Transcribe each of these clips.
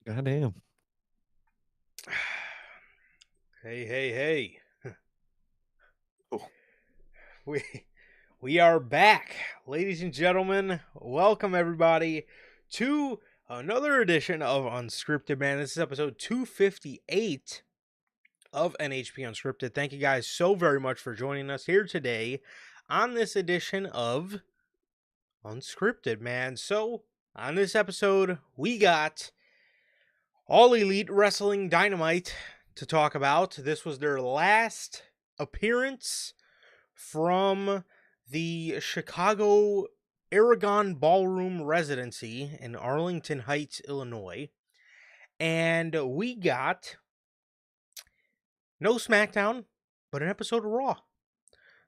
Goddamn. Hey. Oh. We we are back, ladies and gentlemen. Welcome everybody to another edition of Unscripted, man. This is episode 258 of NHP Unscripted. Thank you guys so very much for joining us here today on this edition of Unscripted, man. So, on this episode, we got All Elite Wrestling Dynamite to talk about. This was their last appearance from the Chicago Aragon Ballroom residency in Arlington Heights, Illinois. And we got no SmackDown, but an episode of Raw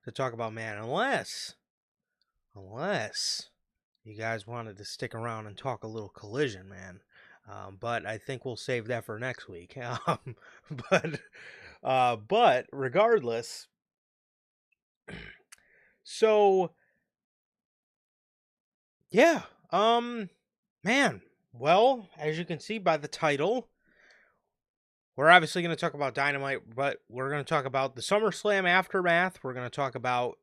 to talk about, man. Unless you guys wanted to stick around and talk a little Collision, man. But I think we'll save that for next week. But regardless, so yeah, man. Well, as you can see by the title, we're obviously going to talk about Dynamite, but we're going to talk about the SummerSlam aftermath. We're going to talk about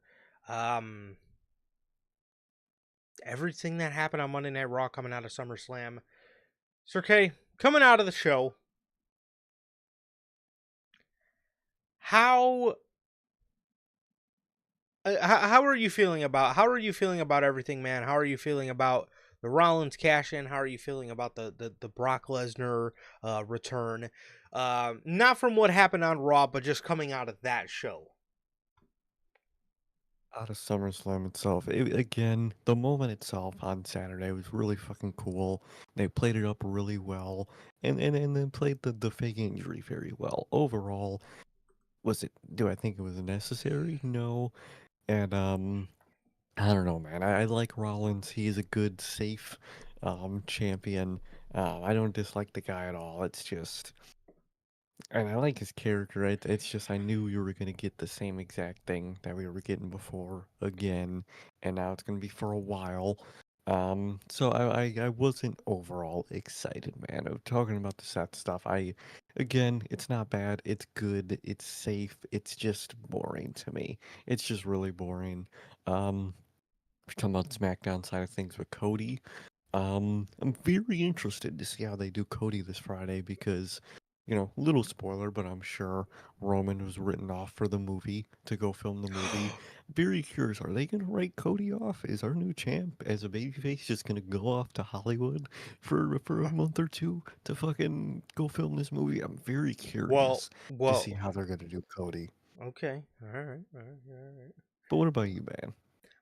everything that happened on Monday Night Raw coming out of SummerSlam. Sir K, coming out of the show, how are you feeling about everything, man? How are you feeling about the Rollins cash in? How are you feeling about the Brock Lesnar return? Not from what happened on Raw, but just coming out of that show. Out of SummerSlam itself. Again, the moment itself on Saturday was really fucking cool. They played it up really well. And then played the fake injury very well. Overall, do I think it was necessary? No. And I don't know, man. I like Rollins. He's a good, safe champion. I don't dislike the guy at all. It's just, and I like his character. It's just I knew you were gonna get the same exact thing that we were getting before again, and now it's gonna be for a while. So I wasn't overall excited, man. Of talking about the set stuff. Again, it's not bad. It's good. It's safe. It's just boring to me. It's just really boring. We're talking about SmackDown side of things with Cody. I'm very interested to see how they do Cody this Friday because, little spoiler, but I'm sure Roman was written off for the movie to go film the movie. Very curious, are they going to write Cody off? Is our new champ as a babyface just going to go off to Hollywood for a month or two to fucking go film this movie? I'm very curious to see how they're going to do Cody. Okay, all right. But what about you, man?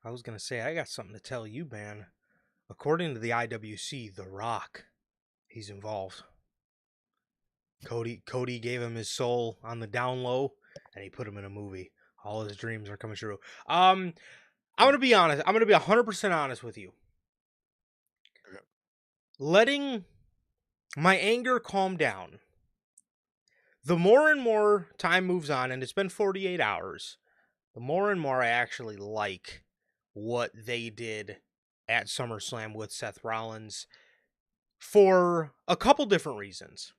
I was gonna say I got something to tell you, man. According to the IWC, The Rock, he's involved. Cody gave him his soul on the down low, and he put him in a movie. All his dreams are coming true. I'm gonna be honest. I'm gonna be 100% honest with you. Okay. Letting my anger calm down. The more and more time moves on, and it's been 48 hours, the more and more I actually like what they did at SummerSlam with Seth Rollins for a couple different reasons.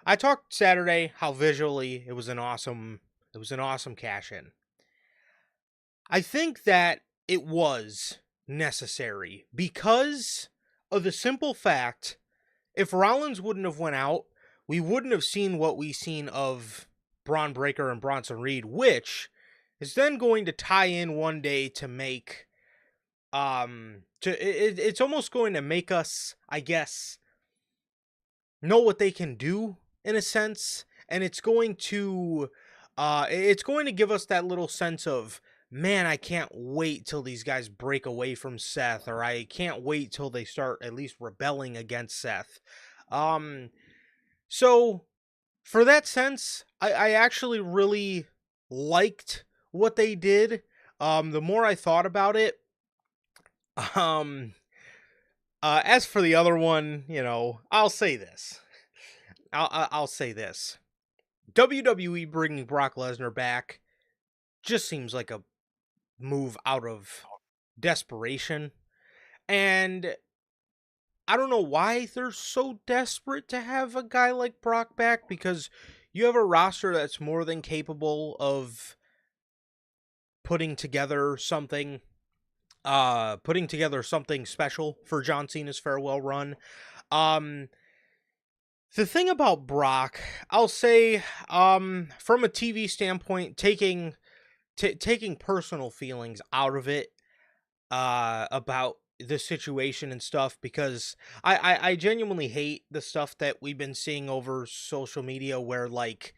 I talked Saturday how visually it was an awesome cash in. I think that it was necessary because of the simple fact if Rollins wouldn't have went out, we wouldn't have seen what we seen of Braun Breaker and Bronson Reed, which is then going to tie in one day to make it's almost going to make us, I guess, know what they can do in a sense, and it's going to give us that little sense of, man, I can't wait till these guys break away from Seth, or I can't wait till they start at least rebelling against Seth. So for that sense, I actually really liked what they did. The more I thought about it, um, as for the other one, I'll say this. I'll say this. WWE bringing Brock Lesnar back just seems like a move out of desperation. And I don't know why they're so desperate to have a guy like Brock back, because you have a roster that's more than capable of putting together something special for John Cena's farewell run. Um the thing about Brock, I'll say, from a TV standpoint, taking personal feelings out of it, about the situation and stuff, because I genuinely hate the stuff that we've been seeing over social media where, like,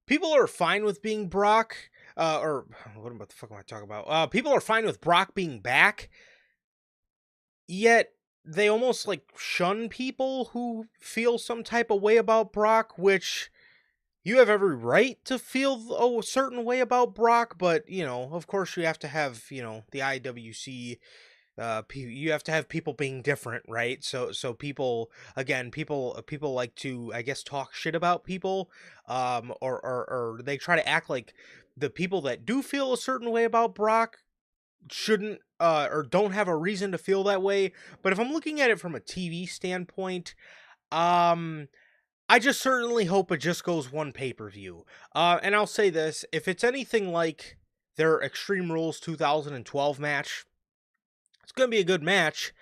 people are fine with being Brock, or what the fuck am I talking about? People are fine with Brock being back, yet they almost like shun people who feel some type of way about Brock, which you have every right to feel a certain way about Brock, but of course you have to have, the IWC. You have to have people being different, right? So people, again, people like to, I guess, talk shit about people, or they try to act like the people that do feel a certain way about Brock shouldn't, or don't have a reason to feel that way. But if I'm looking at it from a TV standpoint, um I just certainly hope it just goes one pay-per-view. And I'll say this, if it's anything like their Extreme Rules 2012 match, it's going to be a good match.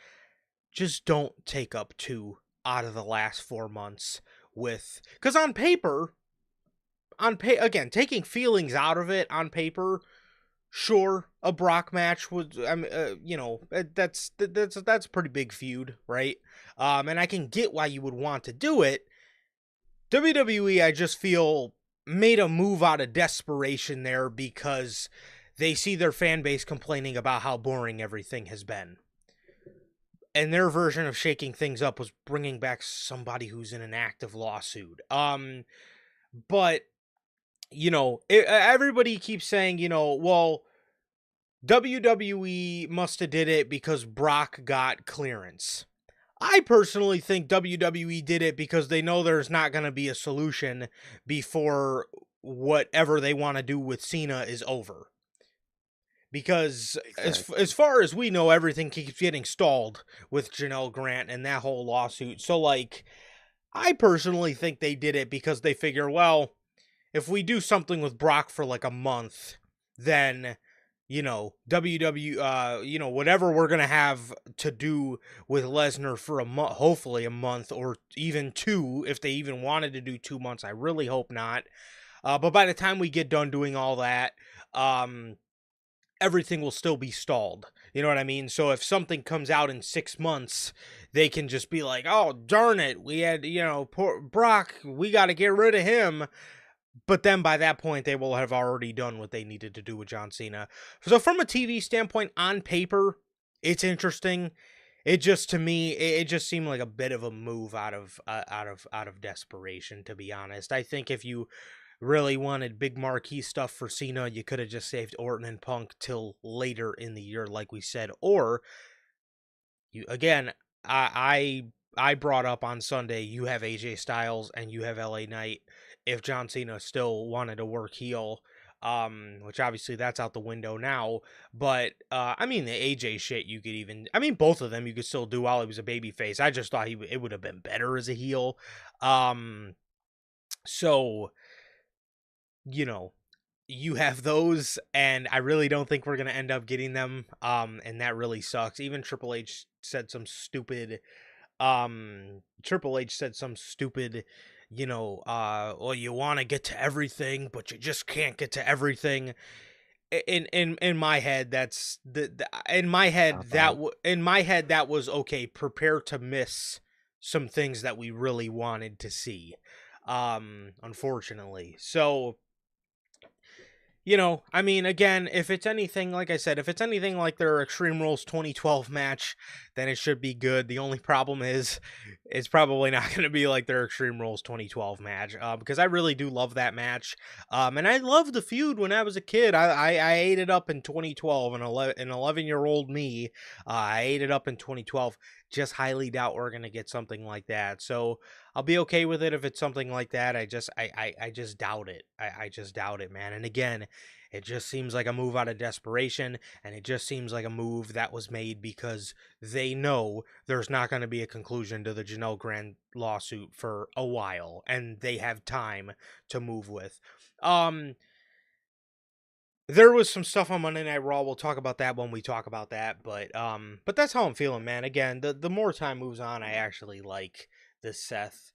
Just don't take up 2 out of the last 4 months with, because on paper, again, taking feelings out of it on paper, sure, a Brock match would, that's a pretty big feud, right? And I can get why you would want to do it. WWE, I just feel, made a move out of desperation there because they see their fan base complaining about how boring everything has been. And their version of shaking things up was bringing back somebody who's in an active lawsuit. But, everybody keeps saying, well, WWE must have did it because Brock got clearance. I personally think WWE did it because they know there's not going to be a solution before whatever they want to do with Cena is over. Because as far as we know, everything keeps getting stalled with Janelle Grant and that whole lawsuit. So, like, I personally think they did it because they figure, well, if we do something with Brock for like a month, then whatever we're going to have to do with Lesnar for a month, hopefully a month or even 2, if they even wanted to do 2 months. I really hope not. But by the time we get done doing all that, everything will still be stalled. You know what I mean? So if something comes out in 6 months, they can just be like, oh, darn it, we had, poor Brock, we got to get rid of him. But then by that point, they will have already done what they needed to do with John Cena. So from a TV standpoint, on paper, it's interesting. It just, to me, it just seemed like a bit of a move out of desperation, to be honest. I think if you really wanted big marquee stuff for Cena, you could have just saved Orton and Punk till later in the year, like we said. Or, I brought up on Sunday, you have AJ Styles and you have LA Knight. If John Cena still wanted to work heel, which obviously that's out the window now. But the AJ shit, you could even, both of them you could still do while he was a babyface. I just thought it would have been better as a heel. So you have those, and I really don't think we're gonna end up getting them. And that really sucks. Even Triple H said some stupid. Well, you want to get to everything, but you just can't get to everything. In my head, that's in my head that was okay. Prepare to miss some things that we really wanted to see. Unfortunately, so I mean, again, if it's anything, like I said, if it's anything like their Extreme Rules 2012 match, then it should be good. The only problem is it's probably not going to be like their Extreme Rules 2012 match, because I really do love that match. And I loved the feud when I was a kid. I ate it up in 2012, and an 11-year-old me, I ate it up in 2012. Just highly doubt we're going to get something like that. So I'll be okay with it if it's something like that. I just doubt it. I just doubt it, man. And again, it just seems like a move out of desperation, and it just seems like a move that was made because they know there's not going to be a conclusion to the Janelle Grant lawsuit for a while, and they have time to move with. There was some stuff on Monday Night Raw. We'll talk about that when we talk about that, but that's how I'm feeling, man. Again, the more time moves on, I actually like the Seth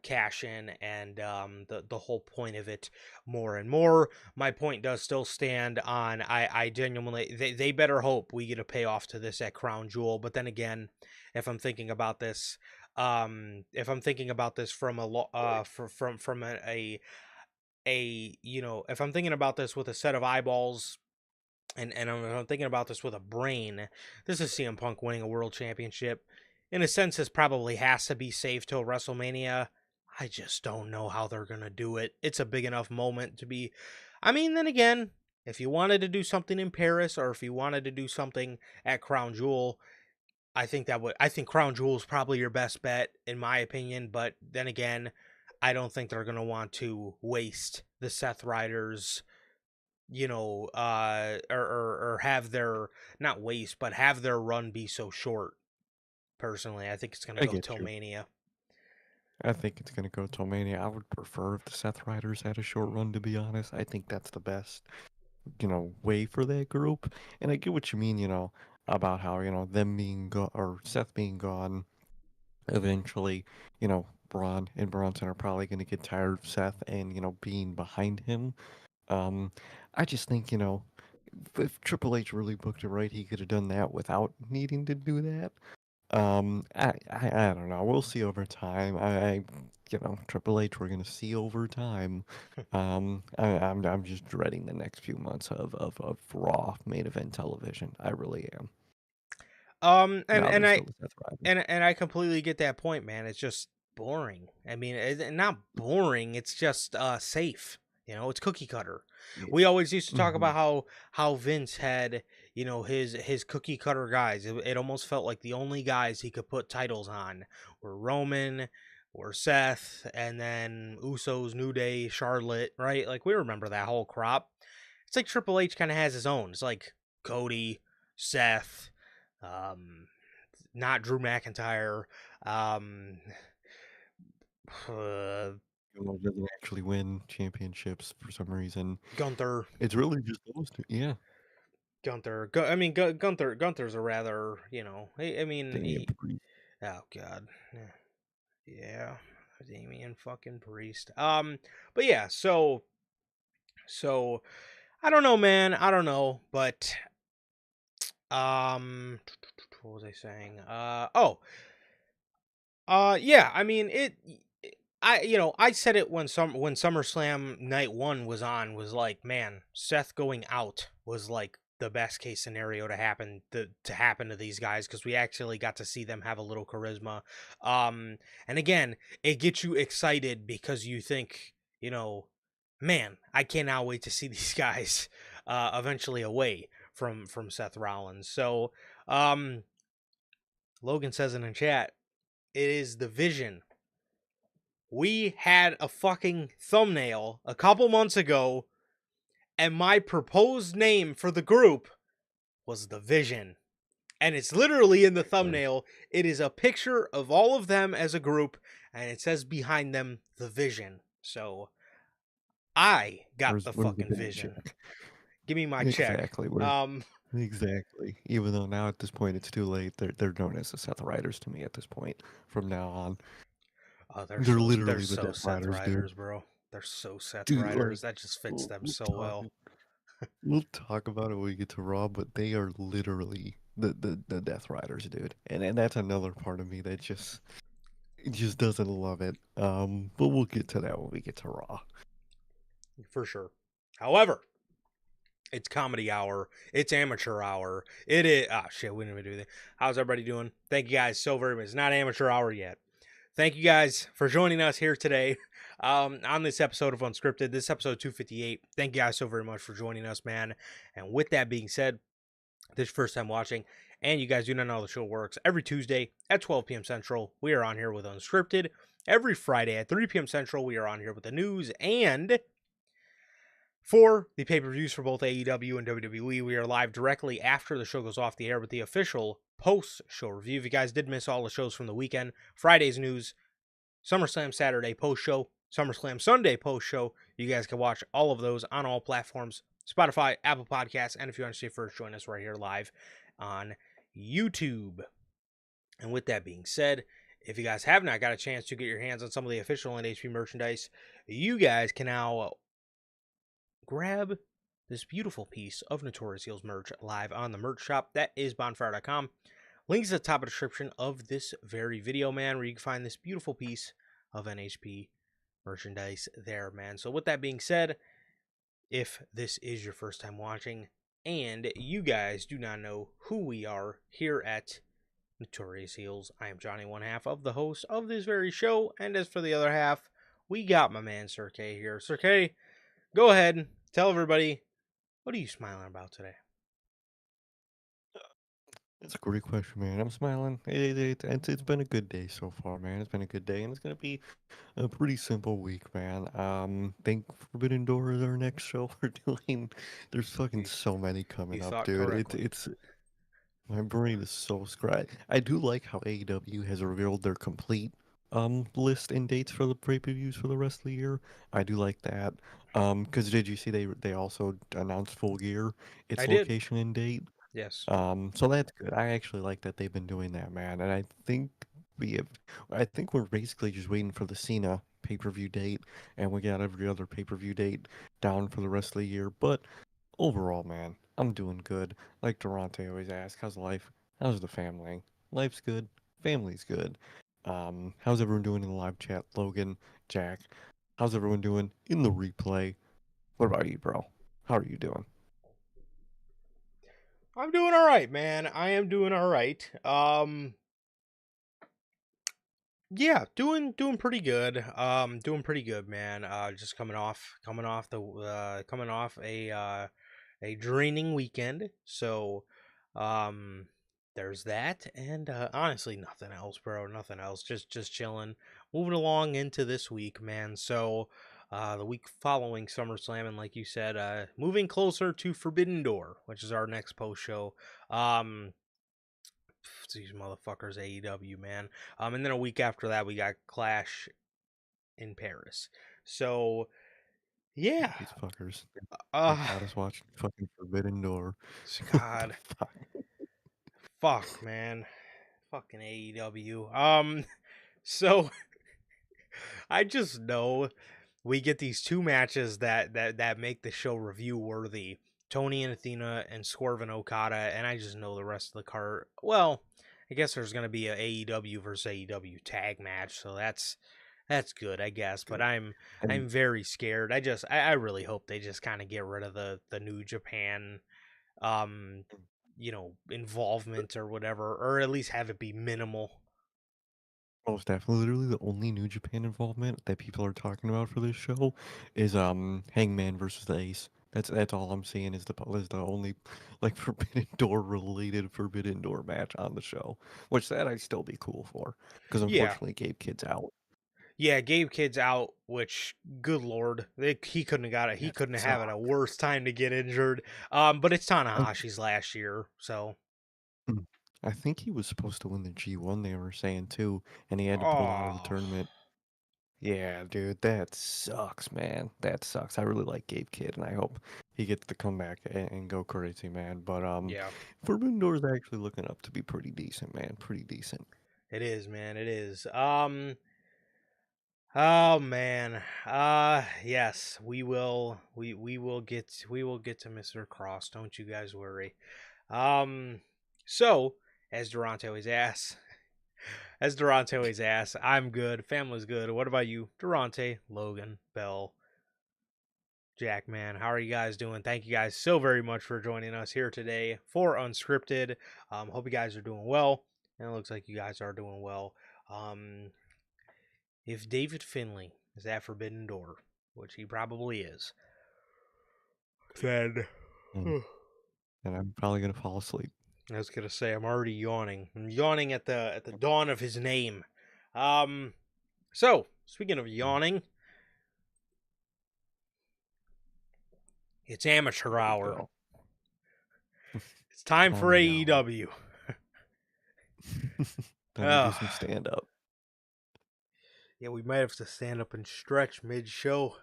cash in and the whole point of it more and more. My point does still stand on I genuinely they better hope we get a payoff to this at Crown Jewel. But then again, if I'm thinking about this if I'm thinking about this from from if I'm thinking about this with a set of eyeballs, and I'm thinking about this with a brain, this is CM Punk winning a world championship. In a sense, this probably has to be safe till WrestleMania. I just don't know how they're gonna do it. It's a big enough moment to be. I mean, then again, if you wanted to do something in Paris, or if you wanted to do something at Crown Jewel, I think Crown Jewel is probably your best bet in my opinion. But then again, I don't think they're gonna want to waste the Seth Riders, or have their, not waste, but have their run be so short. Personally, I think it's gonna I go get till you. Mania. I think it's gonna go till Mania. I would prefer if the Seth Riders had a short run, to be honest. I think that's the best, way for that group. And I get what you mean, about how, them being gone or Seth being gone eventually, Braun and Bronson are probably gonna get tired of Seth and, being behind him. Um, I just think, if Triple H really booked it right, he could have done that without needing to do that. I don't know. We'll see over time. Triple H, we're gonna see over time. I'm just dreading the next few months of Raw main event television. I really am. And Now and there's I still the Seth Rollins. and I completely get that point, man. It's just boring. I mean, not boring. It's just safe. It's cookie cutter. Yeah. We always used to talk Hmm. about how Vince had, his cookie cutter guys. It almost felt like the only guys he could put titles on were Roman, or Seth, and then Usos, New Day, Charlotte. Right? Like, we remember that whole crop. It's like Triple H kind of has his own. It's like Cody, Seth, um, not Drew McIntyre, um, uh, Doesn't actually win championships for some reason. Gunther. It's really just those two. Yeah. I mean, Gunther's a rather, I mean, Damian Priest. oh god, yeah, Damian fucking Priest. But yeah, so I don't know, man. I don't know, but what was I saying? Yeah. I mean, I said it when SummerSlam night one was on, was like, man, Seth going out was like the best case scenario to happen to these guys, because we actually got to see them have a little charisma. And again, it gets you excited because you think, man, I cannot wait to see these guys eventually away from Seth Rollins. So, Logan says in the chat, it is the Vision. We had a fucking thumbnail a couple months ago, and my proposed name for the group was The Vision. And it's literally in the Right. thumbnail. It is a picture of all of them as a group, and it says behind them The Vision. So I got the Where's the fucking bad vision. check? Give me my check. Exactly. Exactly. Even though now at this point it's too late, they're known as the Seth Riders to me at this point. From now on, Oh, they're they're literally the so Death Seth Riders, dude. Riders, bro. They're so Seth Dude, like Riders. That just fits we'll, them we'll so talk, well. we'll talk about it when we get to Raw, but they are literally the Death Riders, dude. And that's another part of me that just doesn't love it. But we'll get to that when we get to Raw. For sure. However, It's comedy hour. It's amateur hour. It is. Ah, shit, we didn't even do that. How's everybody doing? Thank you guys so very much. It's not amateur hour yet. Thank you guys for joining us here today on this episode of Unscripted. This episode 258. Thank you guys so very much for joining us, man. And with that being said, this is your first time watching, and you guys do not know how the show works. Every Tuesday at 12 p.m. Central, we are on here with Unscripted. Every Friday at 3 p.m. Central, we are on here with the news. And for the pay-per-views for both AEW and WWE, we are live directly after the show goes off the air with the official post-show review. If you guys did miss all the shows from the weekend, Friday's news, SummerSlam Saturday post-show, SummerSlam Sunday post-show, you guys can watch all of those on all platforms, Spotify, Apple Podcasts, and if you want to see first, join us right here live on YouTube. And with that being said, if you guys have not got a chance to get your hands on some of the official NHP merchandise, you guys can now grab this beautiful piece of Notorious Heels merch live on the merch shop. That is bonfire.com. Links at the top of the description of this very video, man, where you can find this beautiful piece of NHP merchandise there, man. So with that being said, if this is your first time watching and you guys do not know who we are here at Notorious Heels, I am Johnny, one half of the host of this very show, and as for the other half, we got my man Sir K here. Sir K, go ahead and tell everybody, what are you smiling about today? It's a great question, man. I'm smiling. It's been a good day so far, man. It's been a good day, and it's gonna be a pretty simple week, man. Think Forbidden Door is our next show we're doing. There's fucking You, so many coming you up, thought dude. correctly. It's my brain is so scratched. I do like how AEW has revealed their complete list and dates for the pay-per-views for the rest of the year. I do like that. Because did you see they also announced Full Gear, I its did. location and date? Yes. So that's good. I actually like that they've been doing that, man. And we have, I think we're basically just waiting for the Cena pay-per-view date, and we got every other pay-per-view date down for the rest of the year. But overall, man, I'm doing good. Like Durante always asks, how's life? How's the family? Life's good. Family's good. How's everyone doing in the live chat? Logan, Jack, how's everyone doing in the replay? What about you, bro? How are you doing? I'm doing all right, man. I am doing all right. Yeah, doing pretty good. Doing pretty good, man. Just coming off a draining weekend. So, um, there's that, and honestly, nothing else, bro. Nothing else. Just chilling, moving along into this week, man. So, the week following SummerSlam, and like you said, moving closer to Forbidden Door, which is our next post show. Um, these motherfuckers, AEW, man. And then a week after that, we got Clash in Paris. So, yeah. These fuckers. They Uh, got us watching fucking Forbidden Door. What the God, fuck? fuck, man. Fucking AEW. So I just know we get these two matches that make the show review worthy. Tony and Athena and Swerve and Okada, and I just know the rest of the card. Well, I guess there's gonna be a AEW versus AEW tag match, so that's good, I guess. But Good. I'm And very scared. I really hope they just kind of get rid of the New Japan um involvement or whatever, or at least have it be minimal. most definitely, literally the only New Japan involvement that people are talking about for this show is Hangman versus the Ace. That's all I'm seeing is the only like Forbidden Door related Forbidden Door match on the show, which that I'd still be cool for, because Yeah. unfortunately Gabe Kid's out. Yeah, Gabe Kid's out, which good lord, he couldn't have got it. He That couldn't have had a sucks. worse time to get injured. But it's Tanahashi's last year, so Hmm. I think he was supposed to win the G1, they were saying too, and he had to pull out of the oh tournament. Yeah, dude, that sucks, man. That sucks. I really like Gabe Kidd, and I hope he gets to come back and go crazy, man. But yeah, Forbidden Door is actually looking up to be pretty decent, man. Pretty decent. it is, man, it is. Oh man. Yes, we will get to Mr. Cross, don't you guys worry. Um so as Durante always asks, I'm good. Family's good. What about you, Durante, Logan, Bell? Jack, man. How are you guys doing? Thank you guys so very much for joining us here today for Unscripted. Hope you guys are doing well. And it looks like you guys are doing well. Um, if David Finley is at Forbidden Door, which he probably is, then and, and I'm probably gonna fall asleep. I was gonna say I'm already yawning. I'm yawning at the dawn of his name. So speaking of yawning, it's amateur There we hour. go. It's time for Comedy hour. AEW. Time to do some stand up. Yeah, we might have to stand up and stretch mid-show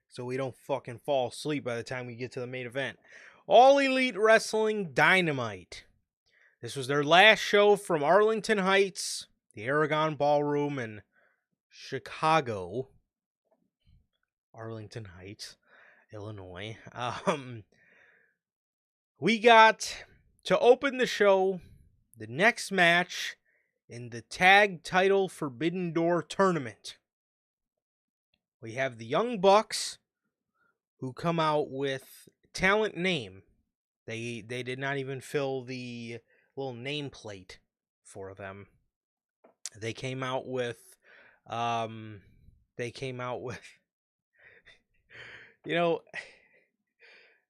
so we don't fucking fall asleep by the time we get to the main event. All Elite Wrestling Dynamite. This was their last show from Arlington Heights, the Aragon Ballroom in Chicago. Arlington Heights, Illinois. We got to open the show the next match in the tag title Forbidden Door tournament. We have the Young Bucks, who come out with talent name. They did not even fill the little nameplate for them. They came out with you know,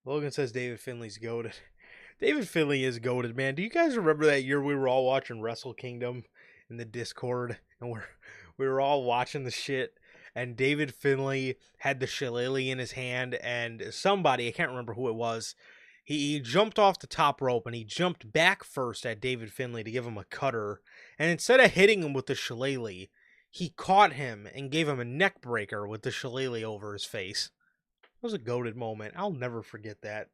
Logan says David Finley's goated. David Finley is goated, man. Do you guys remember that year we were all watching Wrestle Kingdom in the Discord and we were all watching the shit, and David Finley had the shillelagh in his hand, and somebody, I can't remember who it was, he jumped off the top rope and he jumped back first at David Finley to give him a cutter, and instead of hitting him with the shillelagh, he caught him and gave him a neck breaker with the shillelagh over his face. It was a goated moment. I'll never forget that.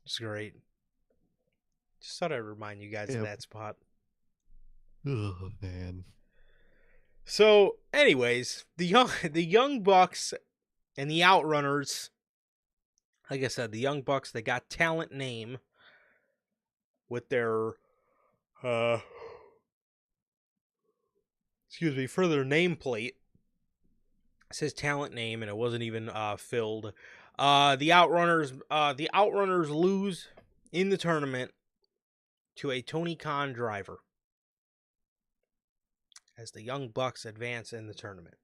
It's great. Just thought I'd remind you guys of that spot. Oh man. So, anyways, the young Bucks and the Outrunners. Like I said, the Young Bucks, they got talent name with their for their nameplate. It says talent name, and it wasn't even filled. The Outrunners lose in the tournament to a Tony Khan driver as the Young Bucks advance in the tournament.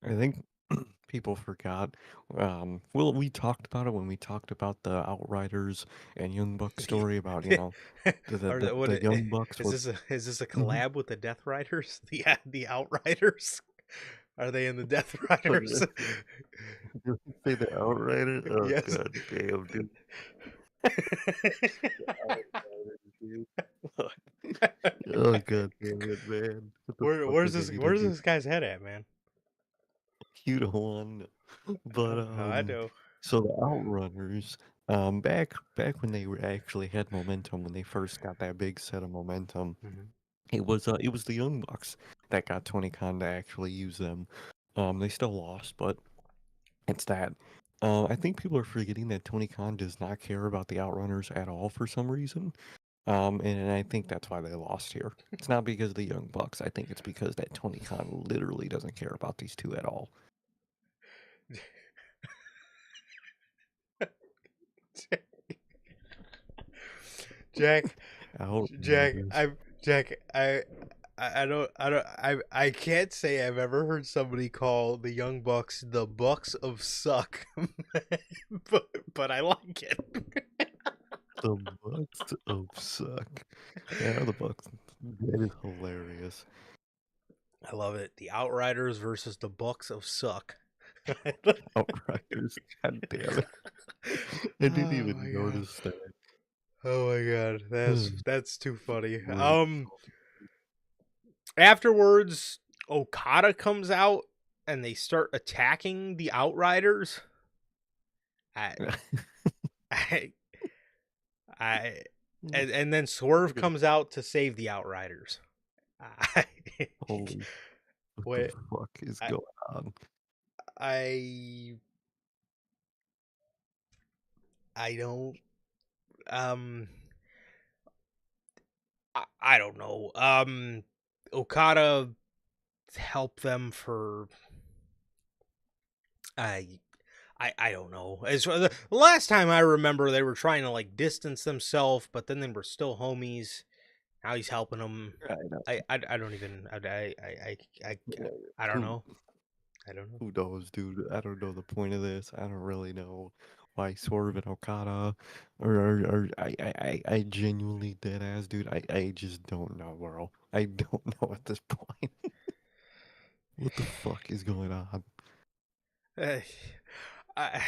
I think people forgot. Well, we talked about it when we talked about the Outriders and Young Bucks story about, the Young Bucks were. Is this a Mhm. collab with the Death Riders? The Outriders? Are they in the Death Riders? Did you say the Outriders? Oh Yes. god damn, dude. Outriders, dude. Oh god damn it, man. What the fuck Where's is AEW? this guy's head at, man? You don't want to know. But I know. so the Outrunners, back when they were actually had momentum, when they first got that big set of momentum, Mhm. it was the Young Bucks that got Tony Khan to actually use them. They still lost, but it's that. I think people are forgetting that Tony Khan does not care about the Outrunners at all for some reason. And I think that's why they lost here. It's not because of the Young Bucks. I think it's because that Tony Khan literally doesn't care about these two at all. Jack, Jack, Outrunners. I, Jack, I can't say I've ever heard somebody call the Young Bucks the Bucks of Suck, but I like it. The Bucks of Suck. Yeah, the Bucks. That is hilarious. I love it. The Outriders versus the Bucks of Suck. Outriders. God damn it. I didn't Oh my even god. notice that. Oh my god. That's too funny. Really? Afterwards, Okada comes out and they start attacking the Outriders. I I I and then Swerve comes out to save the Outriders. I, Holy, what the wait, fuck is I going on? I I don't um I don't know. Okada help them for I don't know. As for the last time I remember, they were trying to like distance themselves, but then they were still homies. Now he's helping them. I know. I don't even Yeah, I don't Who know. I don't know. who knows, dude? I don't know the point of this. I don't really know why Swerve and Okada or I genuinely dead ass, dude. I just don't know, bro. I don't know at this point. What the fuck is going on? Uh, I,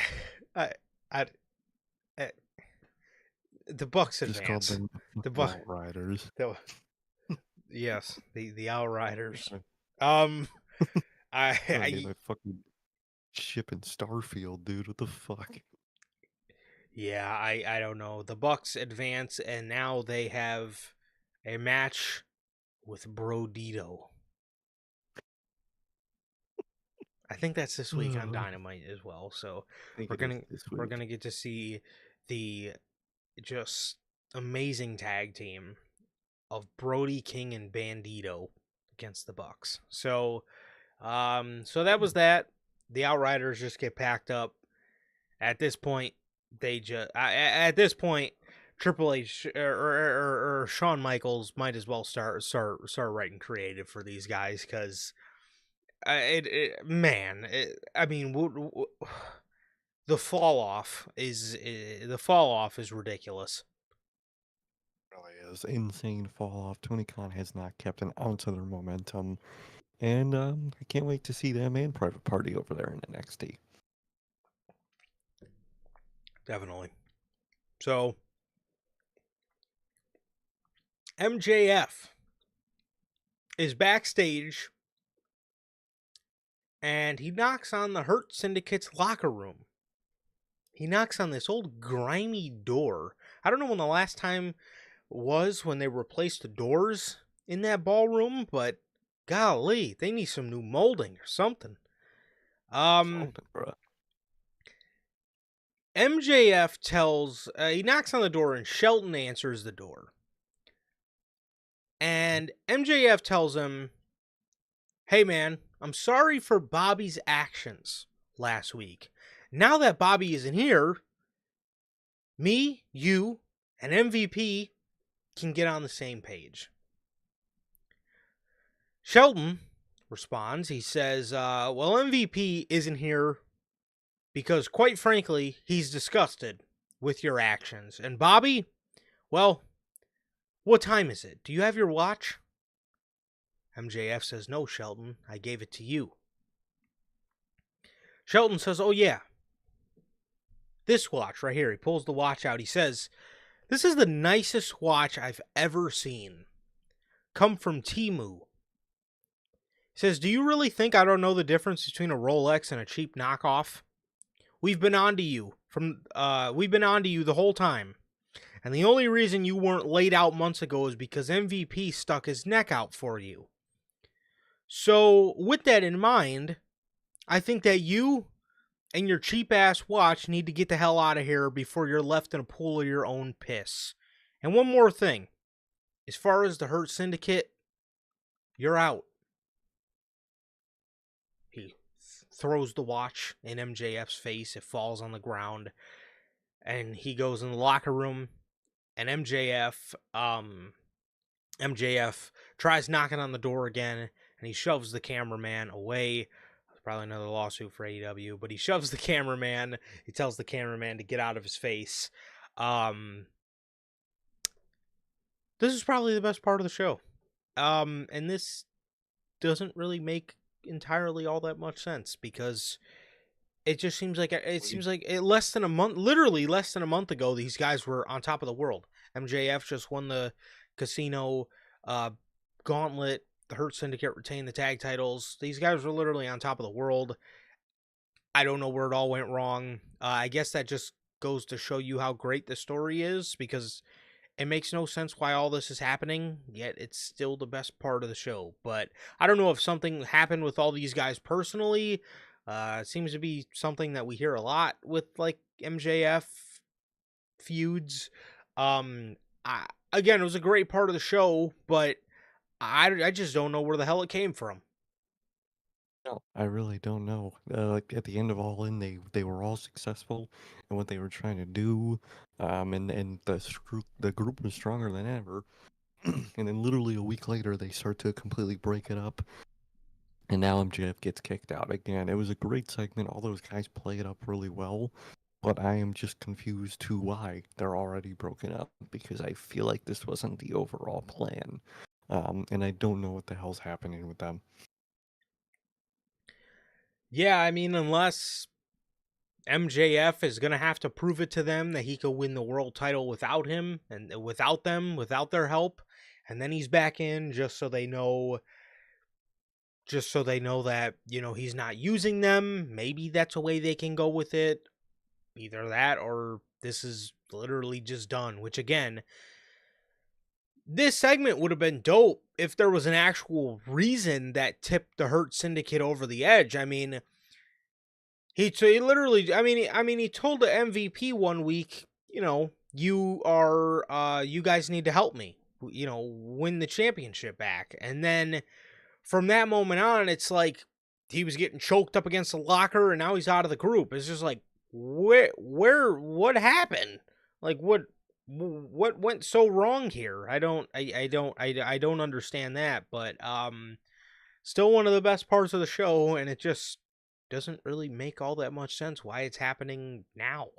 I, I, I, the Bucks Just called advance. them The fucking Buck. Outriders. The, yes, the Outriders. Okay. Um, Trying to get I my fucking ship in Starfield, dude. What the fuck? yeah, I don't know. The Bucks advance, and now they have a match with Brodito. I think that's this week on I Dynamite as well. So think we're it is gonna this we're week. gonna get to see the just amazing tag team of Brody King and Bandito against the Bucks. So that was that. The Outriders just get packed up. At this point, at this point, Triple H or Shawn Michaels might as well start writing creative for these guys because I mean, the fall off is ridiculous. Really is insane fall off. Tony Khan has not kept an ounce of their momentum, and I can't wait to see them and Private Party over there in NXT. Definitely. So MJF is backstage and he knocks on the Hurt Syndicate's locker room. He knocks on this old grimy door. I don't know when the last time was when they replaced the doors in that ballroom, but golly, they need some new molding or something. Something, bro. MJF he knocks on the door and Shelton answers the door. And MJF tells him, "Hey man, I'm sorry for Bobby's actions last week. Now that Bobby isn't here, me, you, and MVP can get on the same page." Shelton responds. He says, well, MVP isn't here because, quite frankly, he's disgusted with your actions. And Bobby, well, what time is it? Do you have your watch? MJF says, no, Shelton, I gave it to you. Shelton says, oh, yeah, this watch right here. He pulls the watch out. He says, this is the nicest watch I've ever seen. Come from Temu. He says, do you really think I don't know the difference between a Rolex and a cheap knockoff? We've been on to you the whole time. And the only reason you weren't laid out months ago is because MVP stuck his neck out for you. So, with that in mind, I think that you and your cheap ass watch need to get the hell out of here before you're left in a pool of your own piss. And one more thing. As far as the Hurt Syndicate, you're out. He throws the watch in MJF's face. It falls on the ground. And he goes in the locker room. And MJF tries knocking on the door again. And he shoves the cameraman away. Probably another lawsuit for AEW. But he shoves the cameraman. He tells the cameraman to get out of his face. This is probably the best part of the show. And this doesn't really make entirely all that much sense because it just seems like less than a month ago these guys were on top of the world. MJF just won the casino gauntlet. The Hurt Syndicate retained the tag titles. These guys were literally on top of the world. I don't know where it all went wrong. I guess that just goes to show you how great the story is because it makes no sense why all this is happening, yet it's still the best part of the show. But I don't know if something happened with all these guys personally. It seems to be something that we hear a lot with like MJF feuds. Again, it was a great part of the show, but I just don't know where the hell it came from. No, I really don't know. Like at the end of All In, they were all successful in what they were trying to do, and the group was stronger than ever. And then literally a week later, they start to completely break it up, and now MJF gets kicked out again. It was a great segment. All those guys play it up really well, but I am just confused to why they're already broken up because I feel like this wasn't the overall plan, and I don't know what the hell's happening with them. Yeah, I mean, unless MJF is going to have to prove it to them that he could win the world title without him and without them, without their help. And then he's back in just so they know that, he's not using them. Maybe that's a way they can go with it. Either that or this is literally just done, which again, this segment would have been dope if there was an actual reason that tipped the Hurt Syndicate over the edge. I mean, he literally, he told the MVP one week, you guys need to help me, win the championship back. And then from that moment on, it's like he was getting choked up against the locker and now he's out of the group. It's just like, what happened? Like, what went so wrong here? I don't understand that, but, still one of the best parts of the show, and it just doesn't really make all that much sense why it's happening now.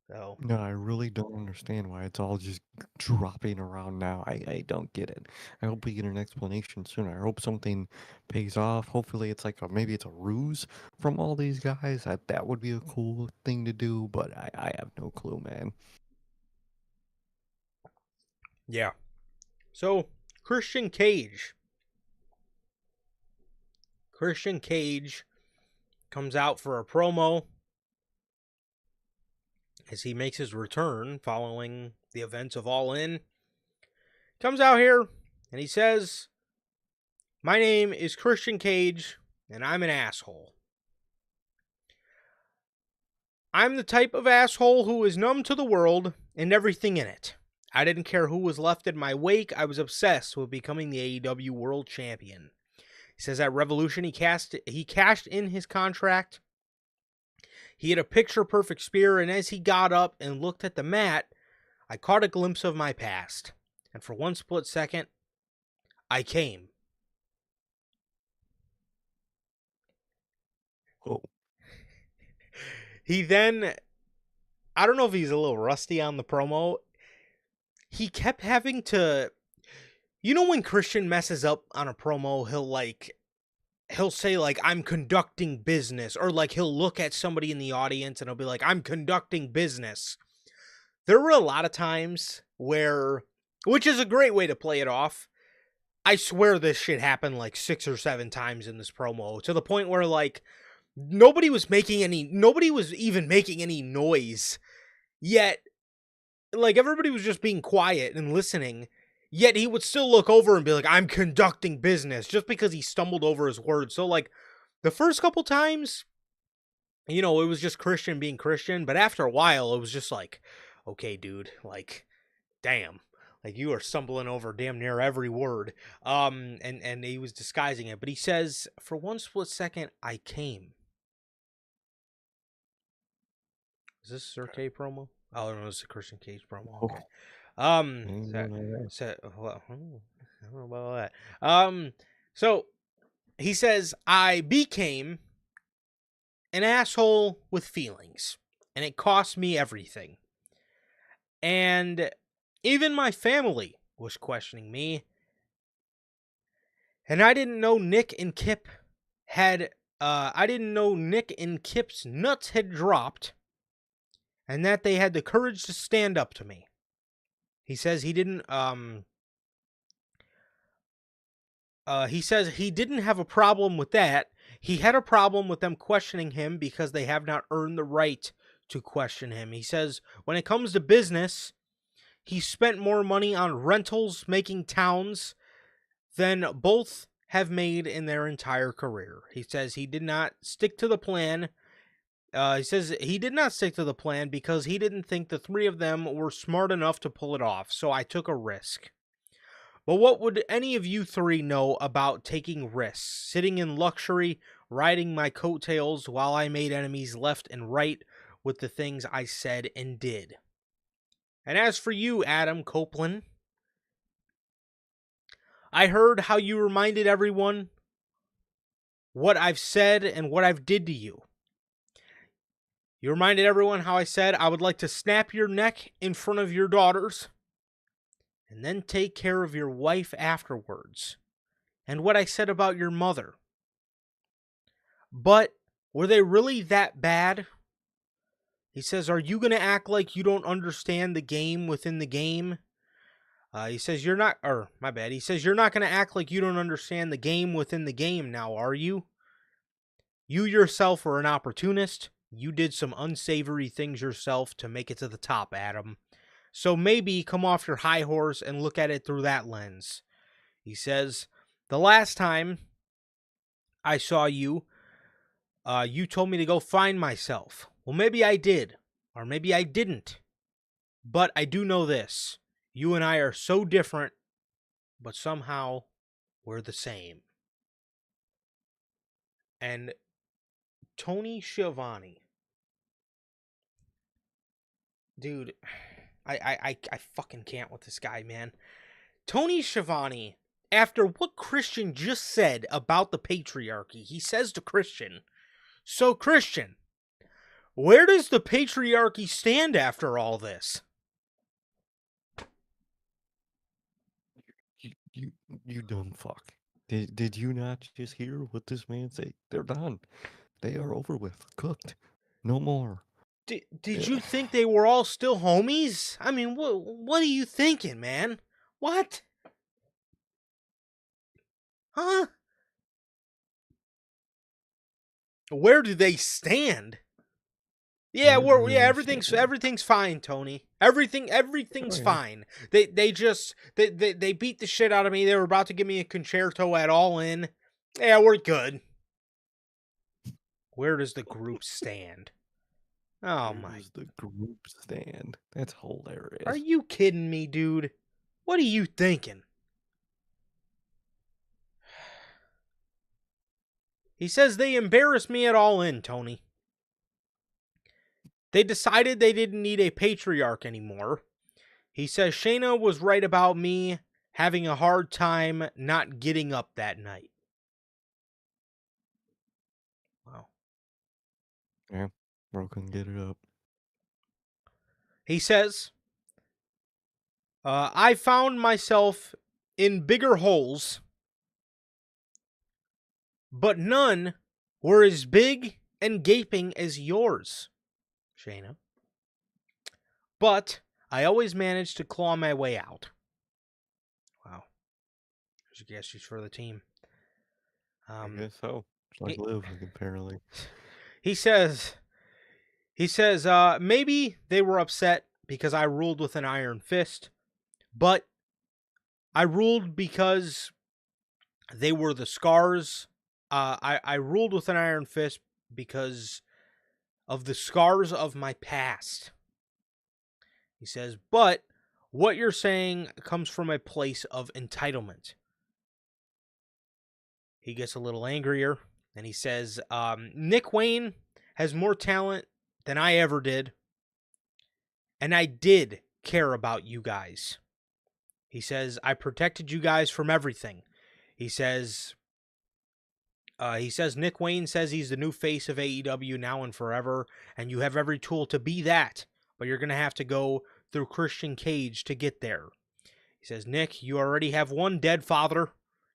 So No, I really don't understand why it's all just dropping around now. I don't get it. I hope we get an explanation soon. I hope something pays off. Hopefully it's like maybe it's a ruse from all these guys. That would be a cool thing to do, but I have no clue, man. yeah. So Christian Cage. Christian Cage comes out for a promo as he makes his return following the events of All In. Comes out here and he says, "My name is Christian Cage and I'm an asshole. I'm the type of asshole who is numb to the world and everything in it. I didn't care who was left in my wake. I was obsessed with becoming the AEW World Champion." He says at Revolution he cashed in his contract. He had a picture-perfect spear, and as he got up and looked at the mat, I caught a glimpse of my past. And for one split second, I came. Oh, He then, I don't know if he's a little rusty on the promo. He kept having to, when Christian messes up on a promo, he'll say like, "I'm conducting business," or like he'll look at somebody in the audience and he'll be like, "I'm conducting business." There were a lot of times which is a great way to play it off. I swear this shit happened like 6 or 7 times in this promo, to the point where like nobody was even making any noise, yet like everybody was just being quiet and listening, yet he would still look over and be like, "I'm conducting business," just because he stumbled over his words. So like the first couple times, it was just Christian being Christian, but after a while it was just like, okay, dude, like, damn, like you are stumbling over damn near every word. And he was disguising it, but he says, "For one split second, I came." Is this a Sir K promo? Oh no, it's a Christian Cage promo. Okay. I ain't know that. Well, I don't know about that. So he says, "I became an asshole with feelings, and it cost me everything. And even my family was questioning me. And I didn't know Nick and Kip's nuts had dropped, and that they had the courage to stand up to me." He says he didn't have a problem with that. He had a problem with them questioning him because they have not earned the right to question him. He says when it comes to business, he spent more money on rentals making towns than both have made in their entire career. He says he did not stick to the plan. He says he did not stick to the plan because he didn't think the three of them were smart enough to pull it off, so I took a risk. But what would any of you three know about taking risks, sitting in luxury, riding my coattails while I made enemies left and right with the things I said and did? And as for you, Adam Copeland, I heard how you reminded everyone what I've said and what I've did to you. You reminded everyone how I said I would like to snap your neck in front of your daughters and then take care of your wife afterwards. And what I said about your mother. But were they really that bad? He says, are you going to act like you don't understand the game within the game? He says, you're not, or my bad. He says, you're not going to act like you don't understand the game within the game now, are you? You yourself are an opportunist. You did some unsavory things yourself to make it to the top, Adam. So maybe come off your high horse and look at it through that lens. He says, the last time I saw you, you told me to go find myself. Well, maybe I did, or maybe I didn't. But I do know this. You and I are so different, but somehow we're the same. And Tony Schiavone. Dude, I fucking can't with this guy, man. Tony Schiavone, after what Christian just said about the patriarchy, he says to Christian, so Christian, where does the patriarchy stand after all this? You dumb fuck. Did you not just hear what this man say? They're done. They are over with. Cooked. No more. Did you think they were all still homies? I mean, what are you thinking, man? What? Huh? Where do they stand? Yeah, everything's fine, Tony. Everything's fine. They beat the shit out of me. They were about to give me a concerto at All In. Yeah, we're good. Where does the group stand? Oh my. Where does the group stand? That's hilarious. Are you kidding me, dude? What are you thinking? He says they embarrassed me at All In, Tony. They decided they didn't need a patriarch anymore. He says Shayna was right about me having a hard time not getting up that night. Wow. Yeah, bro couldn't get it up. He says, I found myself in bigger holes, but none were as big and gaping as yours, Shayna. But I always managed to claw my way out. Wow. I guess she's for the team. I guess so. It's like Liv, apparently. He says, maybe they were upset because I ruled with an iron fist, but I ruled because they were the scars. I ruled with an iron fist because of the scars of my past. He says, but what you're saying comes from a place of entitlement. He gets a little angrier, and he says, Nick Wayne has more talent than I ever did, and I did care about you guys. He says, I protected you guys from everything. He says, Nick Wayne says he's the new face of AEW now and forever, and you have every tool to be that, but you're going to have to go through Christian Cage to get there. He says, Nick, you already have one dead father,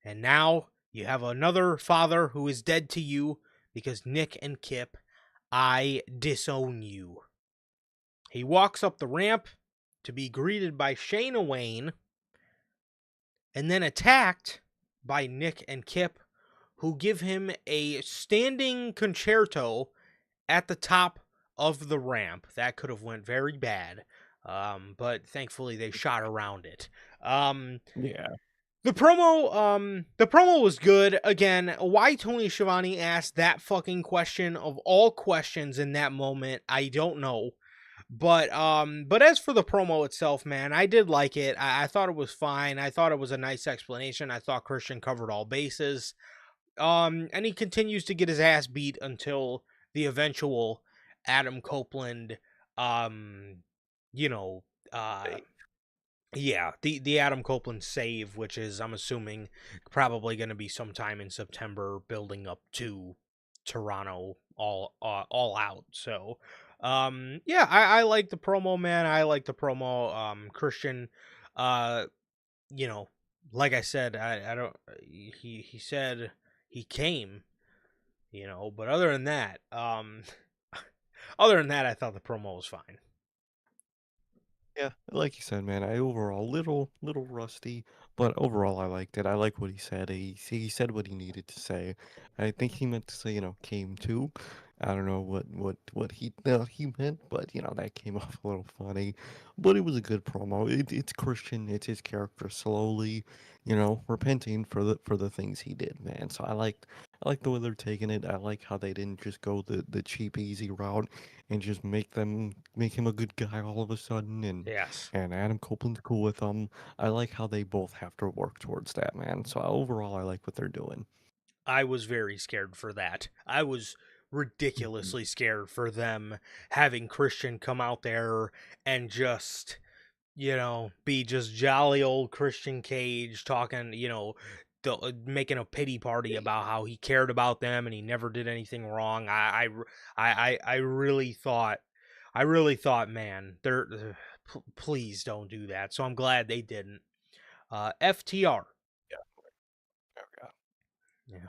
and now you have another father who is dead to you because Nick and Kip, I disown you. He walks up the ramp to be greeted by Shayna Wayne and then attacked by Nick and Kip, who give him a standing concerto at the top of the ramp. That could have went very bad, but thankfully they shot around it. Yeah. The promo was good. Again, why Tony Schiavone asked that fucking question of all questions in that moment, I don't know. But as for the promo itself, man, I did like it. I thought it was fine. I thought it was a nice explanation. I thought Christian covered all bases. And he continues to get his ass beat until the eventual Adam Copeland, um, you know, uh, yeah, the Adam Copeland save, which is I'm assuming probably going to be sometime in September, building up to Toronto all out. So, yeah, I like the promo, man. I like the promo. Christian, uh, you know, like I said, I don't. He said he came, but other than that, I thought the promo was fine. Yeah, like you said, man, I overall little rusty, but overall I liked it. I like what he said. He said what he needed to say. I think he meant to say, came to. I don't know what he meant, but that came off a little funny. But it was a good promo. It's Christian. It's his character slowly, repenting for the things he did, man. So I like the way they're taking it. I like how they didn't just go the cheap easy route and just make him a good guy all of a sudden, and Yes. and Adam Copeland's cool with them. I like how they both have to work towards that, man. So overall, I like what they're doing. I was very scared for that. I was Mhm. ridiculously scared for them having Christian come out there and just, be just jolly old Christian Cage talking, making a pity party about how he cared about them and he never did anything wrong. I really thought, man, please don't do that. So I'm glad they didn't. FTR. Yeah, yeah. Yeah.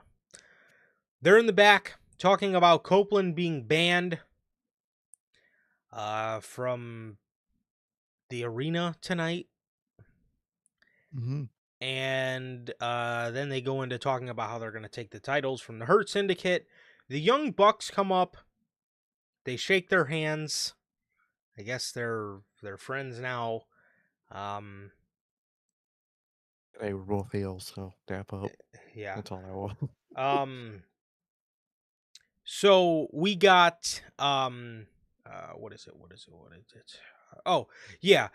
They're in the back talking about Copeland being banned from the arena tonight. Hmm. And then they go into talking about how they're going to take the titles from the Hurt Syndicate. The Young Bucks come up. They shake their hands. I guess they're friends now. Um, They were both heels, so dap up. yeah. That's all I want. Um, So we got what is it? What is it? What is it? Oh, yeah.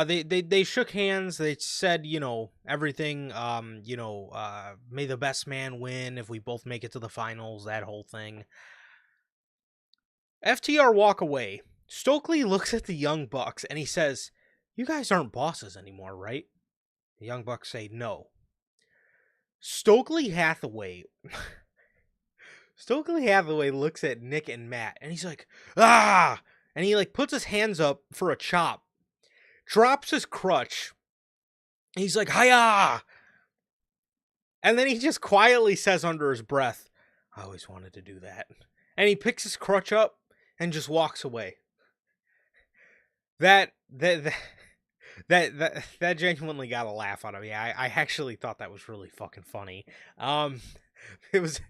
They shook hands. They said, everything, may the best man win if we both make it to the finals, that whole thing. FTR walk away. Stokely looks at the Young Bucks and he says, "You guys aren't bosses anymore, right?" The Young Bucks say no. Stokely Hathaway Stokely Hathaway looks at Nick and Matt and he's like, "Ah!" And he like puts his hands up for a chop, drops his crutch. He's like, "Hiya!" And then he just quietly says under his breath, "I always wanted to do that." And he picks his crutch up and just walks away. That that that that genuinely got a laugh out of me. I actually thought that was really fucking funny. Um, it was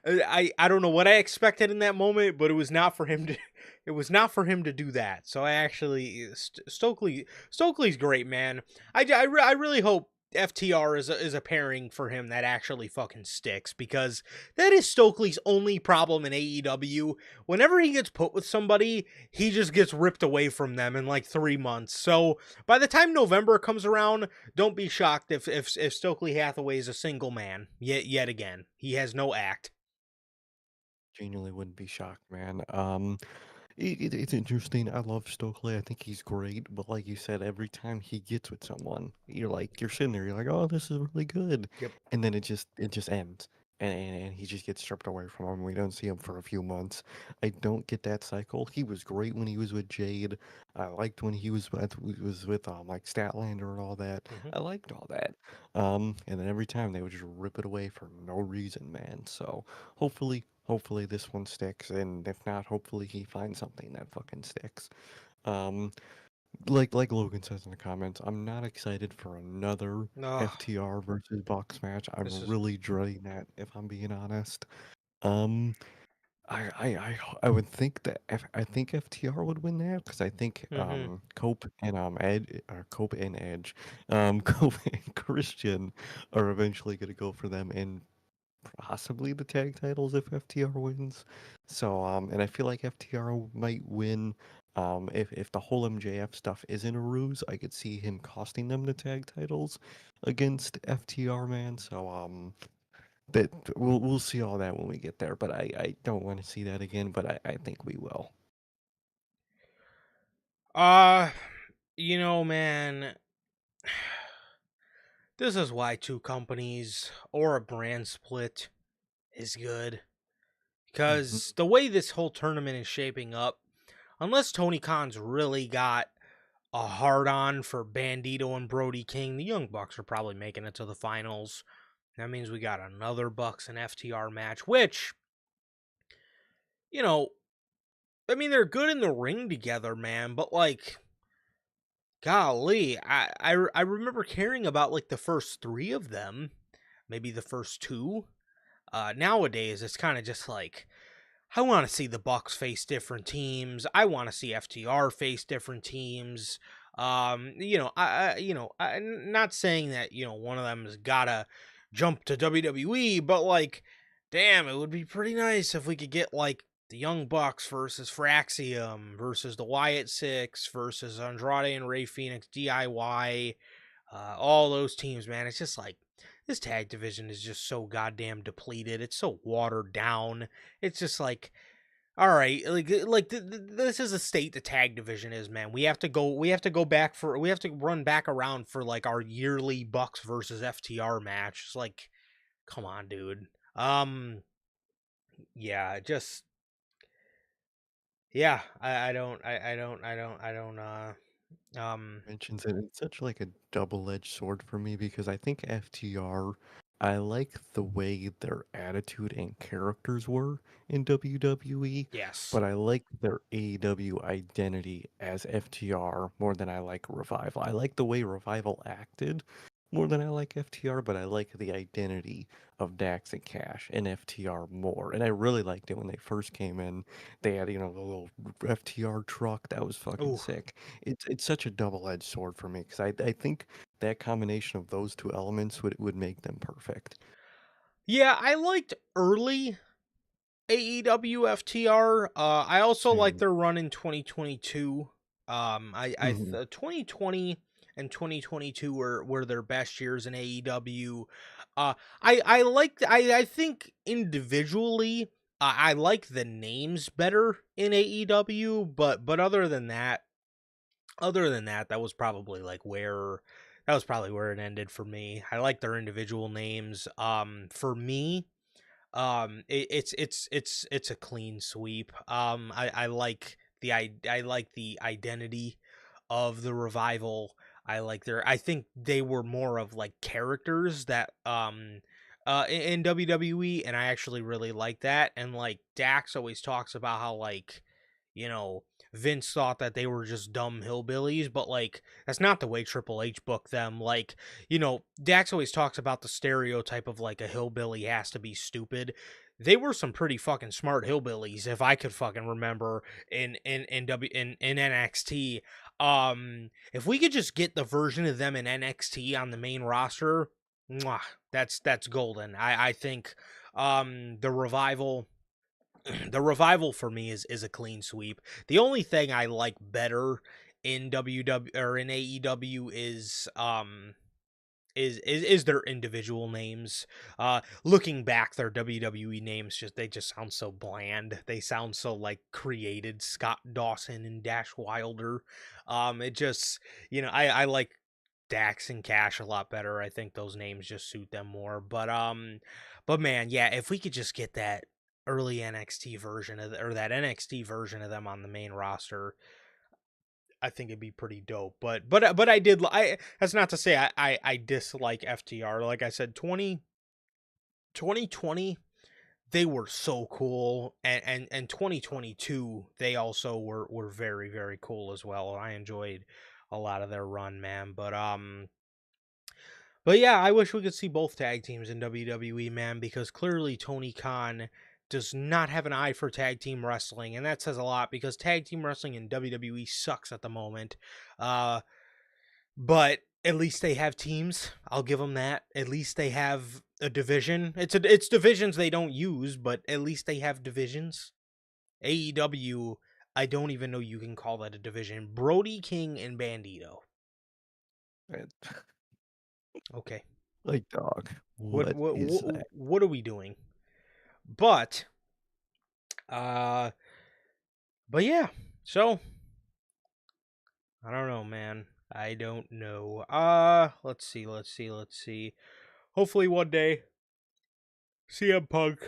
I don't know what I expected in that moment, but it was not for him to it was not for him to do that. So I actually Stokely's great, man. I really hope FTR is a pairing for him that actually fucking sticks, because that is Stokely's only problem in AEW. Whenever he gets put with somebody, he just gets ripped away from them in like 3 months. So by the time November comes around, don't be shocked if Stokely Hathaway is a single man yet again. He has no act. Genuinely wouldn't be shocked, man. It's interesting. I love Stokely. I think he's great. But like you said, every time he gets with someone, you're sitting there, you're like, oh, this is really good. Yep. And then it just ends. And he just gets stripped away from him. We don't see him for a few months. I don't get that cycle. He was great when he was with Jade. I liked when he was with like Statlander and all that. Hmm. I liked all that. And then every time they would just rip it away for no reason, man. So hopefully this one sticks, and if not, hopefully he finds something that fucking sticks. Um, like Logan says in the comments, I'm not excited for another No, FTR versus Bucks match. this I'm is. really dreading that, if I'm being honest. Um, I would think that I think FTR would win that, because I think Hmm. Cope and Edge, Cope and Christian are eventually gonna go for them, and possibly the tag titles if FTR wins. So, and I feel like FTR might win. If the whole MJF stuff isn't a ruse, I could see him costing them the tag titles against FTR, man. So, that we'll see all that when we get there. But I don't want to see that again, but I think we will. Uh, man, this is why two companies or a brand split is good. Hmm. Because the way this whole tournament is shaping up, unless Tony Khan's really got a hard on for Bandito and Brody King, the Young Bucks are probably making it to the finals. That means we got another Bucks and FTR match, which, you know, I mean, they're good in the ring together, man, but like, golly, I remember caring about like the first three of them, maybe the first two. Nowadays, it's kind of just like, I want to see the Bucks face different teams. I want to see FTR face different teams. Not saying that one of them has gotta jump to WWE, but like, damn, it would be pretty nice if we could get like the Young Bucks versus Fraxium versus the Wyatt Six versus Andrade and Ray Phoenix DIY. All those teams, man. It's just like this tag division is just so goddamn depleted. It's so watered down. It's just like, all right, this is a state the tag division is, man. We have to go. We have to go back for. We have to run back around for like our yearly Bucks versus FTR match. It's like, come on, dude. Yeah, just yeah. Mentions it. It's such like a double-edged sword for me because I think FTR, I like the way their attitude and characters were in WWE, Yes. but I like their AEW identity as FTR more than I like Revival. I like the way Revival acted more than I like FTR, but I like the identity of Dax and Cash and FTR more. And I really liked it when they first came in. They had, the little FTR truck that was fucking Oh, sick. It's such a double-edged sword for me because I think that combination of those two elements would make them perfect. yeah. I liked early AEW FTR. I also like Same. their run in 2022. 2020 and 2022 were their best years in AEW. I think individually I like the names better in AEW, but that was probably like where it ended for me. I like their individual names. For me, it's a clean sweep. I like the identity of the Revival. I think they were more of like characters that in WWE, and I actually really like that. And like Dax always talks about how like, you know, Vince thought that they were just dumb hillbillies, but like that's not the way Triple H booked them. Like, Dax always talks about the stereotype of like a hillbilly has to be stupid. They were some pretty fucking smart hillbillies, if I could fucking remember in NXT. If we could just get the version of them in NXT on the main roster, mwah, that's golden. I think the revival the revival for me is a clean sweep. The only thing I like better in WW or in AEW is their individual names. Looking back, their WWE names just sound so bland. They sound so like created. Scott Dawson and Dash Wilder. It just I like Dax and Cash a lot better. I think those names just suit them more. But man, yeah, if we could just get that early NXT version or that NXT version of them on the main roster, I think it'd be pretty dope. But I that's not to say I dislike FTR. Like I said, 2020 they were so cool, and 2022 they also were very very cool as well. I enjoyed a lot of their run, man. But yeah, I wish we could see both tag teams in WWE, man, because clearly Tony Khan does not have an eye for tag team wrestling, and that says a lot because tag team wrestling in WWE sucks at the moment. Uh, but At least they have teams. I'll give them that. At least they have a division. It's divisions they don't use, but at least they have divisions. AEW, I don't even know you can call that a division. Brody King and Bandito. And, Okay. like, dog, What what what is what, that? what are we doing? But uh but yeah. So, I don't know, man. I don't know. Let's see. Hopefully one day CM Punk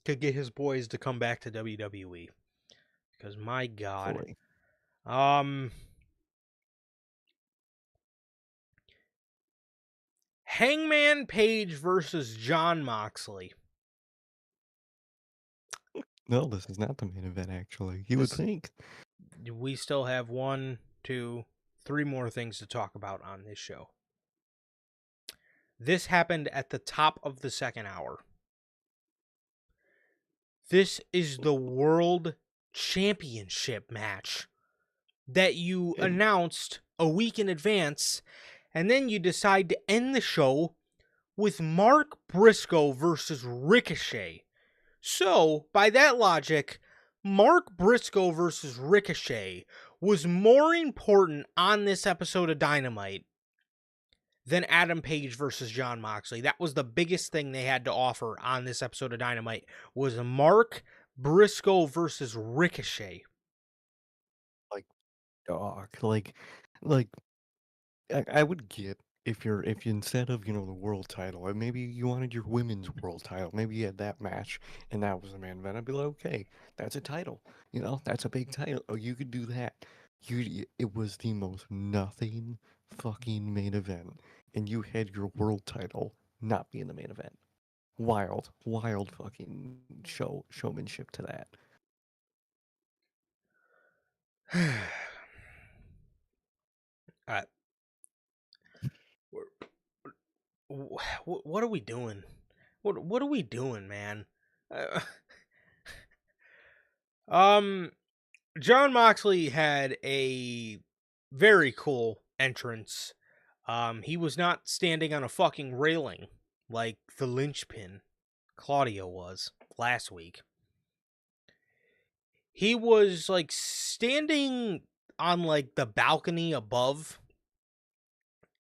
could get his boys to come back to WWE. Because my God. Fully. Um Hangman Page versus John Moxley. No, this is not the main event, actually. You would This think. we still have 1, 2, 3 more things to talk about on this show. This happened at the top of the second hour. This is the World Championship match that you And, announced a week in advance, and then you decide to end the show with Mark Briscoe versus Ricochet. So, by that logic, Mark Briscoe versus Ricochet was more important on this episode of Dynamite than Adam Page versus John Moxley. That was the biggest thing they had to offer on this episode of Dynamite was Mark Briscoe versus Ricochet. like, dog, like, I would get if you instead of the world title, and maybe you wanted your women's world title, maybe you had that match and that was the main event. I'd be like, okay, that's a title, that's a big title. Oh, you could do that. It was the most nothing fucking main event, and you had your world title not be in the main event. Wild fucking showmanship to that. uh, what are we doing? What are we doing, man? Uh, um, John Moxley had a very cool entrance. He was not standing on a fucking railing like the linchpin Claudio was last week. He was like standing on like the balcony above,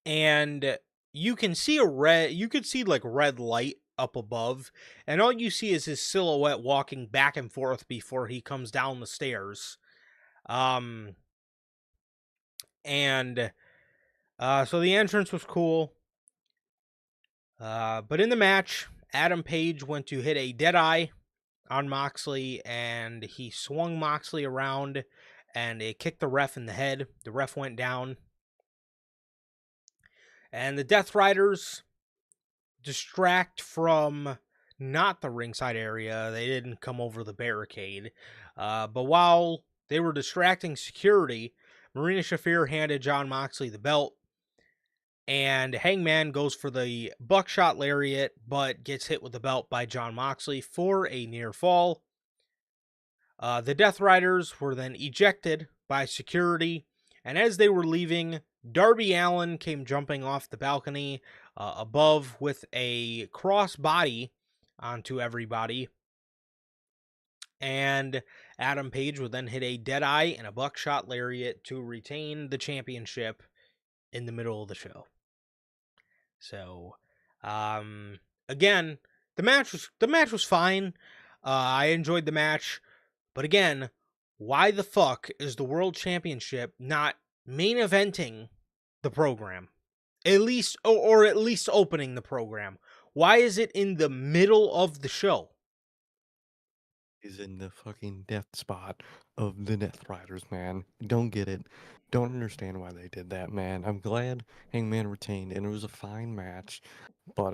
and you can see you could see like red light up above, and all you see is his silhouette walking back and forth before he comes down the stairs. Um and So the entrance was cool. But in the match, Adam Page went to hit a Deadeye on Moxley, and he swung Moxley around, and it kicked the ref in the head. The ref went down. And the Death Riders distract from not the ringside area. They didn't come over the barricade. But while they were distracting security, Marina Shafir handed John Moxley the belt, and Hangman goes for the buckshot lariat, but gets hit with the belt by John Moxley for a near fall. The Death Riders were then ejected by security, and as they were leaving, Darby Allin came jumping off the balcony above with a cross body onto everybody, and Adam Page would then hit a Deadeye and a buckshot lariat to retain the championship in the middle of the show. So, again, the match was fine. I enjoyed the match, but again, why the fuck is the World Championship not main eventing the program? At least, or at least opening the program. Why is it in the middle of the show? Is in the fucking death spot of the Death Riders, man. Don't get it. Don't understand why they did that, man. I'm glad Hangman retained, and it was a fine match. But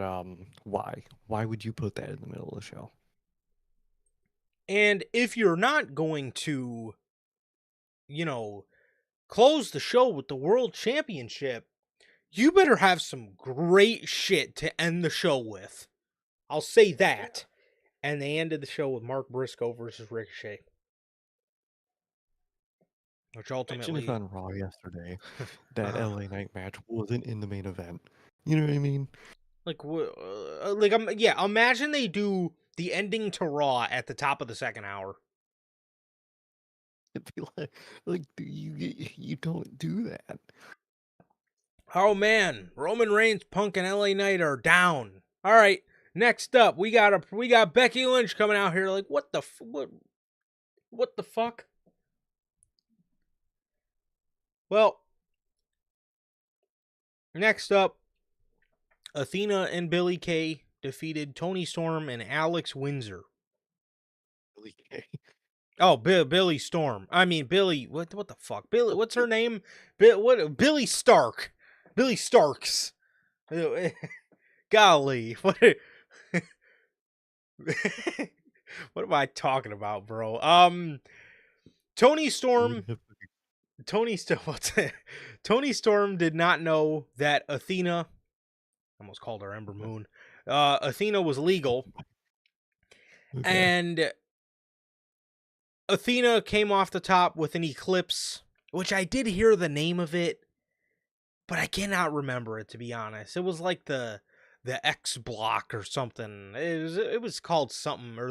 why? Why would you put that in the middle of the show? And if you're not going to, you know, close the show with the World Championship, you better have some great shit to end the show with. I'll say that. And they ended the show with Mark Briscoe versus Ricochet. which Imagine if ultimately, on Raw yesterday that uh, LA Knight match wasn't in the main event. You know what I mean? yeah, imagine they do the ending to Raw at the top of the second hour. It'd be like you don't do that. Oh man, Roman Reigns, Punk, and LA Knight are down. All right, next up we got Becky Lynch coming out here. Like what the fuck? Well, next up, Athena and Billy Kay defeated Tony Storm and Alex Windsor. Really, Oh, Billy Storm. I mean Billy. What the fuck? Billy. What's her name? Billy Stark. Billy Starks. Golly, what? What am I talking about, bro? Tony Storm. Tony Storm did not know that Athena. I almost called her Ember Moon. Athena was legal, okay. and Athena came off the top with an eclipse, which I did hear the name of it, but I cannot remember it, to be honest. It was like the X block or something. It was called something, or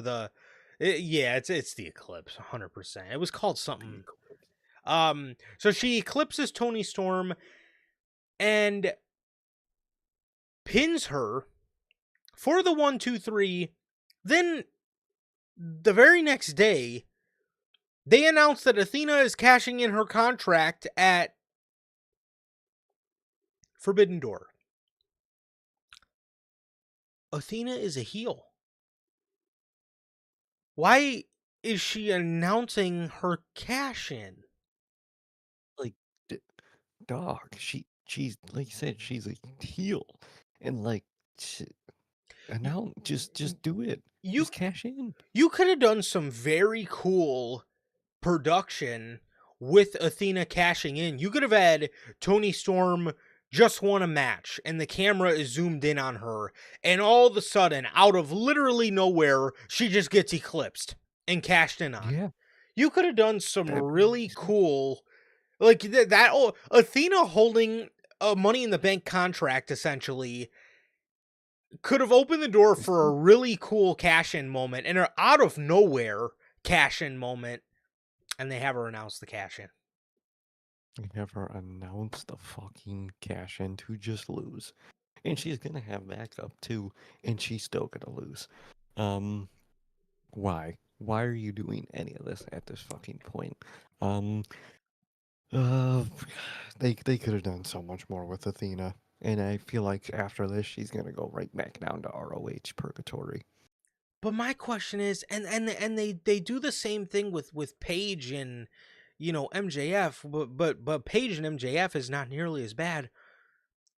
yeah, it's the eclipse 100%. It was called something. So she eclipses Tony Storm and pins her for the 1, 2, 3. Then the very next day, they announce that Athena is cashing in her contract at Forbidden Door. Athena is a heel. Why is she announcing her cash in? Like, dog. She's like you said. She's a heel, and like, and You now just do it. you, Just cash in. you could have done some very cool production with Athena cashing in. You could have had Tony Storm just won a match and the camera is zoomed in on her, and all of a sudden, out of literally nowhere, she just gets eclipsed and cashed in on. Yeah, You could have done some that'd be really amazing. cool, like that. Oh, Athena holding a Money in the Bank contract essentially could have opened the door for a really cool cash in moment, and out of nowhere cash in moment, and they have her announce the cash in. Have her announce the fucking cash in to just lose. And she's gonna have backup too, and she's still gonna lose. Um, why? Why are you doing any of this at this fucking point? Um, uh, they could have done so much more with Athena, and I feel like after this, she's gonna go right back down to ROH purgatory. But my question is, and they do the same thing with Paige and MJF, but Paige and MJF is not nearly as bad.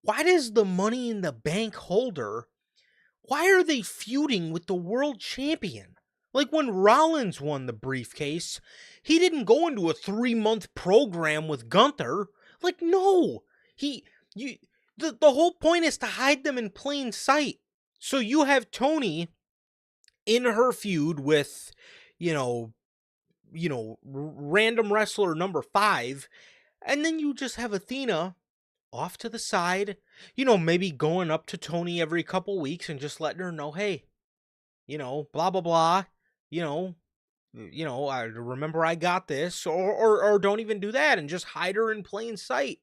Why does the Money in the Bank holder? Why are they feuding with the world champion? Like when Rollins won the briefcase, he didn't go into a 3-month program with Gunther. Like, no, he you the whole point is to hide them in plain sight. So you have Tony in her feud with, you know, random wrestler number 5, and then you just have Athena off to the side, maybe going up to Tony every couple weeks and just letting her know, hey, blah blah blah, you know, I remember I got this, or don't even do that and just hide her in plain sight.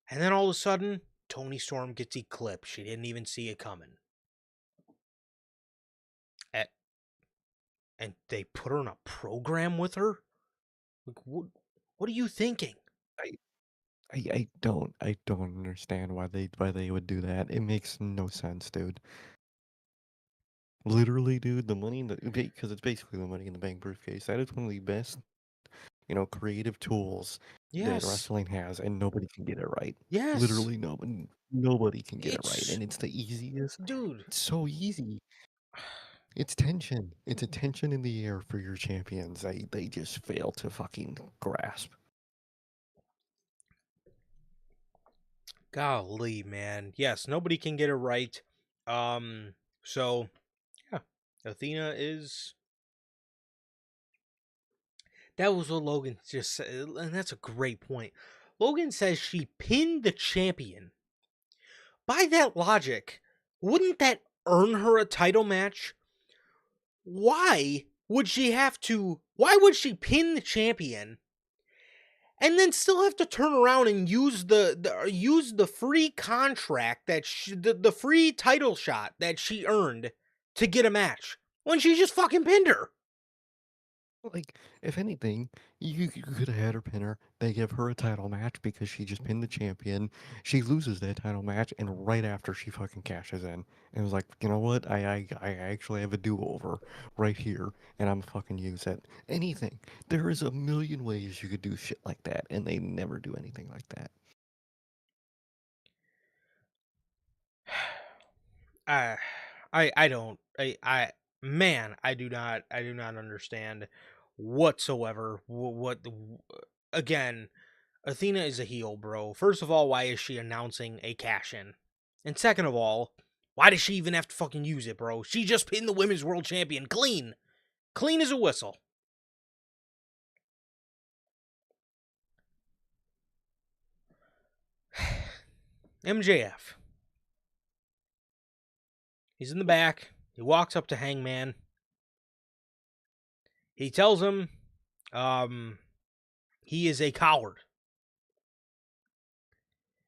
And then all of a sudden, Tony Storm gets eclipsed. She didn't even see it coming. At, and they put her in a program with her? Like, what are you thinking? I, I don't understand why they would do that. It makes no sense, dude. Literally, dude, the money in the because it's basically the money in the bank briefcase. That is one of the best, creative tools that Yes. wrestling has, and nobody can get it right. Yes. Literally, nobody can get it right, It's and it's the easiest. dude. It's so easy. It's tension. It's a tension in the air for your champions. They just fail to fucking grasp. Golly, man. Yes, nobody can get it right. So yeah. Athena is That was what Logan just said, and that's a great point. Logan says she pinned the champion. By that logic, wouldn't that earn her a title match? Why would she have to? Why would she pin the champion and then still have to turn around and use the free contract that the free title shot that she earned to get a match when she just fucking pinned her? Like, if anything, you could have had her pin her. They give her a title match because she just pinned the champion. She loses that title match, and right after she fucking cashes in, and was like, you know what? I actually have a do over right here, and I'm fucking use it. Anything. There is a million ways you could do shit like that, and they never do anything like that. I don't man, I do not understand whatsoever again. Athena is a heel, bro. First of all, why is she announcing a cash in? And second of all, why does she even have to fucking use it, bro? She just pinned the women's world champion clean. Clean as a whistle. MJF. He's in the back. He walks up to Hangman. He tells him he is a coward.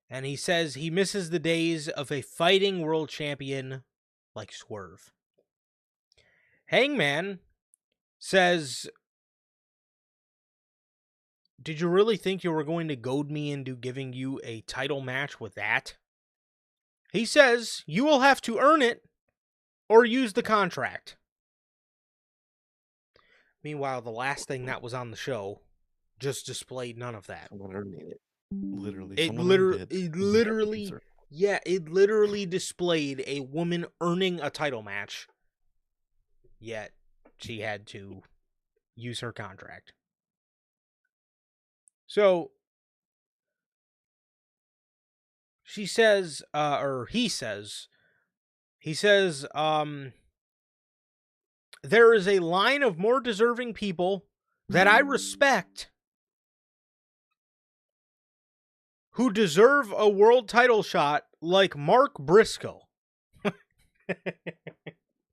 And he says he misses the days of a fighting world champion like Swerve. Hangman says, did you really think you were going to goad me into giving you a title match with that? He says, you will have to earn it or use the contract. Meanwhile, the last thing that was on the show just displayed none of that. Someone earned it. Literally, It someone earned it. literally displayed a woman earning a title match. Yet she had to use her contract. So she says, or he says, there is a line of more deserving people that I respect who deserve a world title shot like Mark Briscoe.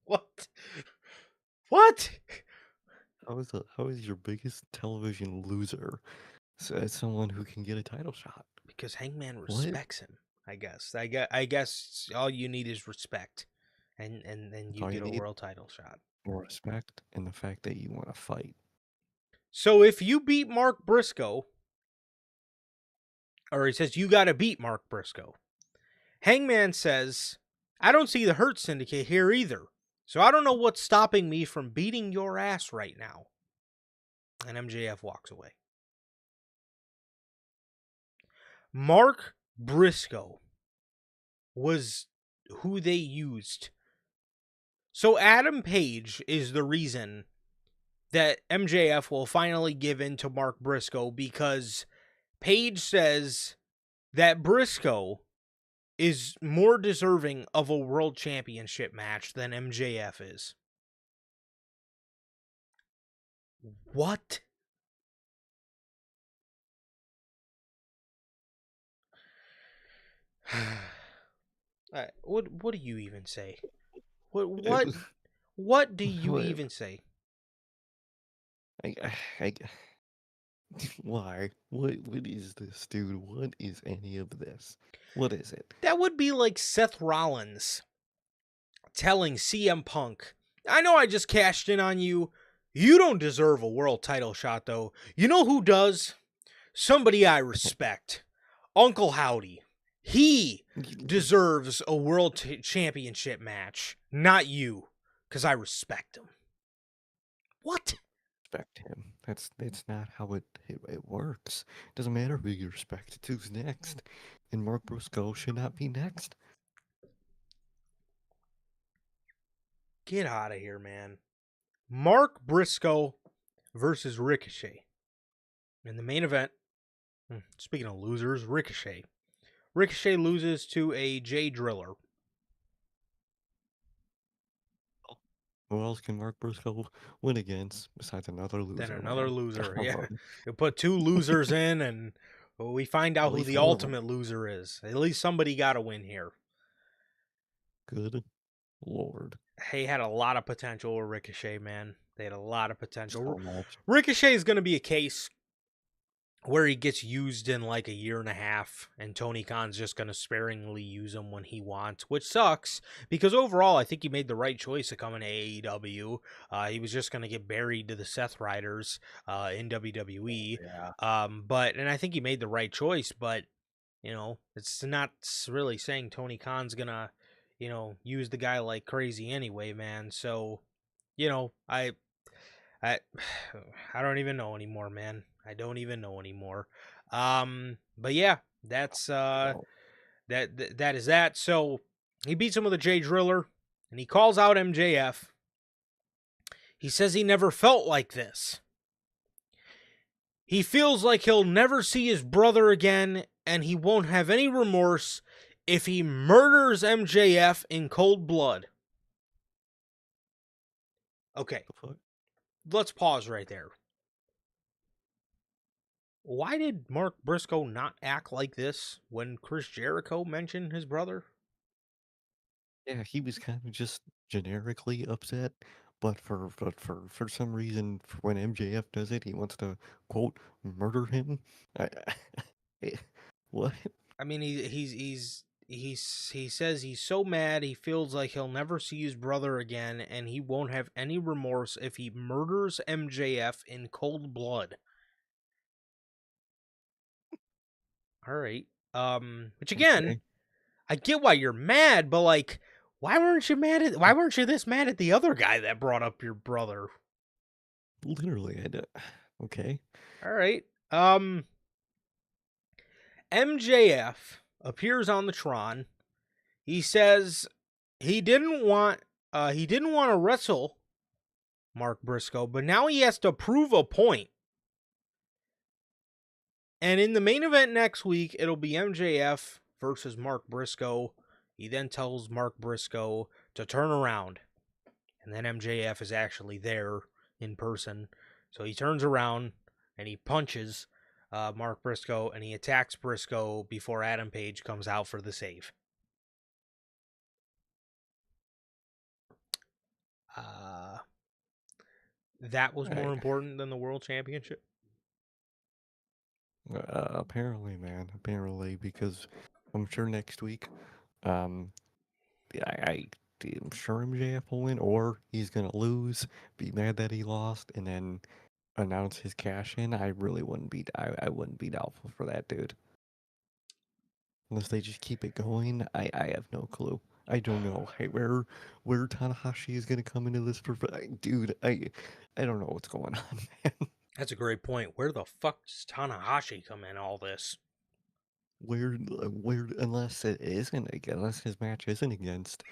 What? What? How is your biggest television loser someone who can get a title shot? Because Hangman respects him, I guess. I guess all you need is respect. And then you get a world title shot. More respect and the fact that you want to fight. So if you beat Mark Briscoe, or he says you got to beat Mark Briscoe, Hangman says, I don't see the Hurt Syndicate here either. So I don't know what's stopping me from beating your ass right now. And MJF walks away. Mark Briscoe was who they used. So Adam Page is the reason that MJF will finally give in to Mark Briscoe, because Page says that Briscoe is more deserving of a world championship match than MJF is. What? What do you even say? What do you even say? Why? What is this, dude? What is any of this? What is it? That would be like Seth Rollins telling CM Punk, I know I just cashed in on you. You don't deserve a world title shot, though. You know who does? Somebody I respect. Uncle Howdy. He deserves a world championship match, not you, because I respect him. What? Respect him. That's not how it works. It doesn't matter who you respect. It's who's next. And Mark Briscoe should not be next. Get out of here, man. Mark Briscoe versus Ricochet. In the main event, speaking of losers, Ricochet. Ricochet loses to a Jay Driller. Who else can Mark Briscoe win against besides another Then loser, another man? loser. Come Yeah. on. You put two losers in and we find At out who least the one of them. ultimate loser is. At least somebody got to win here. Good lord. He had a lot of potential with Ricochet, man. They had a lot of potential. So much. Ricochet is going to be a case where he gets used in like a year and a half, and Tony Khan's just going to sparingly use him when he wants, which sucks because overall, I think he made the right choice of coming to AEW. He was just going to get buried to the Seth Riders in WWE, Yeah. and I think he made the right choice. But it's not really saying Tony Khan's gonna, use the guy like crazy anyway, man. So, I I don't even know anymore, man. I don't even know anymore. But yeah, that's Well, that is that. So he beats him with a J Driller, and he calls out MJF. He says he never felt like this. He feels like he'll never see his brother again, and he won't have any remorse if he murders MJF in cold blood. Okay, the fuck? let's pause right there. Why did Mark Briscoe not act like this when Chris Jericho mentioned his brother? Yeah, he was kind of just generically upset, but for some reason, when MJF does it, he wants to quote murder him. I, eh, what? I mean, he says he's so mad he feels like he'll never see his brother again, and he won't have any remorse if he murders MJF in cold blood. All right. Which again, Okay, I get why you're mad, but like, why weren't you this mad at the other guy that brought up your brother? literally, okay. All right. MJF appears on the Tron. He says he didn't want to wrestle Mark Briscoe, but now he has to prove a point. And in the main event next week, it'll be MJF versus Mark Briscoe. He then tells Mark Briscoe to turn around. And then MJF is actually there in person. So he turns around and he punches Mark Briscoe and he attacks Briscoe before Adam Page comes out for the save. Uh, that was more I, important than the World Championship. apparently, man, apparently, because I'm sure next week, um, I'm sure MJF will win, or he's gonna lose, be mad that he lost, and then announce his cash in. I wouldn't be doubtful for that, dude. Unless they just keep it going, I have no clue. I don't know. Hey, where Tanahashi is gonna come into this dude, I don't know what's going on, man. That's a great point. Where the fuck does Tanahashi come in all this? Where unless his match isn't against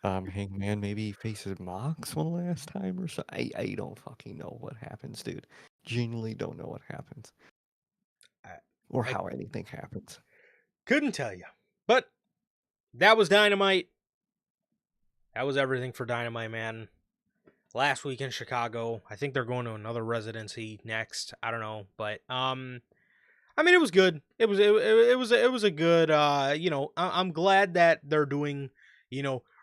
Hangman, maybe he faces Mox one last time or so. I don't fucking know what happens, dude. Genuinely don't know what happens I, or I how anything happens. couldn't tell you. But that was Dynamite. That was everything for Dynamite, man. Last week in Chicago. I think they're going to another residency next. I don't know, but I mean, it was good. It was a good. I'm glad that they're doing,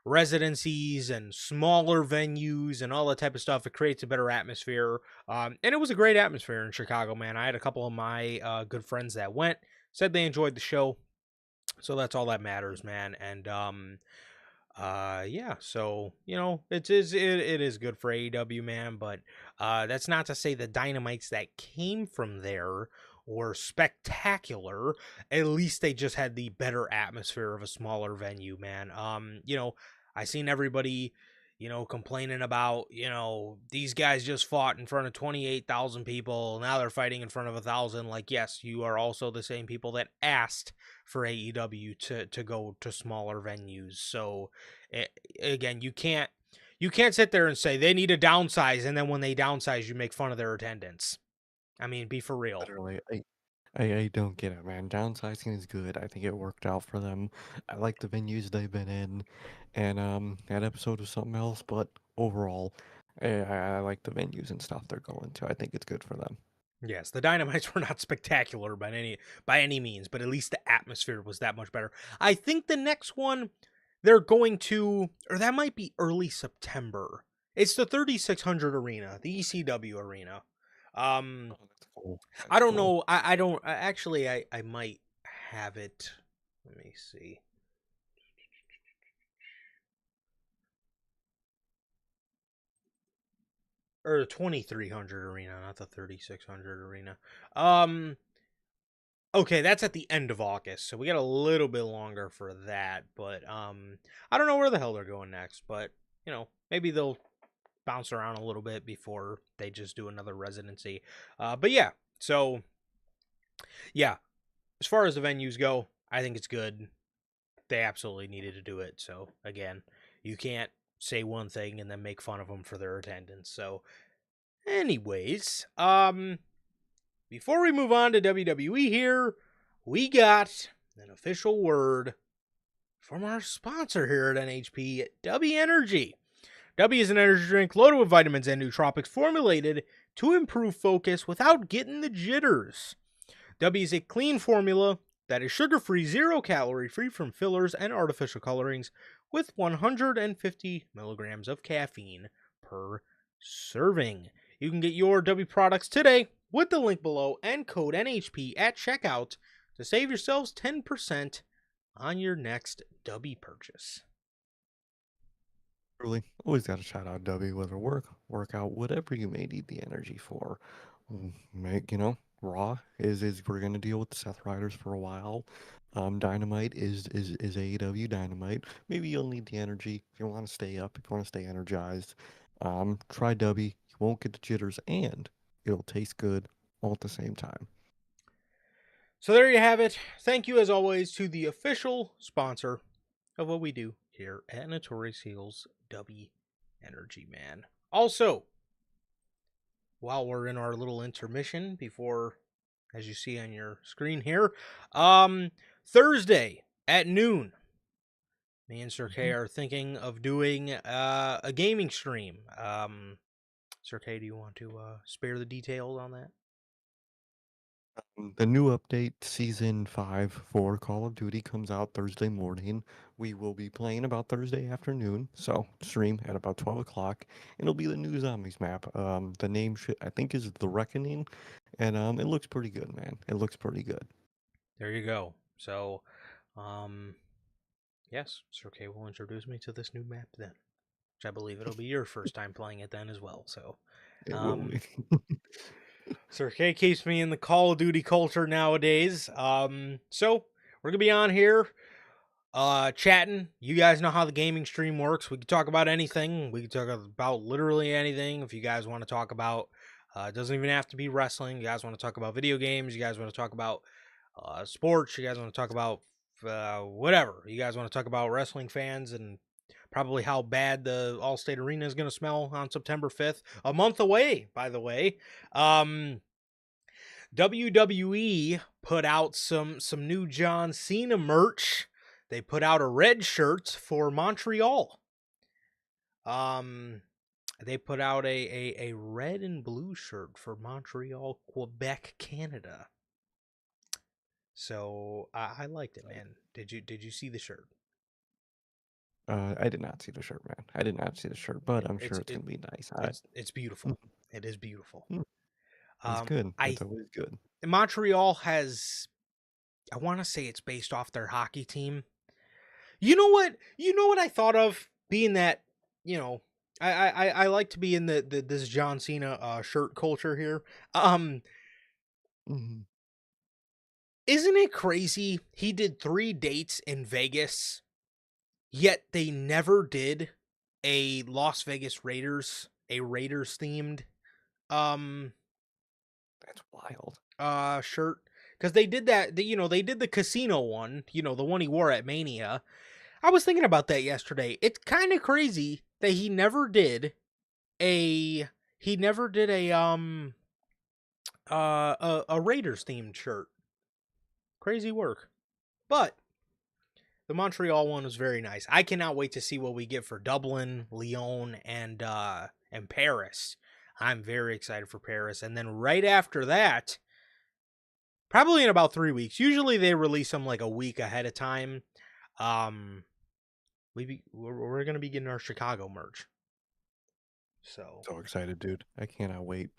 residencies and smaller venues and all that type of stuff. It creates a better atmosphere. And it was a great atmosphere in Chicago, man. I had a couple of my good friends that went, said they enjoyed the show, so that's all that matters, man. And yeah, so it is good for AEW, man, but that's not to say the dynamites that came from there were spectacular. At least they just had the better atmosphere of a smaller venue, man. I seen everybody complaining about, these guys just fought in front of 28,000 people. Now they're fighting in front of 1,000. Like, yes, you are also the same people that asked for AEW to go to smaller venues. So again, you can't sit there and say they need to downsize, and then when they downsize, you make fun of their attendance. I mean, be for real. Literally, I don't get it, man. Downsizing is good. I think it worked out for them. I like the venues they've been in, and that episode was something else. But overall, I like the venues and stuff they're going to. I think it's good for them. Yes, the Dynamites were not spectacular by any means, but at least the atmosphere was that much better. I think the next one they're going to, or that might be early September. It's the 3600 arena, the ECW arena. Um, Oh, that's cool. I That's don't cool. know. I don't actually. I might have it. Let me see. Or the 2300 arena, not the 3600 arena. Um, Okay, that's at the end of August, so we got a little bit longer for that. But I don't know where the hell they're going next. But maybe they'll bounce around a little bit before they just do another residency. But yeah, so yeah, as far as the venues go, I think it's good. They absolutely needed to do it. So again, you can't say one thing and then make fun of them for their attendance. So, anyways, before we move on to WWE here, we got an official word from our sponsor here at NHP, W Energy. W is an energy drink loaded with vitamins and nootropics formulated to improve focus without getting the jitters. W is a clean formula that is sugar-free, zero-calorie, free from fillers and artificial colorings, with 150 milligrams of caffeine per serving. You can get your W products today with the link below and code NHP at checkout to save yourselves 10% on your next W purchase. Truly, always got to shout out W, whether workout, whatever you may need the energy for. Make Raw is we're gonna deal with the Seth Riders for a while. Dynamite is AEW Dynamite. Maybe you'll need the energy if you want to stay up, if you want to stay energized. Try W. You won't get the jitters, and it'll taste good all at the same time. So there you have it. Thank you, as always, to the official sponsor of what we do here at Notorious Heels, W Energy Man. Also, while we're in our little intermission before, as you see on your screen here, Thursday at noon, me and Sir K Mhm. are thinking of doing a gaming stream. Sir K, do you want to spare the details on that? The new update, Season 5 for Call of Duty, comes out Thursday morning. We will be playing about Thursday afternoon, so stream at about 12 o'clock. It'll be the new Zombies map. The name, I think, is The Reckoning, and it looks pretty good, man. It looks pretty good. There you go. So, um, yes, Sir K will introduce me to this new map then, which I believe it'll be your first time playing it then as well. So, It will um, be. Sir K keeps me in the Call of Duty culture nowadays. So we're gonna be on here, chatting. You guys know how the gaming stream works. We can talk about anything. We can talk about literally anything. If you guys want to talk about, it doesn't even have to be wrestling. You guys want to talk about video games. You guys want to talk about sports. You guys want to talk about whatever. You guys want to talk about wrestling fans and probably how bad the Allstate Arena is going to smell on September 5th, a month away, by the way. WWE put out some new John Cena merch. They put out a red shirt for Montreal. They put out a red and blue shirt for Montreal, Quebec, Canada. So I liked it, man. Did you see the shirt? I did not see the shirt, man. I did not see the shirt, but I'm sure It's it's it, gonna be nice. it's beautiful. It is beautiful. Mm, it's good. I It's always good. Montreal has, I want to say it's based off their hockey team. You know what? You know what I thought of, being that, you know, I like to be in the this John Cena shirt culture here. Um, Mhm. isn't it crazy? He did 3 dates in Vegas, yet they never did a Las Vegas Raiders, a Raiders themed um That's wild. shirt, because they did that, they did the casino one, the one he wore at Mania. I was thinking about that yesterday. It's kind of crazy that a he never did a Raiders themed shirt. Crazy work. But the Montreal one was very nice. I cannot wait to see what we get for Dublin, Lyon, and Paris. I'm very excited for Paris. And then right after that, probably in about 3 weeks. Usually they release them like a week ahead of time. We're gonna be getting our Chicago merch. So excited, dude. I cannot wait.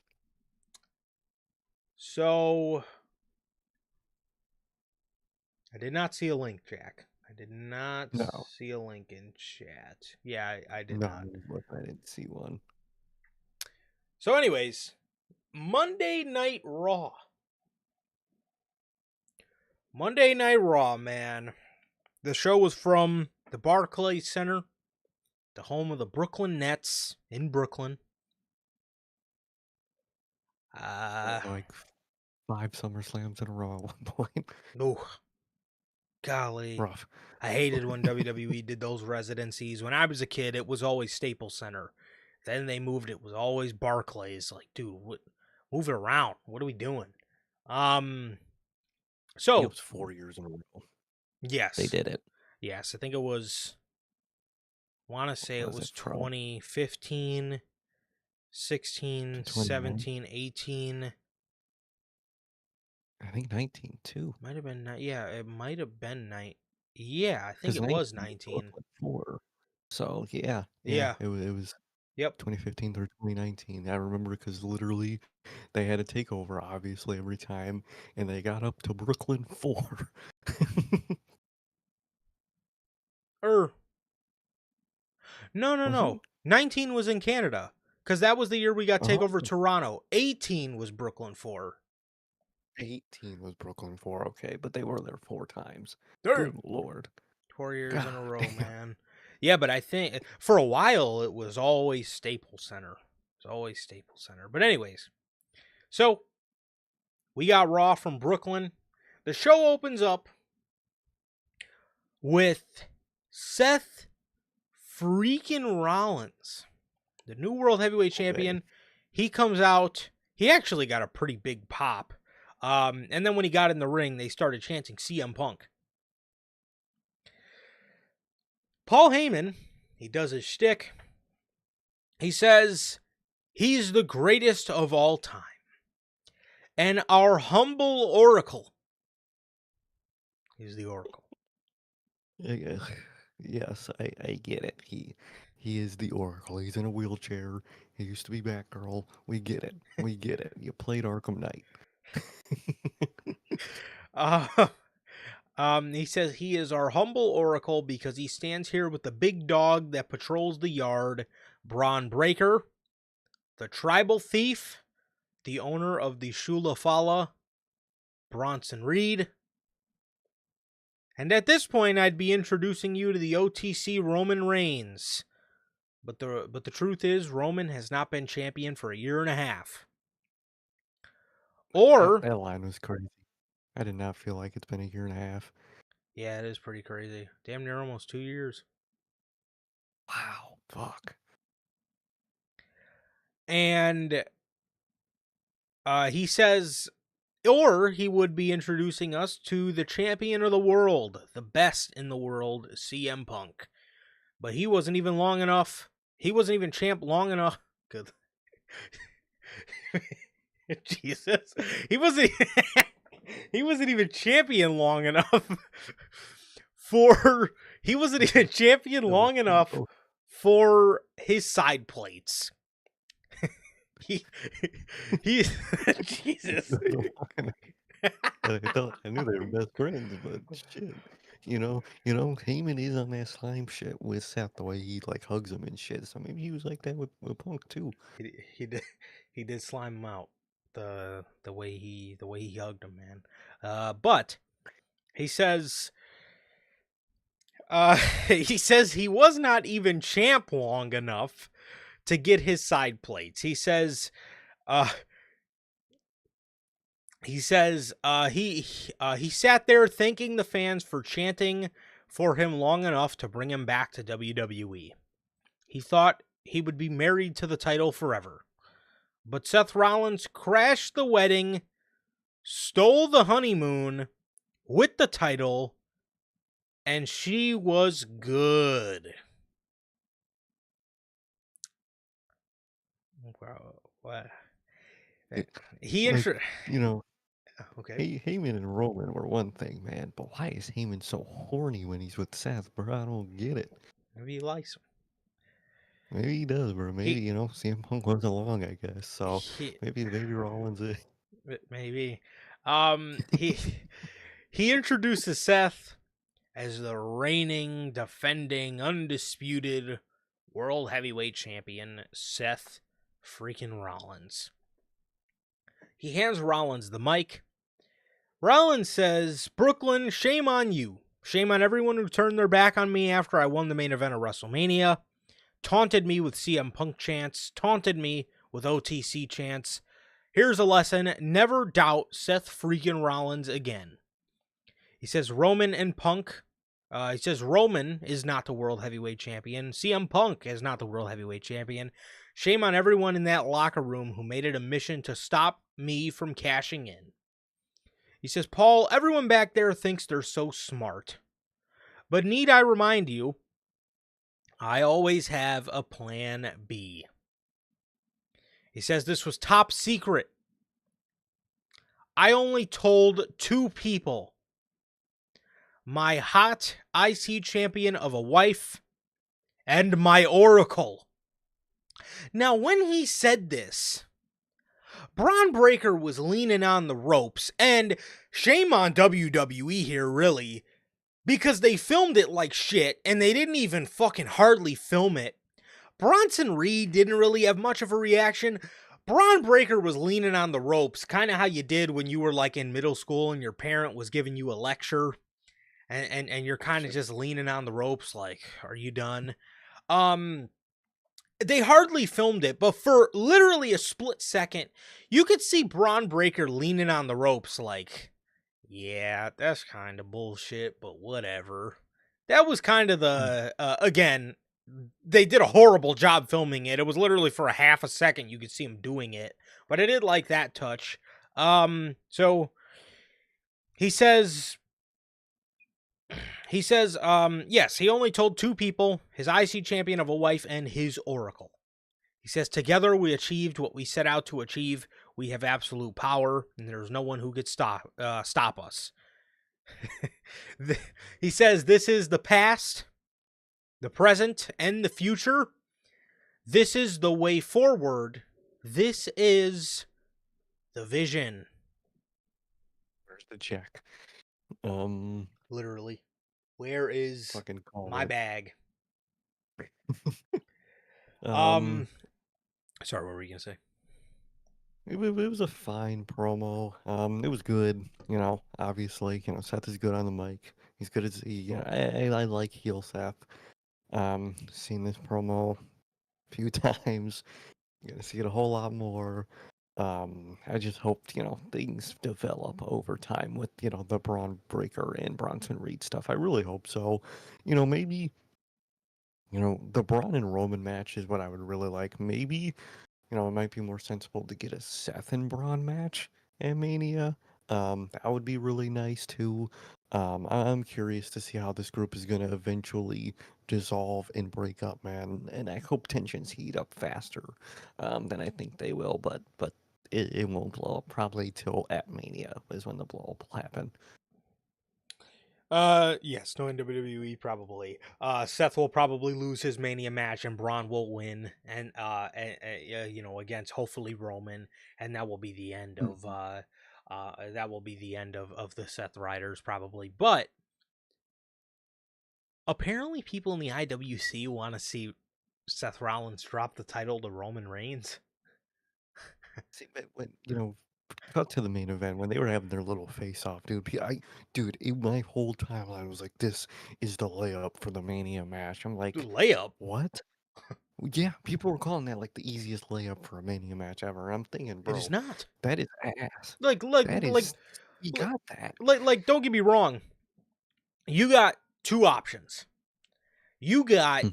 So I did not see a link, Jack. I did not see a link in chat. Yeah, I did not. No, I didn't see one. So anyways, Monday Night Raw. Monday Night Raw, man. The show was from the Barclays Center, the home of the Brooklyn Nets in Brooklyn. Like 5 SummerSlams in a row at one point. Oh, golly. Rough. I hated when WWE did those residencies. When I was a kid, it was always Staples Center. Then they moved it was always Barclays. Like, dude, move it around. What are we doing? So it was 4 years in a row. Yes. They did it. Yes, I think it was, I want to say it was 2015, 16, 17, 18. I think 19 too. Might have been, yeah, it might have been 19. Yeah, I think it was 19. So, yeah. Yeah. It was Yep. 2015 through 2019. I remember because literally they had a takeover, obviously, every time, and they got up to Brooklyn 4. No. 19 was in Canada, because that was the year we got takeover Toronto. 18 was Brooklyn 4. 18 was Brooklyn 4, okay, but they were there 4 times. Good Lord. 4 years in a row, man. Yeah, but I think for a while it was always Staples Center. It was always Staples Center. But anyways, so we got Raw from Brooklyn. The show opens up with Seth freaking Rollins, the new World Heavyweight Champion. He comes out. He actually got a pretty big pop. And then when he got in the ring, they started chanting CM Punk. Paul Heyman, he does his shtick. He says he's the greatest of all time. And our humble oracle. He's the oracle. Yes, I get it. He is the oracle. He's in a wheelchair. He used to be Batgirl. We get it. We get it. You played Arkham Knight. He says he is our humble oracle because he stands here with the big dog that patrols the yard, Braun Breaker, the tribal thief, the owner of the Shula Fala, Bronson Reed. And at this point, I'd be introducing you to the OTC Roman Reigns. But the truth is, Roman has not been champion for a year and a half. Or that line was crazy. I did not feel like it's been a year and a half. Yeah, it is pretty crazy. Damn near almost 2 years. Wow, fuck. And he says, or he would be introducing us to the champion of the world, the best in the world, CM Punk. But he wasn't even long enough. He wasn't even champ long enough. Good. Jesus. He wasn't even champion long enough for his side plates. he Jesus. I knew they were best friends, but shit. You know, Heyman is on that slime shit with Seth, the way he like hugs him and shit. So maybe he was like that with Punk too. He did slime him out. The way he hugged him, man. But he says he was not even champ long enough to get his side plates. He says he sat there thanking the fans for chanting for him long enough to bring him back to WWE. He thought he would be married to the title forever. But Seth Rollins crashed the wedding, stole the honeymoon, with the title, and she was good. What? He Like, intro. you know, Okay, Heyman and Roman were one thing, man, but why is Heyman so horny when he's with Seth, bro? I don't get it. maybe he likes him. Maybe he does, bro. Maybe, He CM Punk was along, I guess. So he maybe Rollins is. maybe he he introduces Seth as the reigning, defending, undisputed world heavyweight champion, Seth freaking Rollins. He hands Rollins the mic. Rollins says, "Brooklyn, shame on you. Shame on everyone who turned their back on me after I won the main event of WrestleMania. Taunted me with CM Punk chants. Taunted me with OTC chants. Here's a lesson. Never doubt Seth freaking Rollins again." He says Roman and Punk. He says Roman is not the world heavyweight champion. CM Punk is not the world heavyweight champion. Shame on everyone in that locker room who made it a mission to stop me from cashing in. He says, Paul, everyone back there thinks they're so smart. But need I remind you, I always have a plan B. He says this was top secret. I only told 2 people. My hot IC champion of a wife and my oracle. Now, when he said this, Braun Breaker was leaning on the ropes, and shame on WWE here, really, because they filmed it like shit, and they didn't even fucking hardly film it. Bronson Reed didn't really have much of a reaction. Braun Breaker was leaning on the ropes, kind of how you did when you were like in middle school and your parent was giving you a lecture, and you're kind of just leaning on the ropes like, are you done? They hardly filmed it, but for literally a split second, you could see Braun Breaker leaning on the ropes like, yeah, that's kind of bullshit, but whatever. That was kind of the, again, they did a horrible job filming it. It was literally for a half a second you could see him doing it, but I did like that touch. So he says, yes, he only told 2 people, his IC champion of a wife and his oracle. He says, together we achieved what we set out to achieve. We have absolute power, and there's no one who could stop us. He says, this is the past, the present, and the future. This is the way forward. This is the vision. Where's the check? Literally. Where is Fucking call my it. bag? Sorry, what were you gonna say? It was a fine promo. It was good. Obviously, Seth is good on the mic. He's good as he. I like heel Seth. Seen this promo a few times. You're gonna see it a whole lot more. I just hope things develop over time with the Braun Breaker and Bronson Reed stuff. I really hope so. Maybe the Braun and Roman match is what I would really like. Maybe it might be more sensible to get a Seth and Braun match at Mania. That would be really nice too. I'm curious to see how this group is gonna eventually dissolve and break up, man. And I hope tensions heat up faster than I think they will. But it won't blow up probably till at Mania is when the blow up will happen. Yes, knowing WWE probably. Seth will probably lose his Mania match and Braun will win, and against hopefully Roman, and that will be the end of the Seth Riders probably. But apparently, people in the IWC want to see Seth Rollins drop the title to Roman Reigns. See, but when cut to the main event when they were having their little face off, dude. My whole timeline was like, "This is the layup for the Mania match." I'm like, Dude, layup. "What?" Yeah, people were calling that like the easiest layup for a Mania match ever. I'm thinking, It is bro, not. that is ass. Like, That is you got that. don't get me wrong. You got 2 options. You got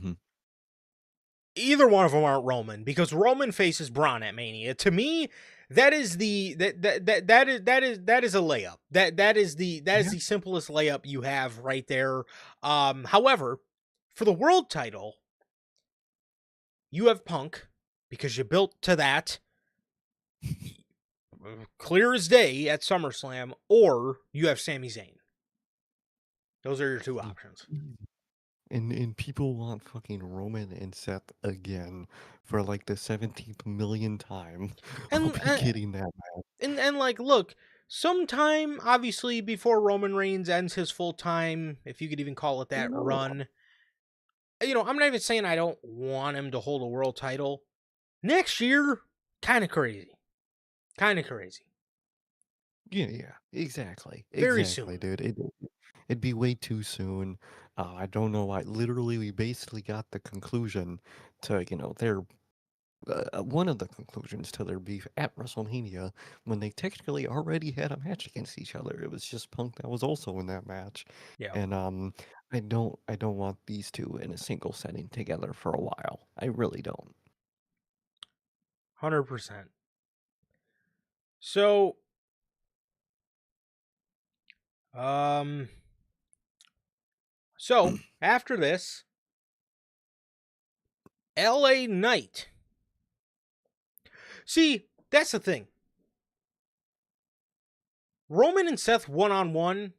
either one of them aren't Roman because Roman faces Braun at Mania. To me, That is that is a layup. That is the Yeah. simplest layup you have right there. However, for the world title, you have Punk because you built to that clear as day at SummerSlam, or you have Sami Zayn. Those are your two options. And people want fucking Roman and Seth again for like the 17th million time. I'll And be getting that. and like, look, sometime obviously before Roman Reigns ends his full time, if you could even call it that, No. run. I'm not even saying I don't want him to hold a world title. Next year, kind of crazy. Kind of crazy. Yeah, exactly. Very Exactly, soon. dude. It'd be way too soon. I don't know why. Literally, we basically got the conclusion to, their one of the conclusions to their beef at WrestleMania when they technically already had a match against each other. It was just Punk that was also in that match, Yeah, and I don't want these two in a single setting together for a while. I really don't. 100%. So, um, after this, LA Knight. See, that's the thing. Roman and Seth one-on-one,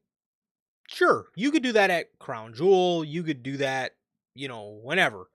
sure, you could do that at Crown Jewel. You could do that, whenever.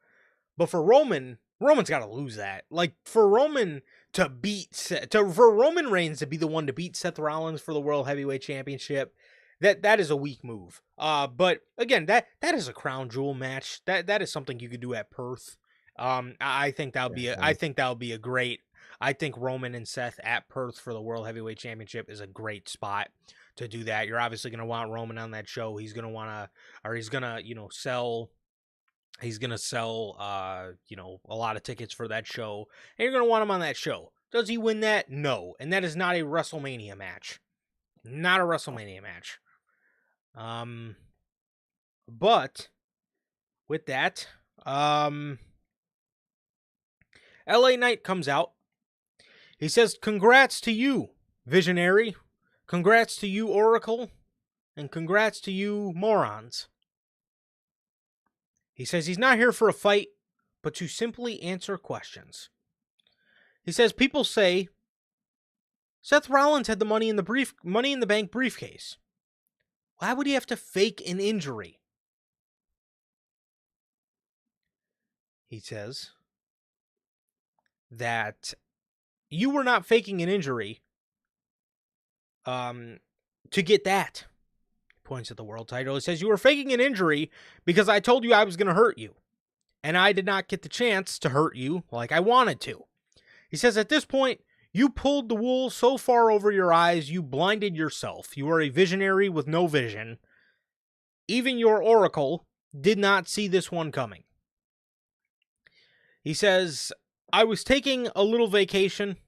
But for Roman's got to lose that. Like, for Roman to beat for Roman Reigns to be the one to beat Seth Rollins for the World Heavyweight Championship, that is a weak move. But again, that is a crown jewel match. That is something you could do at Perth. I think that would be Exactly. a great. I think Roman and Seth at Perth for the World Heavyweight Championship is a great spot to do that. You're obviously going to want Roman on that show. He's going to want to, or he's going to, sell. He's going to sell, a lot of tickets for that show. And you're going to want him on that show. Does he win that? No. And that is not a WrestleMania match. Not a WrestleMania match. But with that, LA Knight comes out. He says, "Congrats to you, Visionary. Congrats to you, Oracle. And congrats to you, morons." He says he's not here for a fight, but to simply answer questions. He says people say Seth Rollins had the money in the bank briefcase. Why would he have to fake an injury? He says that you were not faking an injury to get that. Points at the world title. He says you were faking an injury because I told you I was going to hurt you. And I did not get the chance to hurt you like I wanted to. He says at this point, you pulled the wool so far over your eyes, you blinded yourself. You are a visionary with no vision. Even your oracle did not see this one coming. He says, I was taking a little vacation,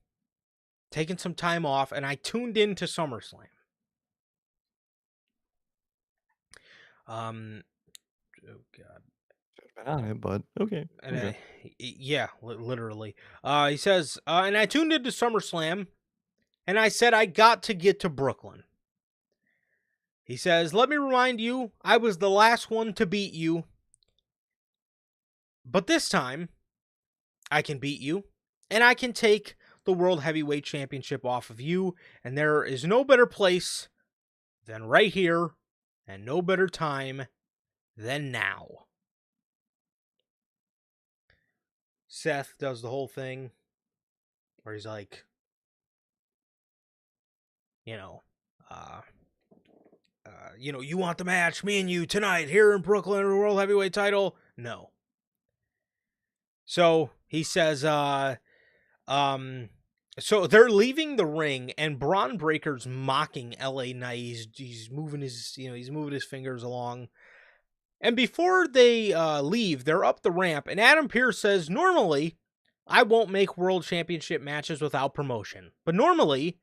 taking some time off, and I tuned in to SummerSlam. Oh, God. Been on it, but okay. Okay. Yeah, literally. He says, and I tuned into SummerSlam, and I said I got to get to Brooklyn. He says, let me remind you, I was the last one to beat you. But this time, I can beat you, and I can take the World Heavyweight Championship off of you, and there is no better place than right here, and no better time than now. Seth does the whole thing where he's like, you want the match, me and you tonight here in Brooklyn, World Heavyweight title? No. So he says, so they're leaving the ring, and Braun Breaker's mocking LA Knight. He's moving his fingers along. And before they leave, they're up the ramp, and Adam Pearce says, normally, I won't make world championship matches without promotion. But normally,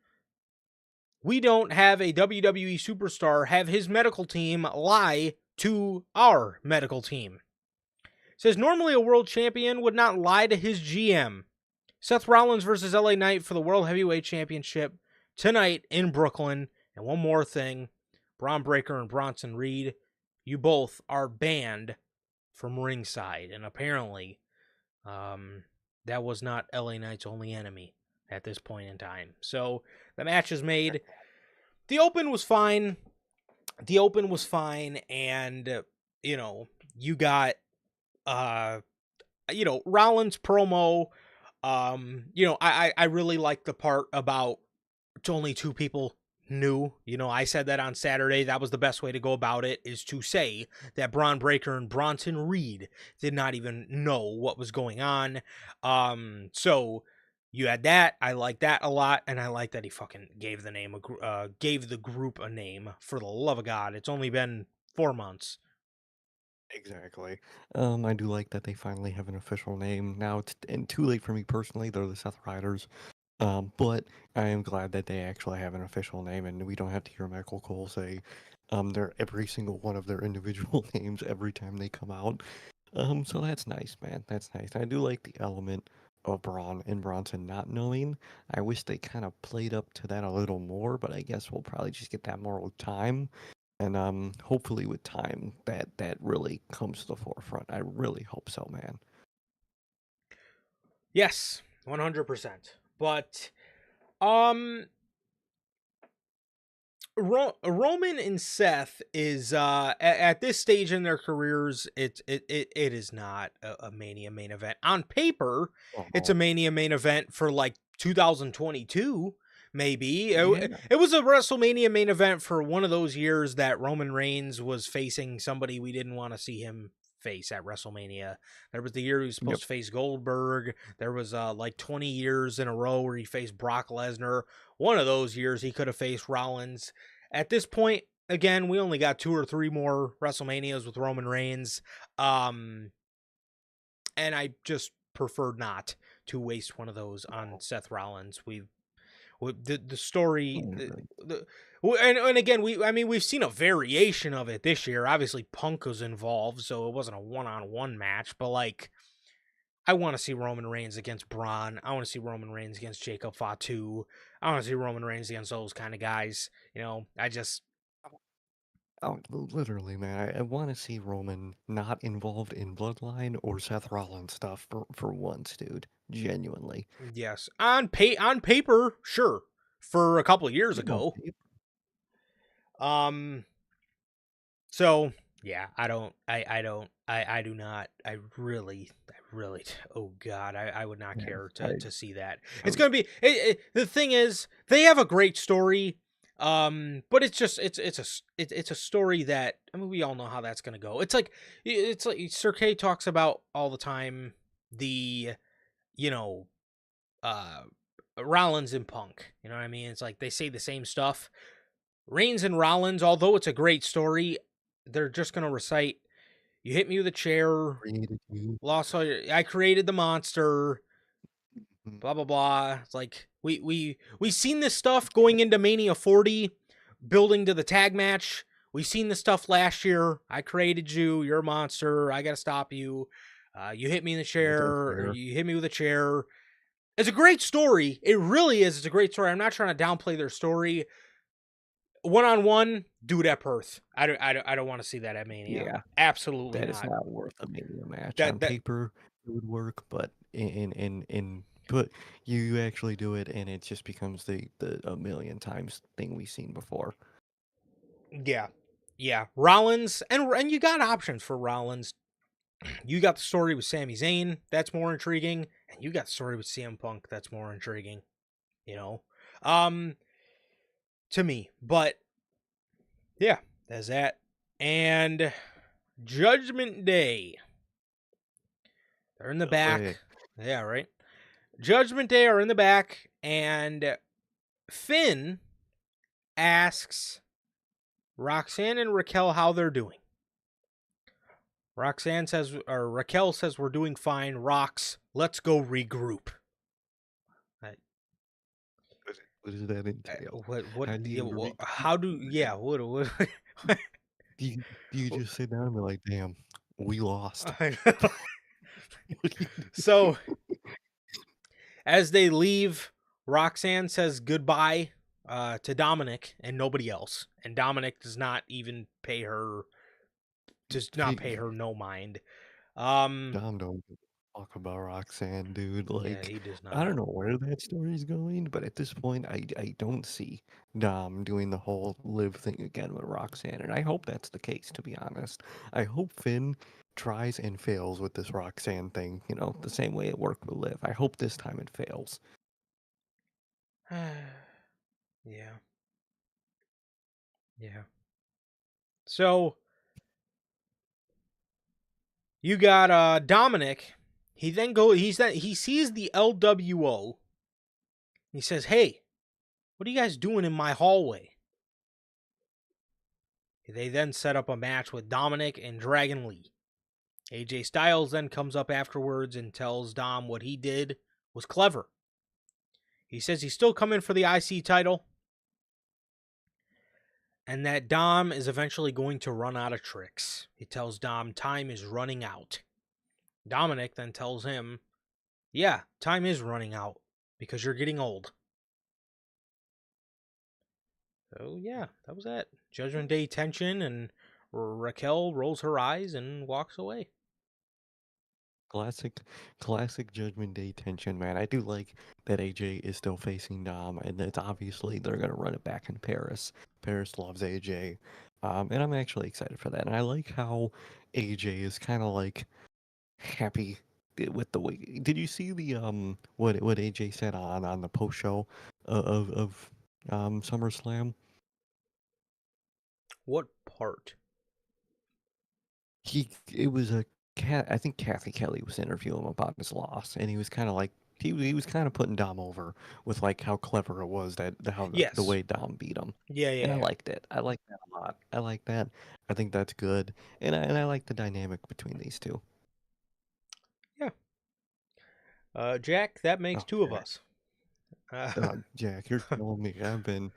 we don't have a WWE superstar have his medical team lie to our medical team. Says normally a world champion would not lie to his GM. Seth Rollins versus LA Knight for the World Heavyweight Championship tonight in Brooklyn. And one more thing, Braun Breaker and Bronson Reed, you both are banned from ringside. And apparently, that was not LA Knight's only enemy at this point in time. So the match is made. The open was fine. And you got Rollins promo. I really like the part about it's only two people knew. I said that on Saturday. That was the best way to go about it, is to say that Braun Breaker and Bronson Reed did not even know what was going on. So you had that. I like that a lot, and I like that he fucking gave the group a name. For the love of God, it's only been 4 months. Exactly. I do like that they finally have an official name. Now it's too late for me personally. They're the Seth Riders. But I am glad that they actually have an official name, and we don't have to hear Michael Cole say their every single one of their individual names every time they come out. So that's nice, man. That's nice. I do like the element of Braun and Bronson not knowing. I wish they kind of played up to that a little more, but I guess we'll probably just get that more with time. And hopefully with time that really comes to the forefront. I really hope so, man. Yes, 100%. But um Roman and Seth is at this stage in their careers, it is not a Mania main event. On paper, it's a Oh, Mania main event for like 2022, maybe. yeah. It was a WrestleMania main event for one of those years that Roman Reigns was facing somebody we didn't want to see him face at WrestleMania. There was the year he was Yep. supposed to face Goldberg. There was like 20 years in a row where he faced Brock Lesnar. One of those years he could have faced Rollins. At this point, again, we only got 2 or 3 more WrestleManias with Roman Reigns. And I just prefer not to waste one of those on No. Seth Rollins. The story, Literally. and again, we've seen a variation of it this year. Obviously, Punk was involved, so it wasn't a one-on-one match, but like, I want to see Roman Reigns against Braun. I want to see Roman Reigns against Jacob Fatu. I want to see Roman Reigns against those kind of guys. I just Oh, literally, man. I want to see Roman not involved in Bloodline or Seth Rollins stuff for once, dude. Genuinely. yes, on paper, sure, for a couple of years You know, ago. Um, so yeah, I do not. I really. Oh God, I would not man, care to see that. I, It's gonna be. The thing is, they have a great story. But it's a story that, I mean, we all know how that's gonna go. It's like Sir Kay talks about all the time. The you know uh Rollins and Punk. You know what I mean? It's like they say the same stuff. Reigns and Rollins, although it's a great story, they're just gonna recite, "You hit me with a chair, created you. I created the monster, Mhm. blah blah blah." It's like we've seen this stuff going into Mania 40, building to the tag match. We've seen this stuff last year. I created you. You're a monster. I gotta stop you. You hit me in the With chair, a or chair. you hit me with a chair. It's a great story. It really is. It's a great story. I'm not trying to downplay their story. One on one, do it at Perth. I don't want to see that at Mania. Yeah, Absolutely that is not. not worth a Mania match. On That paper, it would work, but but you actually do it, and it just becomes the a million times thing we've seen before. Yeah, yeah. Rollins, and you got options for Rollins. You got the story with Sami Zayn, that's more intriguing, and you got the story with CM Punk, that's more intriguing. You know, um, to me. But yeah, there's that. And Judgment Day, they're in the No way. back. Yeah, right. Judgment Day are in the back, and Finn asks Roxanne and Raquel how they're doing. Raquel says we're doing fine. Rox, let's go regroup. I, What does that entail? what How do yeah, you regroup? how do yeah what Do you just sit down and be like, "Damn, we lost." I know. What do you So do? As they leave, Roxanne says goodbye to Dominic and nobody else. And Dominic does not even pay her, no mind. Dom don't give a fuck about Roxanne, dude. Yeah, Like, he does I not. don't know where that story's going, but at this point, I don't see Dom doing the whole live thing again with Roxanne, and I hope that's the case, to be honest. I hope Finn tries and fails with this Roxanne thing, you know, the same way it worked with Liv. I hope this time it fails. Yeah. Yeah. So you got Dominic. He sees the LWO. He says, "Hey, what are you guys doing in my hallway?" They then set up a match with Dominic and Dragon Lee. AJ Styles then comes up afterwards and tells Dom what he did was clever. He says he's still coming for the IC title and that Dom is eventually going to run out of tricks. He tells Dom time is running out. Dominic then tells him, yeah, time is running out because you're getting old. So, yeah, that was that. Judgment Day tension, and Raquel rolls her eyes and walks away. Classic, classic Judgment Day tension, man. I do like that AJ is still facing Dom, and it's obviously they're gonna run it back in Paris. Paris loves AJ, and I'm actually excited for that. And I like how AJ is kind of like happy with the way. Did you see the what AJ said on the post show of SummerSlam? What part? It was a cat. I think Kathy Kelly was interviewing him about his loss, and he was kind of like he was kind of putting Dom over with like how clever it was that the Yes. way Dom beat him, Yeah, and yeah, I yeah. liked it. I like that a lot. I like that. I think that's good, and I like the dynamic between these two. Yeah. Jack, that makes Oh, two of Jack. us. Uh, Jack, you're telling me I've been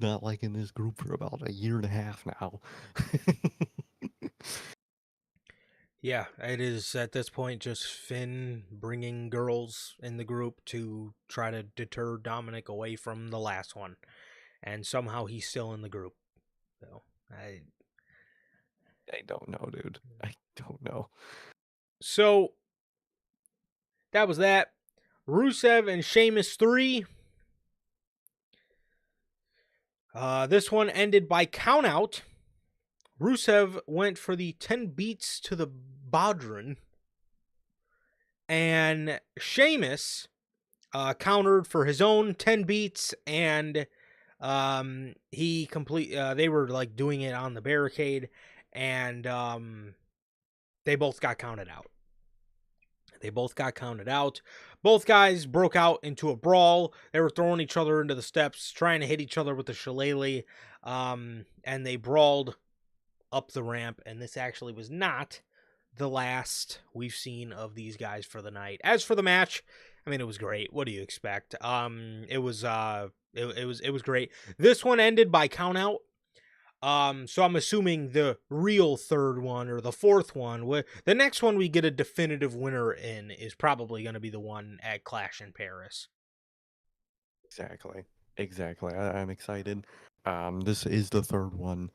not liking this group for about a year and a half now. yeah, it is at this point just Finn bringing girls in the group to try to deter Dominic away from the last one. And somehow he's still in the group. So, I don't know, dude. I don't know. so that was that. Rusev and Sheamus 3. This one ended by countout. Rusev went for the 10 beats to the Bodhrán. And Sheamus countered for his own 10 beats, and they were like doing it on the barricade, and they both got counted out. Both guys broke out into a brawl. They were throwing each other into the steps, trying to hit each other with the shillelagh, and they brawled up the ramp. And this actually was not the last we've seen of these guys for the night. As for the match, I mean, it was great. What do you expect? It was great. This one ended by countout. So I'm assuming the real third one or the fourth one, the next one we get a definitive winner in, is probably going to be the one at Clash in Paris. Exactly. Exactly. I'm excited. This is the third one.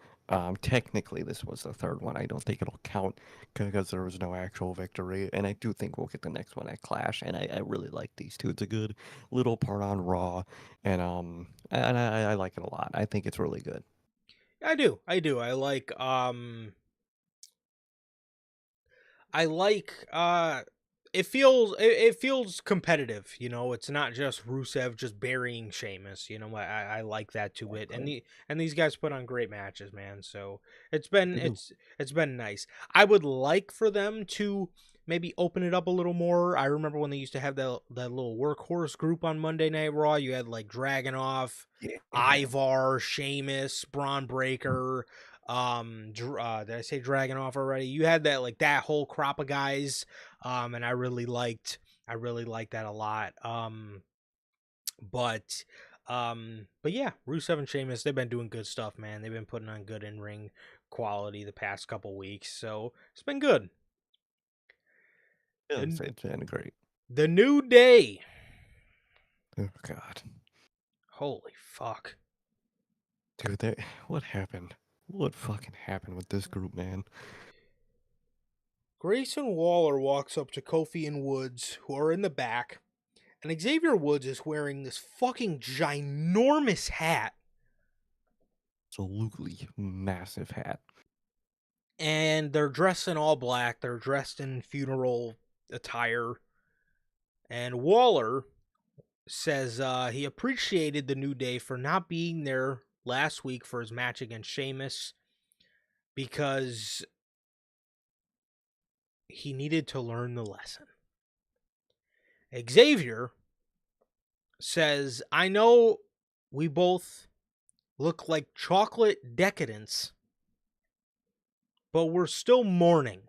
Technically, this was the third one. I don't think it'll count because there was no actual victory. And I do think we'll get the next one at Clash. And I really like these two. It's a good little part on Raw, and I like it a lot. I think it's really good. I do. I like it feels competitive, you know. It's not just Rusev just burying Sheamus, you know. I like that to it. And Exactly. these guys put on great matches, man. So They do. it's been nice. I would like for them to maybe open it up a little more. I remember when they used to have that little workhorse group on Monday Night Raw. You had like Dragunov, Yeah. Ivar, Sheamus, Braun Breaker, did I say Dragunov already? You had that whole crop of guys, and I really liked that a lot. But yeah, Rusev and Sheamus, they've been doing good stuff, man. They've been putting on good in ring quality the past couple weeks, so it's been good. Yeah, The, it's been great. the New Day. Oh God, Holy fuck. dude, what happened? What fucking happened with this group, man? Grayson Waller walks up to Kofi and Woods, who are in the back, and Xavier Woods is wearing this fucking ginormous hat. Absolutely massive hat. And they're dressed in all black. They're dressed in funeral attire. And Waller says he appreciated the New Day for not being there last week for his match against Sheamus because he needed to learn the lesson. Xavier says, I know we both look like chocolate decadents, but we're still mourning.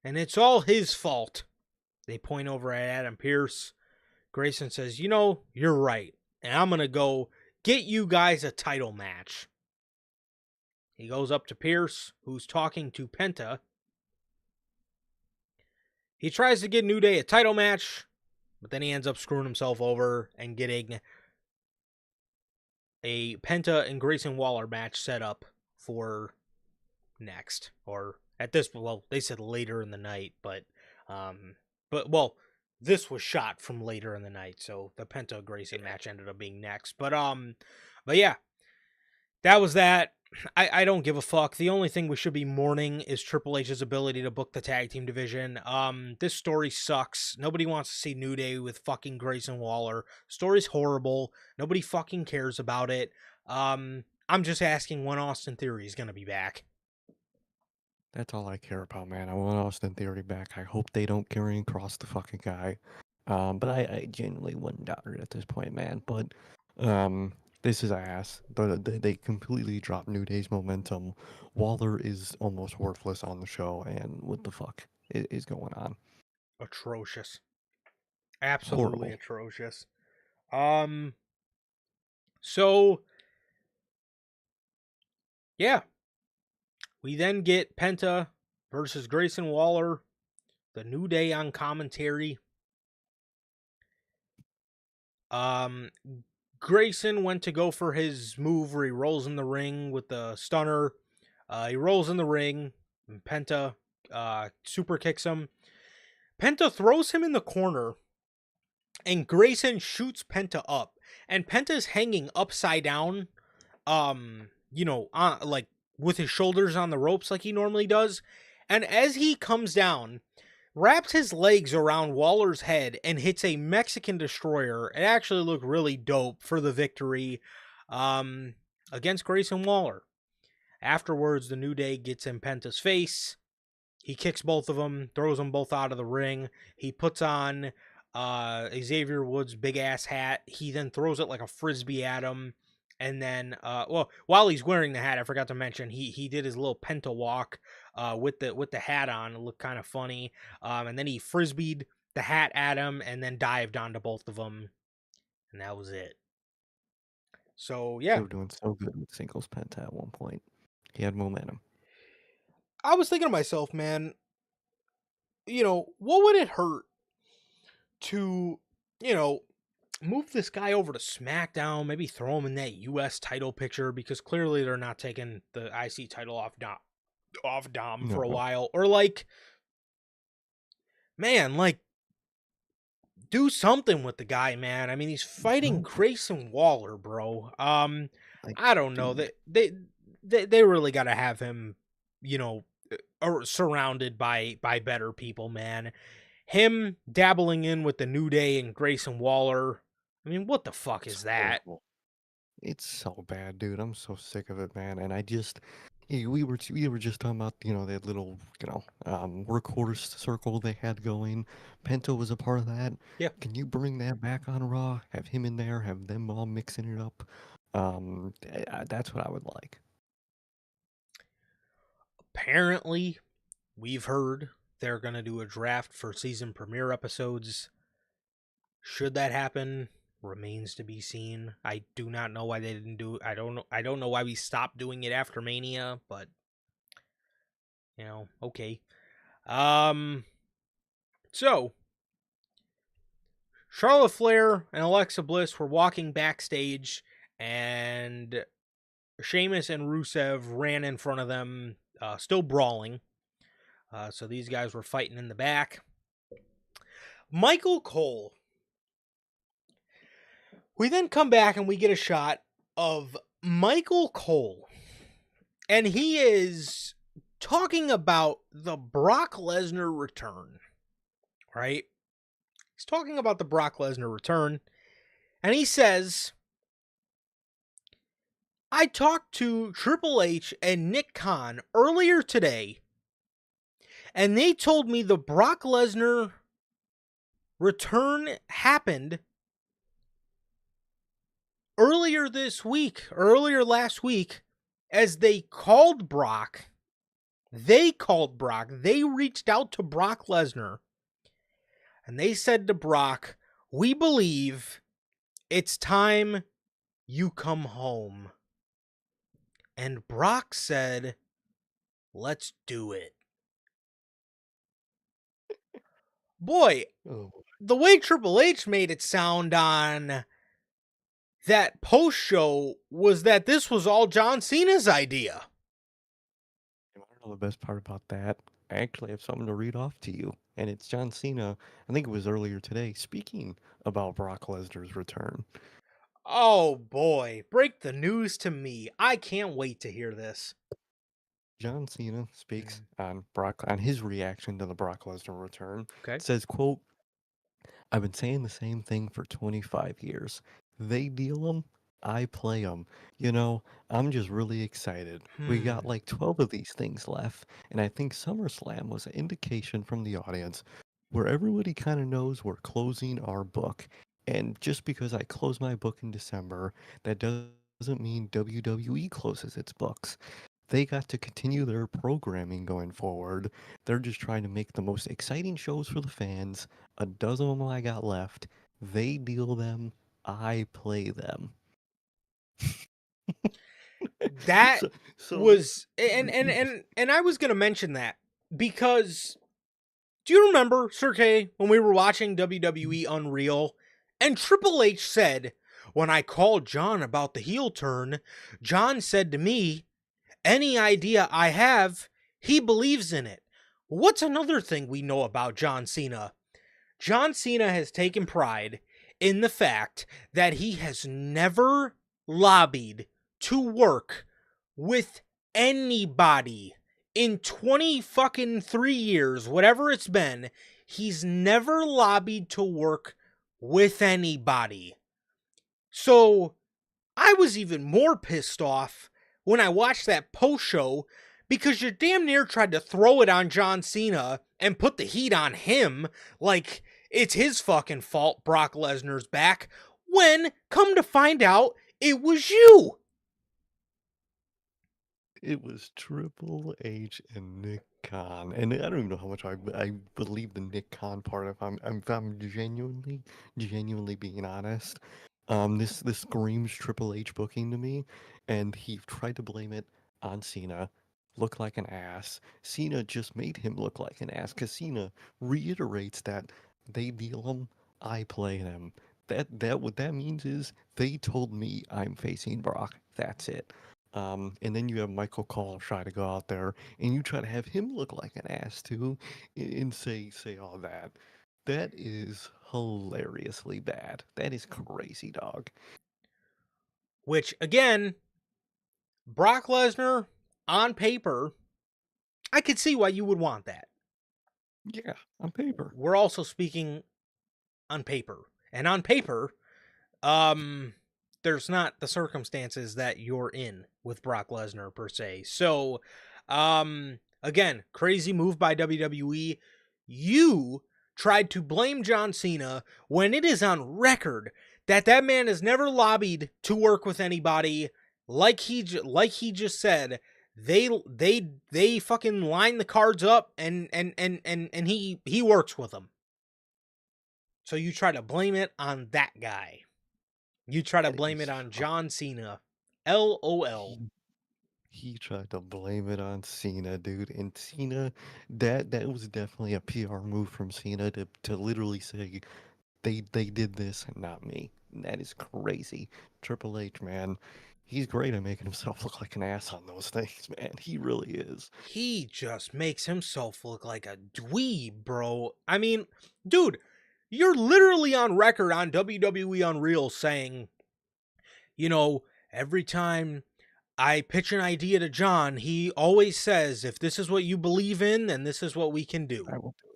And it's all his fault. They point over at Adam Pearce. Grayson says, you're right. And I'm going to go get you guys a title match. He goes up to Pearce, who's talking to Penta. He tries to get New Day a title match, but then he ends up screwing himself over and getting a Penta and Grayson Waller match set up for next. Or at this, well, they said later in the night, but this was shot from later in the night, so the Penta Grayson match ended up being next. But yeah, that was that. I don't give a fuck. The only thing we should be mourning is Triple H's ability to book the tag team division. This story sucks. Nobody wants to see New Day with fucking Grayson Waller. Story's horrible. Nobody fucking cares about it. I'm just asking when Austin Theory is gonna be back. That's all I care about, man. I want Austin Theory back. I hope they don't carry and cross the fucking guy. But I genuinely wouldn't doubt it at this point, man. But this is ass. They completely dropped New Day's momentum. Waller is almost worthless on the show, and what the fuck is going on? Atrocious. Absolutely Horrible. atrocious. So yeah. We then get Penta versus Grayson Waller, the New Day on commentary. Grayson went to go for his move where he rolls in the ring with the stunner. He rolls in the ring, and Penta super kicks him. Penta throws him in the corner, and Grayson shoots Penta up. And Penta's hanging upside down, like with his shoulders on the ropes like he normally does. And as he comes down, wraps his legs around Waller's head and hits a Mexican destroyer. It actually looked really dope for the victory against Grayson Waller. Afterwards, the New Day gets in Penta's face. He kicks both of them, throws them both out of the ring. He puts on Xavier Woods' big ass hat. He then throws it like a frisbee at him. And then, while he's wearing the hat, I forgot to mention he did his little Penta walk with the hat on. It looked kind of funny. And then he frisbeed the hat at him and then dived onto both of them, and that was it. So They yeah, were doing so good with singles Penta at one point. He had momentum. I was thinking to myself, man, what would it hurt to, move this guy over to SmackDown, maybe throw him in that US title picture because clearly they're not taking the IC title off Dom for a No, while, or man, do something with the guy, man. I mean, he's fighting something Grayson Waller, bro. like, I don't know. dude. They really got to have him, or surrounded by better people, man. Him dabbling in with the New Day and Grayson Waller. I mean, what the fuck It's is that? horrible. It's so bad, dude. I'm so sick of it, man. And we were just talking about that little workhorse circle they had going. Penta was a part of that. Yeah. Can you bring that back on Raw? Have him in there. Have them all mixing it up. That's what I would like. Apparently, we've heard they're gonna do a draft for season premiere episodes. Should that happen, remains to be seen. I do not know why they didn't do it. I don't know why we stopped doing it after Mania, but okay. So Charlotte Flair and Alexa Bliss were walking backstage, and Sheamus and Rusev ran in front of them, still brawling. So these guys were fighting in the back. Michael Cole. We then come back and we get a shot of Michael Cole. And he is talking about the Brock Lesnar return, right? He's talking about the Brock Lesnar return. And he says, I talked to Triple H and Nick Khan earlier today, and they told me the Brock Lesnar return happened earlier last week, as they reached out to Brock Lesnar, and they said to Brock, we believe it's time you come home. And Brock said, let's do it. Boy, Oh, the way Triple H made it sound on that post show was that this was all John Cena's idea. I want to know the best part about that. I actually have something to read off to you, and it's John Cena. I think it was earlier today, speaking about Brock Lesnar's return. Oh boy, break the news to me. I can't wait to hear this. John Cena speaks Mm, on his reaction to the Brock Lesnar return. okay. It says, "Quote: I've been saying the same thing for 25 years. They deal 'em, I play 'em. You know, I'm just really excited. We got like 12 of these things left, and I think SummerSlam was an indication from the audience where everybody kind of knows we're closing our book. And just because I close my book in December, that doesn't mean WWE closes its books. They got to continue their programming going forward. They're just trying to make the most exciting shows for the fans. A dozen of them I got left. They deal them, I play them." That so, so was and I was going to mention that because do you remember, Sergey, when we were watching WWE Unreal and Triple H said, when I called John about the heel turn, John said to me, any idea I have, he believes in it. What's another thing we know about John Cena? John Cena has taken pride in the fact that he has never lobbied to work with anybody in 20 fucking 3 years, whatever it's been. He's never lobbied to work with anybody. So I was even more pissed off when I watched that post show because you damn near tried to throw it on John Cena and put the heat on him like it's his fucking fault Brock Lesnar's back, when, come to find out, it was you. it was Triple H and Nick Khan, and I don't even know how much I believe the Nick Khan part. If I'm genuinely being honest, this screams Triple H booking to me, and he tried to blame it on Cena. Look like an ass. Cena just made him look like an ass because Cena reiterates that they deal them, I play them. That what that means is they told me I'm facing Brock. That's it. And then you have Michael Cole try to go out there, and you try to have him look like an ass too, and say all that. That is hilariously bad. That is crazy, dog. Which, again, Brock Lesnar, on paper, I could see why you would want that. Yeah, on paper. We're also speaking on paper. And on paper, um, there's not the circumstances that you're in with Brock Lesnar per se. So, again, crazy move by WWE. You tried to blame John Cena when it is on record that that man has never lobbied to work with anybody. Like he just said, they fucking line the cards up and he works with them. So you try to blame it on that guy. You try to That blame it is on fu- John Cena. LOL. he he tried to blame it on Cena, dude. And Cena, that was definitely a PR move from Cena to literally say they did this and not me. And that is crazy. Triple H, man, he's great at making himself look like an ass on those things, man. He really is. He just makes himself look like a dweeb, bro. I mean, dude, you're literally on record on WWE Unreal saying, you know, every time I pitch an idea to John, he always says, if this is what you believe in, then this is what we can do. I will do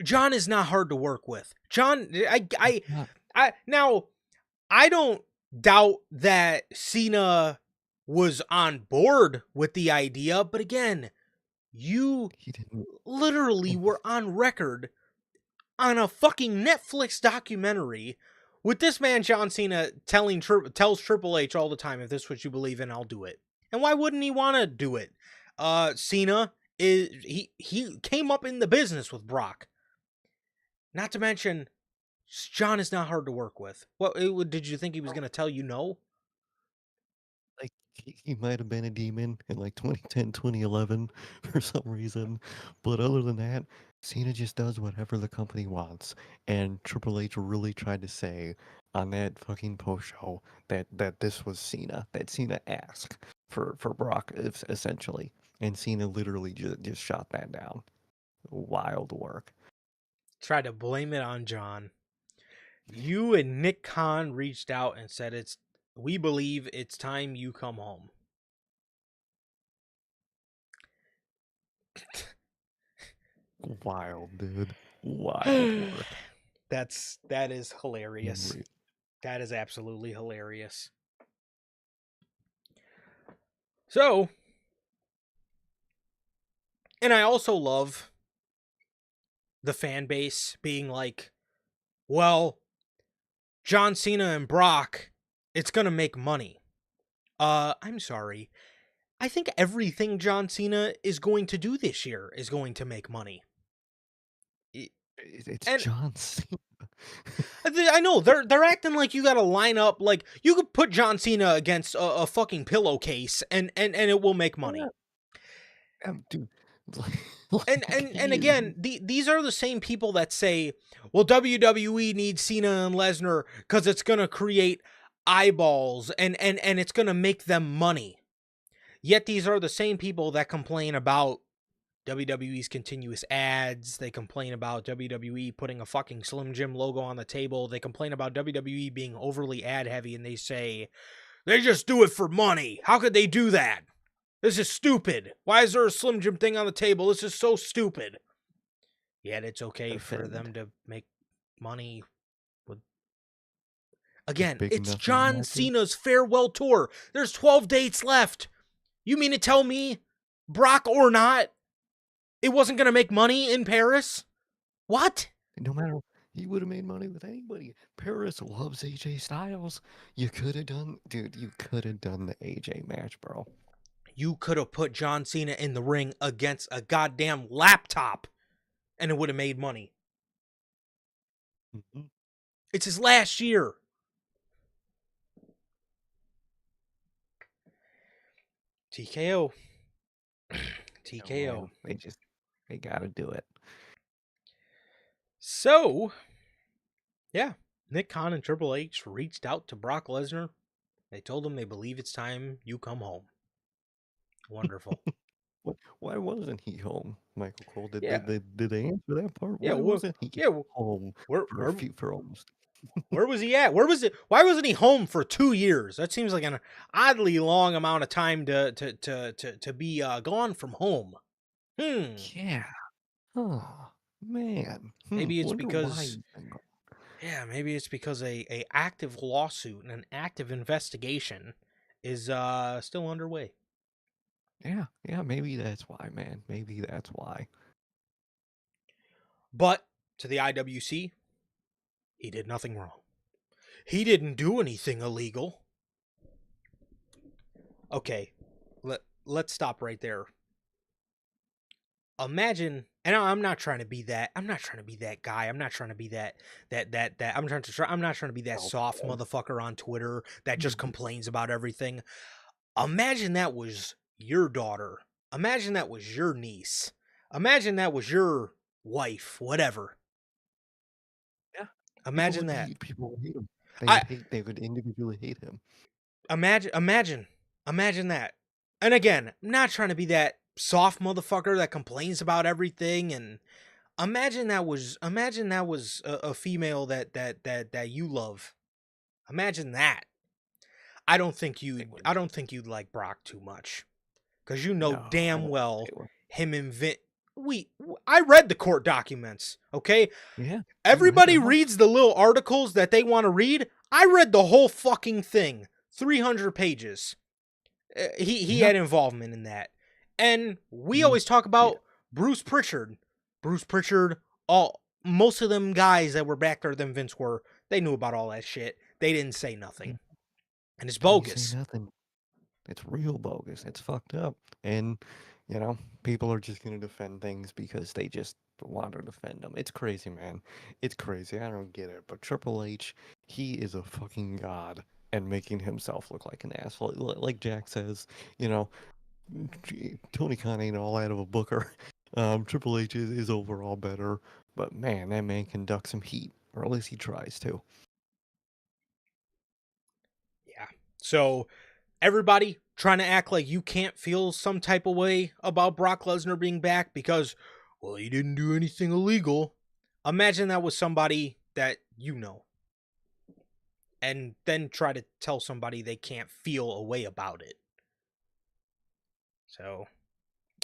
John is not hard to work with. John, it. Not now, I don't doubt that Cena was on board with the idea, but again, you he didn't. literally were on record on a fucking Netflix documentary with this man John Cena tells Triple H all the time, if this is what you believe in, I'll do it. And why wouldn't he want to do it? Cena is he came up in the business with Brock. Not to mention, John is not hard to work with. What did you think he was going to tell you no? Like he might have been a demon in like 2010, 2011 for some reason, but other than that, Cena just does whatever the company wants. And Triple H really tried to say on that fucking post show that this was Cena, that Cena asked for Brock essentially, and Cena literally just shot that down. Wild work. Tried to blame it on John. You and Nick Khan reached out and said we believe it's time you come home. Wild, dude. Wild work. That is hilarious. Unreal. That is absolutely hilarious. So, and I also love the fan base being like, well, John Cena and Brock, it's going to make money. I'm sorry. I think everything John Cena is going to do this year is going to make money. It's And John Cena. I know they're acting like you got to line up, like you could put John Cena against a fucking pillowcase and it will make money. Dude. And again, these are the same people that say, well, WWE needs Cena and Lesnar because it's gonna create eyeballs and it's gonna make them money. Yet these are the same people that complain about WWE's continuous ads. They complain about WWE putting a fucking Slim Jim logo on the table. They complain about WWE being overly ad heavy, and they say, they just do it for money. How could they do that? This is stupid. Why is there a Slim Jim thing on the table? This is so stupid. Yet it's okay for them to make money with... Again, it's John Cena's farewell tour. There's 12 dates left. You mean to tell me, Brock or not, it wasn't going to make money in Paris? What? No matter, he would have made money with anybody. Paris loves AJ Styles. You could have done, dude, you could have done the AJ match, bro. You could have put John Cena in the ring against a goddamn laptop and it would have made money. Mm-hmm. It's his last year. TKO. TKO. Oh, they gotta do it. So, yeah, Nick Khan and Triple H reached out to Brock Lesnar. They told him they believe it's time you come home. Wonderful. Why wasn't he home, Michael Cole? Did Yeah. they answer that part? Yeah, Why wasn't he home for almost? Where was he at? Why wasn't he home for 2 years? That seems like an oddly long amount of time to be gone from home. Yeah. Oh man. Maybe it's Wonder because why. maybe it's because a active lawsuit and an active investigation is still underway. Yeah, maybe that's why, man. Maybe that's why. But to the IWC, he did nothing wrong. He didn't do anything illegal. Okay, let's stop right there. Imagine, and I'm not trying to be that. I'm not trying to be that guy. I'm not trying to be that. I'm not trying to be that soft motherfucker on Twitter that just complains about everything. Imagine that was your daughter. Imagine that was your niece. Imagine that was your wife. Whatever. Yeah. Imagine that. People would hate him. I They would individually hate him. imagine that. And again, I'm not trying to be that soft motherfucker that complains about everything. And imagine that was a female that you love. Imagine that. I don't think you'd like Brock too much, because you know No, I damn don't well think they would. him and Vin. I read the court documents. Okay, Yeah, I read everybody them all. reads the little articles that they want to read. I read the whole fucking thing, 300 pages. He Yeah. had involvement in that, and we Mm, always talk yeah. about Bruce Pritchard. Bruce Pritchard. All most of them guys that were back there than Vince were. They knew about all that shit. They didn't say nothing, Mm, and it's They say bogus. nothing. It's real bogus. It's fucked up. And, people are just going to defend things because they just want to defend them. It's crazy, man. It's crazy. I don't get it. But Triple H, he is a fucking god and making himself look like an asshole. Like Jack says, you know, Tony Khan ain't all out of a booker. Triple H is overall better. But man, that man can duck some heat, or at least he tries to. Yeah. So everybody trying to act like you can't feel some type of way about Brock Lesnar being back because, well, he didn't do anything illegal. Imagine that was somebody that you know, and then try to tell somebody they can't feel a way about it. So,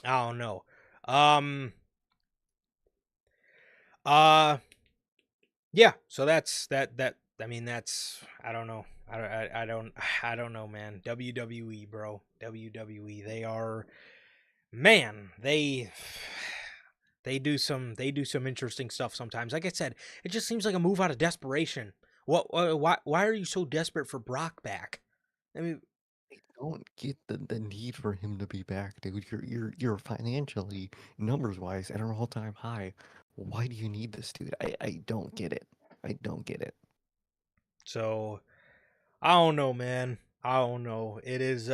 I don't know. Um, yeah, so that's that. I mean, that's, I don't know. I don't know, man. WWE, bro. WWE. They are, man, they do some interesting stuff sometimes. Like I said, it just seems like a move out of desperation. Why are you so desperate for Brock back? I mean, I don't get the need for him to be back, dude. You're financially, numbers wise, at an all time high. Why do you need this, dude? I don't get it. I don't get it. so I don't know, man. I don't know. It is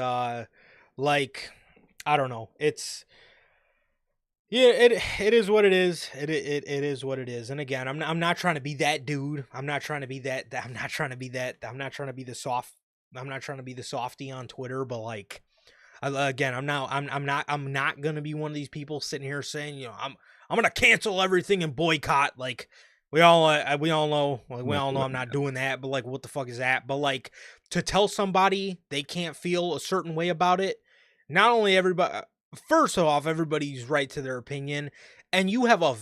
like, I don't know. It's, yeah, it is what it is. It is what it is. And again, I'm not trying to be that dude. I'm not trying to be that. I'm not trying to be that. I'm not trying to be the soft. I'm not trying to be the softy on Twitter. But like, again, I'm not gonna be one of these people sitting here saying, I'm gonna cancel everything and boycott. Like, we all know, like, we No, all know I'm not doing that. But like, what the fuck is that? But like, to tell somebody they can't feel a certain way about it, not only everybody. First off, everybody's right to their opinion, and you have a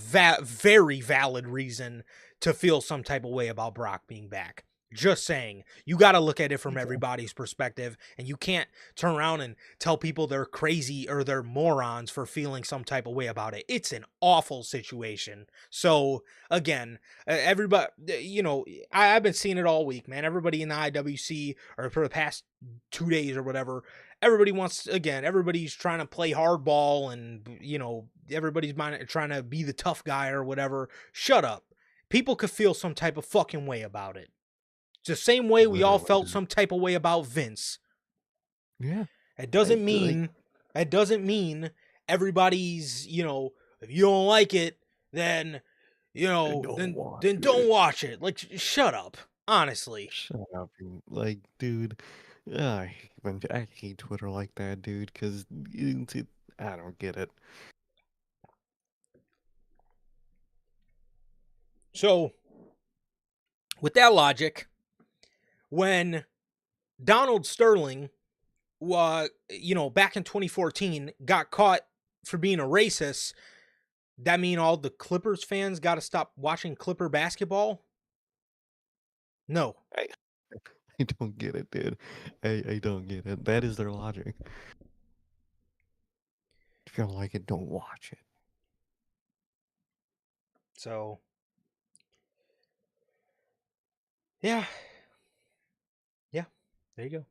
very valid reason to feel some type of way about Brock being back. Just saying, you got to look at it from exactly. everybody's perspective, and you can't turn around and tell people they're crazy or they're morons for feeling some type of way about it. It's an awful situation. So again, everybody, I've been seeing it all week, man. Everybody in the IWC, or for the past 2 days or whatever, everybody's trying to play hardball, and everybody's trying to be the tough guy or whatever. Shut up. People could feel some type of fucking way about it. It's the same way we all Literally, felt dude. some type of way about Vince. Yeah. It I, doesn't like, mean everybody's, if you don't like it, then I don't watch then don't it. watch it. Like, shut up. Honestly. Shut up, like, dude. I hate Twitter like that, dude. Because I don't get it. So, with that logic, when Donald Sterling, back in 2014, got caught for being a racist, that mean all the Clippers fans got to stop watching Clipper basketball? No. I I don't get it, dude. I don't get it. That is their logic. If you don't like it, don't watch it. So, yeah. Yeah. There you go.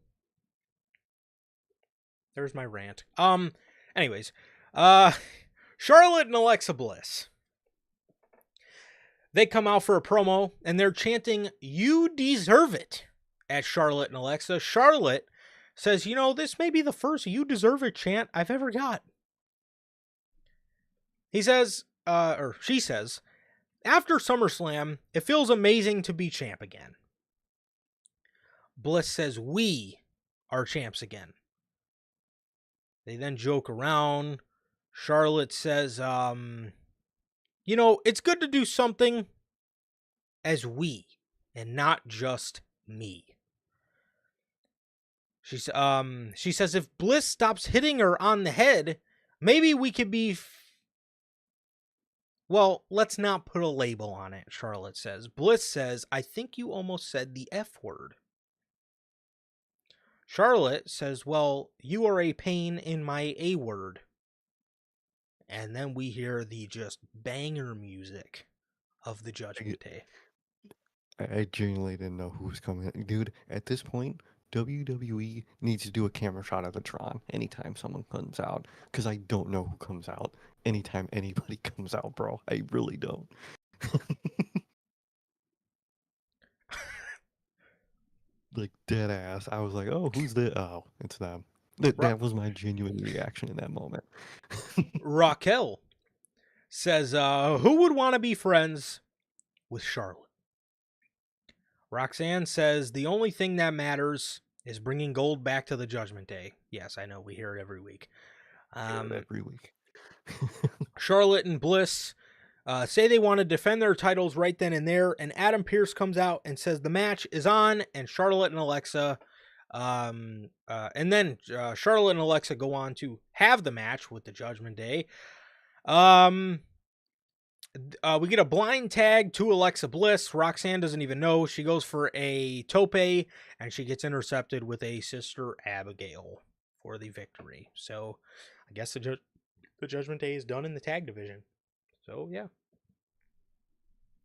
There's my rant. Anyways, Charlotte and Alexa Bliss. They come out for a promo and they're chanting, "You deserve it," at Charlotte and Alexa. Charlotte says, this may be the first "you deserve it" chant I've ever got. He says, or she says, After SummerSlam, it feels amazing to be champ again. Bliss says we are champs again. They then joke around. Charlotte says, it's good to do something as we and not just me. She says if Bliss stops hitting her on the head, maybe we could be... Well, let's not put a label on it, Charlotte says. Bliss says, I think you almost said the F word. Charlotte says, well, you are a pain in my A word. And then we hear the just banger music of the Judgment Day. I genuinely didn't know who was coming in. Dude, at this point, WWE needs to do a camera shot of the Tron anytime someone comes out. Because I don't know who comes out anytime anybody comes out, bro. I really don't. Like, dead ass. I was like, oh, who's this? Oh, it's them. That was my genuine reaction in that moment. Raquel says, who would want to be friends with Charlotte? Roxanne says, the only thing that matters is bringing gold back to the Judgment Day. Yes, I know, we hear it every week. Every week. Charlotte and Bliss say they want to defend their titles right then and there, and Adam Pearce comes out and says the match is on, and Charlotte and Alexa... and then Charlotte and Alexa go on to have the match with the Judgment Day. We get a blind tag to Alexa Bliss. Roxanne doesn't even know. She goes for a tope, and she gets intercepted with a Sister Abigail for the victory. So I guess the Judgment Day is done in the tag division. So, yeah.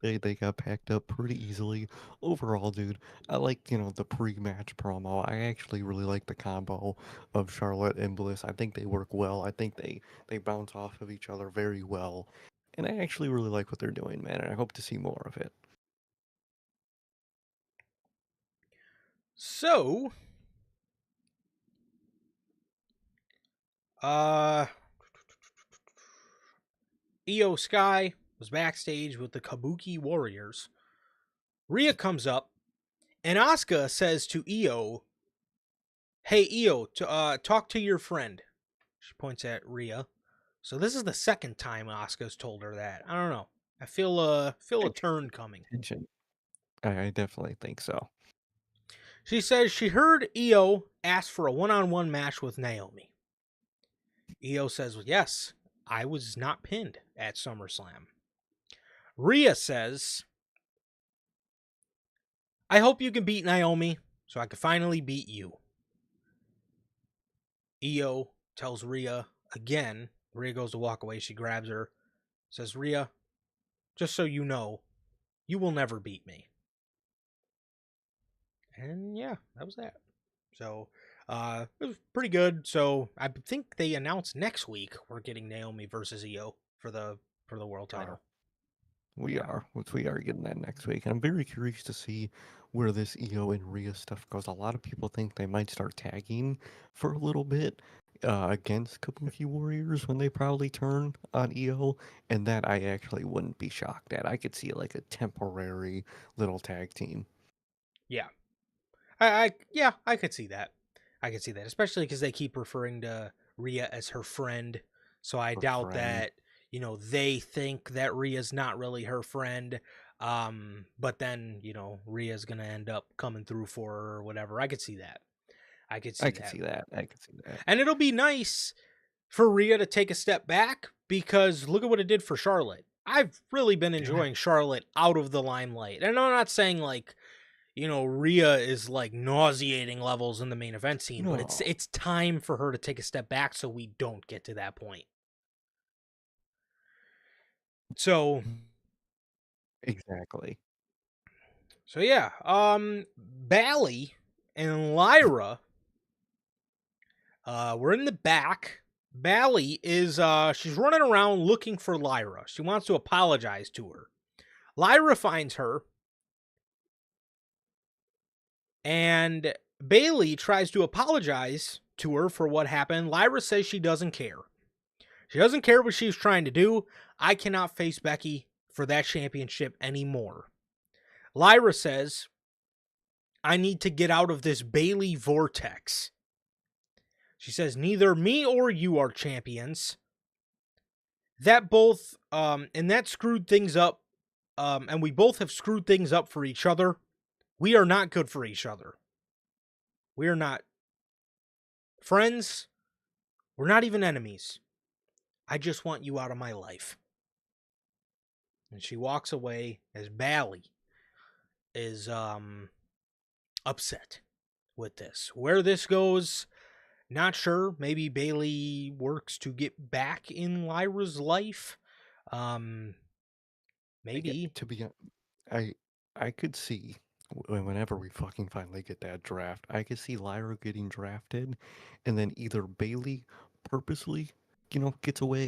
They got packed up pretty easily. Overall, dude, I like, the pre-match promo. I actually really like the combo of Charlotte and Bliss. I think they work well. I think they bounce off of each other very well. And I actually really like what they're doing, man, and I hope to see more of it. So, Io Sky was backstage with the Kabuki Warriors. Rhea comes up, and Asuka says to Io, hey, Io, talk to your friend. She points at Rhea. So this is the second time Asuka's told her that. I don't know. I feel a turn coming. I definitely think so. She says she heard Io ask for a one-on-one match with Naomi. Io says, yes, I was not pinned at SummerSlam. Rhea says, I hope you can beat Naomi so I can finally beat you. Io tells Rhea again. Rhea goes to walk away. She grabs her. Says, Rhea, just so you know, you will never beat me. And yeah, that was that. So it was pretty good. So I think they announced next week we're getting Naomi versus Io for the world title. We are getting that next week. And I'm very curious to see where this Io and Rhea stuff goes. A lot of people think they might start tagging for a little bit against Kabuki Warriors when they probably turn on Io, and that I actually wouldn't be shocked at. I could see like a temporary little tag team. Yeah. I could see that. I could see that, especially because they keep referring to Rhea as her friend. So I doubt that, they think that Rhea's not really her friend. But then, Rhea's going to end up coming through for her or whatever. I could see that. I could see that. And it'll be nice for Rhea to take a step back because look at what it did for Charlotte. I've really been enjoying Charlotte out of the limelight. And I'm not saying like, Rhea is like nauseating levels in the main event scene, but it's time for her to take a step back so we don't get to that point. So exactly. So yeah, Bally and Lyra we're in the back. Bally is she's running around looking for Lyra. She wants to apologize to her. Lyra finds her. And Bailey tries to apologize to her for what happened. Lyra says she doesn't care. She doesn't care what she's trying to do. I cannot face Becky. for that championship anymore. Lyra says, I need to get out of this Bayley vortex. She says, neither me or you are champions. That both, and that screwed things up, and we both have screwed things up for each other. We are not good for each other. We are not friends. We're not even enemies. I just want you out of my life. And she walks away as Bally is upset with this. Where this goes, not sure. Maybe Bayley works to get back in Lyra's life. Maybe. To be I I could see whenever we fucking finally get that draft, I could see Lyra getting drafted, and then either Bailey purposely,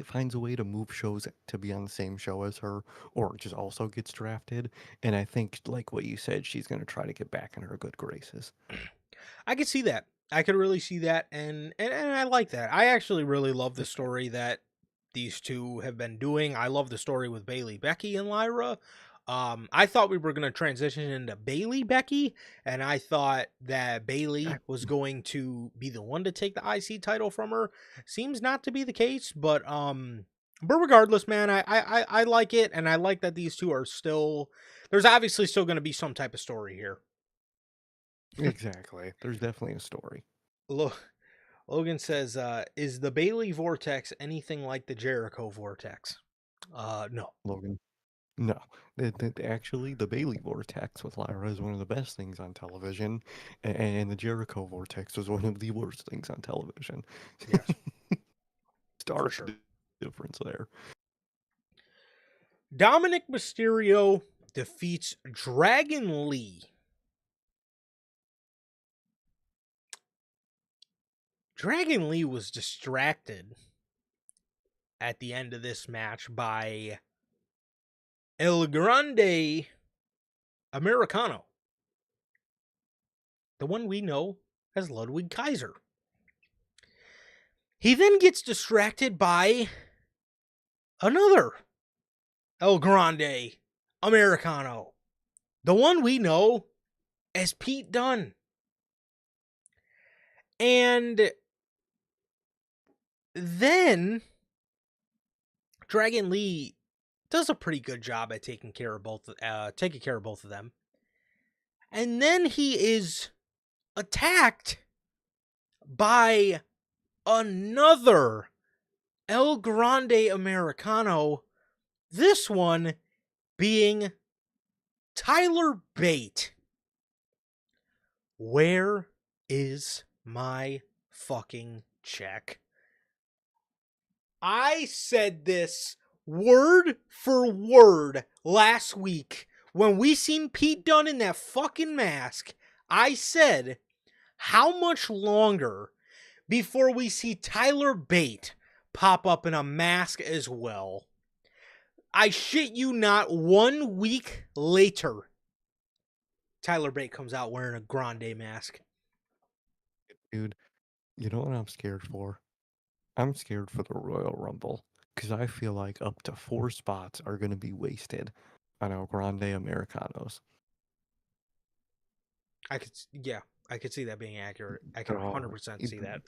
finds a way to move shows to be on the same show as her, or just also gets drafted. And I think, like what you said, she's gonna try to get back in her good graces. I could see that. I could really see that, and I like that. I actually really love the story that these two have been doing. I love the story with Bailey, Becky, and Lyra. I thought we were going to transition into Bailey, Becky, and I thought that Bailey was going to be the one to take the IC title from her. Seems not to be the case, but regardless, man, I like it, and I like that these two are still. There's obviously still going to be some type of story here. Exactly. There's definitely a story. Logan says, is the Bailey Vortex anything like the Jericho Vortex? No. Logan. No. Actually, the Bailey Vortex with Lyra is one of the best things on television, and the Jericho Vortex was one of the worst things on television. Yes. Stark sure. difference there. Dominic Mysterio defeats Dragon Lee. Dragon Lee was distracted at the end of this match by El Grande Americano, the one we know as Ludwig Kaiser. He then gets distracted by another El Grande Americano, the one we know as Pete Dunne. And then Dragon Lee does a pretty good job at taking care of both of them. And then he is attacked by another El Grande Americano, this one being Tyler Bate. Where is my fucking check? I said this word for word last week when we seen Pete Dunne in that fucking mask. I said, how much longer before we see Tyler Bate pop up in a mask as well? I shit you not, 1 week later, Tyler Bate comes out wearing a Grande mask. Dude, you know what I'm scared for? I'm scared for the Royal Rumble, because I feel like up to 4 spots are going to be wasted on El Grande Americanos. I could see that being accurate. I can 100% see that.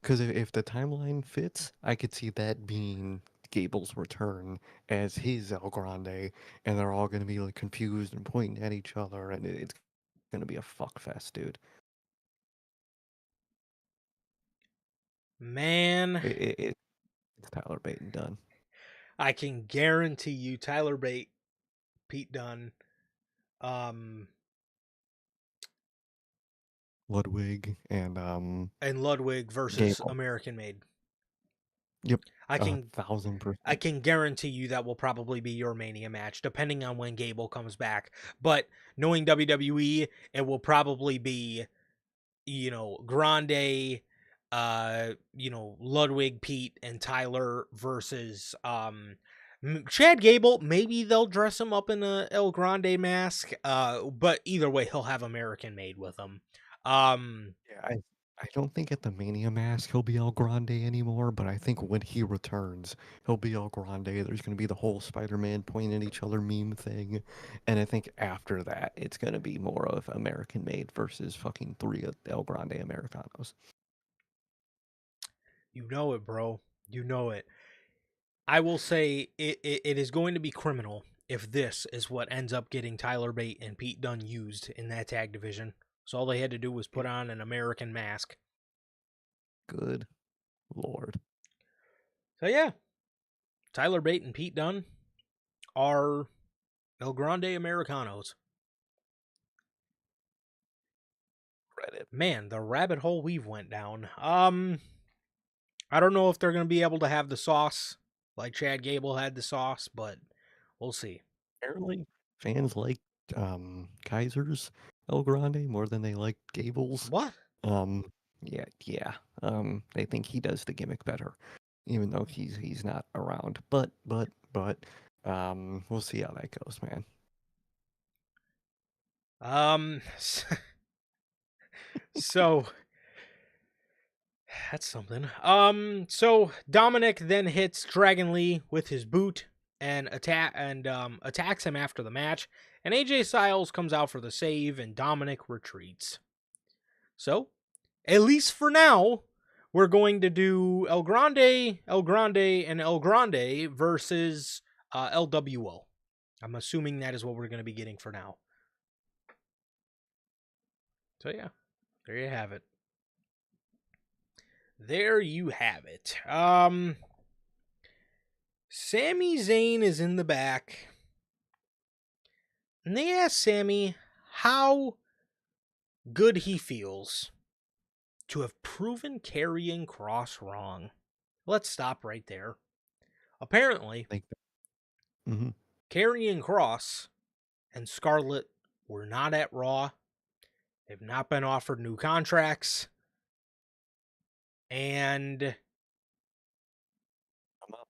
Because if the timeline fits, I could see that being Gable's return as his El Grande, and they're all going to be like confused and pointing at each other, and it's going to be a fuck fest, dude. Man, It's Tyler Bate and Dunn. I can guarantee you Tyler Bate, Pete Dunne, Ludwig and Ludwig versus Gable. American Made. Yep. I can 1000%. I can guarantee you that will probably be your Mania match, depending on when Gable comes back. But knowing WWE, it will probably be, Grande, Ludwig, Pete, and Tyler versus Chad Gable. Maybe they'll dress him up in a El Grande mask. But either way, he'll have American Made with him. Yeah, I don't think at the Mania Mask he'll be El Grande anymore, but I think when he returns, he'll be El Grande. There's going to be the whole Spider-Man pointing at each other meme thing, and I think after that, it's going to be more of American made versus fucking three El Grande Americanos. You know it, bro. You know it. I will say it is going to be criminal if this is what ends up getting Tyler Bate and Pete Dunne used in that tag division. So all they had to do was put on an American mask. Good Lord. So yeah, Tyler Bate and Pete Dunne are El Grande Americanos. Credit. Man, the rabbit hole we've went down. I don't know if they're going to be able to have the sauce like Chad Gable had the sauce, but we'll see. Apparently, fans like Kaiser's El Grande more than they like Gable's. What? Um, yeah. They think he does the gimmick better, even though he's not around. But we'll see how that goes, man. Um, so that's something. So Dominic then hits Dragon Lee with his boot and attacks him after the match, and AJ Styles comes out for the save, and Dominic retreats. So, at least for now, we're going to do El Grande, and El Grande versus LWO. I'm assuming that is what we're going to be getting for now. So yeah, there you have it. There you have it. Sami Zayn is in the back. And they ask Sami how good he feels to have proven Karrion Kross wrong. Let's stop right there. Apparently, Like, mm-hmm. Karrion Kross and Scarlett were not at Raw. They've not been offered new contracts. And Come up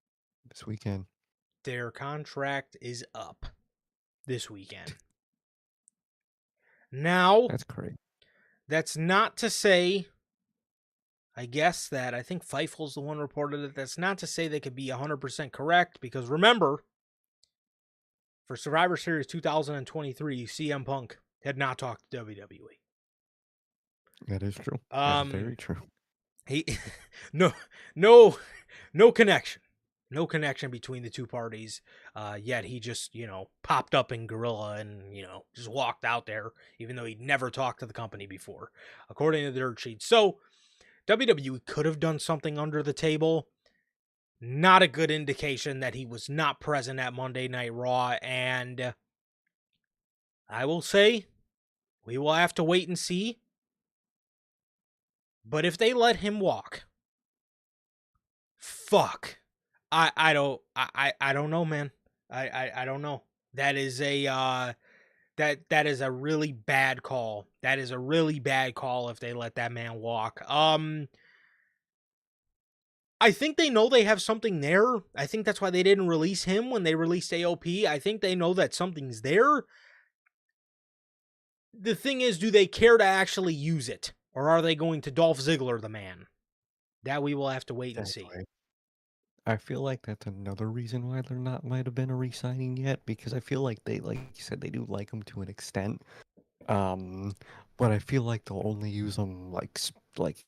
this weekend. their contract is up this weekend. Now, That's great. that's not to say, I guess that I think Feifel's the one reported it. That's not to say they could be 100% correct, because remember, for Survivor Series 2023, CM Punk had not talked to WWE. That is true. That is very true. He no no connection. No connection between the two parties. Yet he just, popped up in Gorilla and, just walked out there, even though he'd never talked to the company before, according to the dirt sheet. So WWE could have done something under the table. Not a good indication that he was not present at Monday Night Raw. And I will say, we will have to wait and see. But if they let him walk, fuck. I don't know, man. I don't know. That is a that is a really bad call. That is a really bad call if they let that man walk. I think they know they have something there. I think that's why they didn't release him when they released AOP. I think they know that something's there. The thing is, do they care to actually use it? Or are they going to Dolph Ziggler the man? That we will have to wait and see. I feel like that's another reason why there not might have been a re-signing yet, because I feel like they, like you said, they do like him to an extent. But I feel like they'll only use him like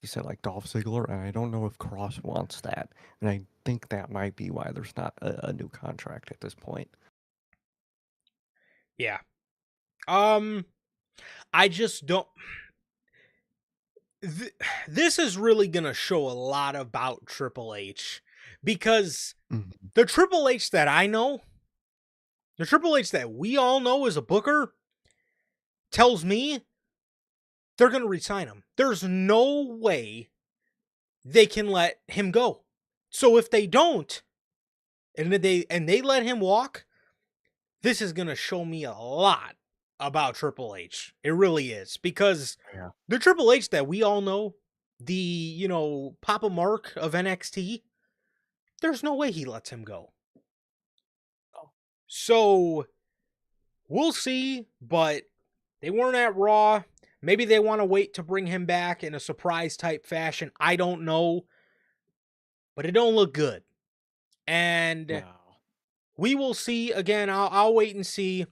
you said, like Dolph Ziggler, and I don't know if Cross wants that, and I think that might be why there's not a new contract at this point. Yeah. I just don't. This is really gonna show a lot about Triple H, because Mhm. the Triple H that I know, the Triple H that we all know as a booker, tells me they're gonna resign him. There's no way they can let him go. So if they don't, and they let him walk, this is gonna show me a lot about Triple H. It really is, because Yeah. the Triple H that we all know, the Papa Mark of NXT, there's no way he lets him go. Oh. So we'll see, but they weren't at Raw. Maybe they want to wait to bring him back in a surprise type fashion. I don't know. But it don't look good. And No. we will see. Again, I'll wait and see.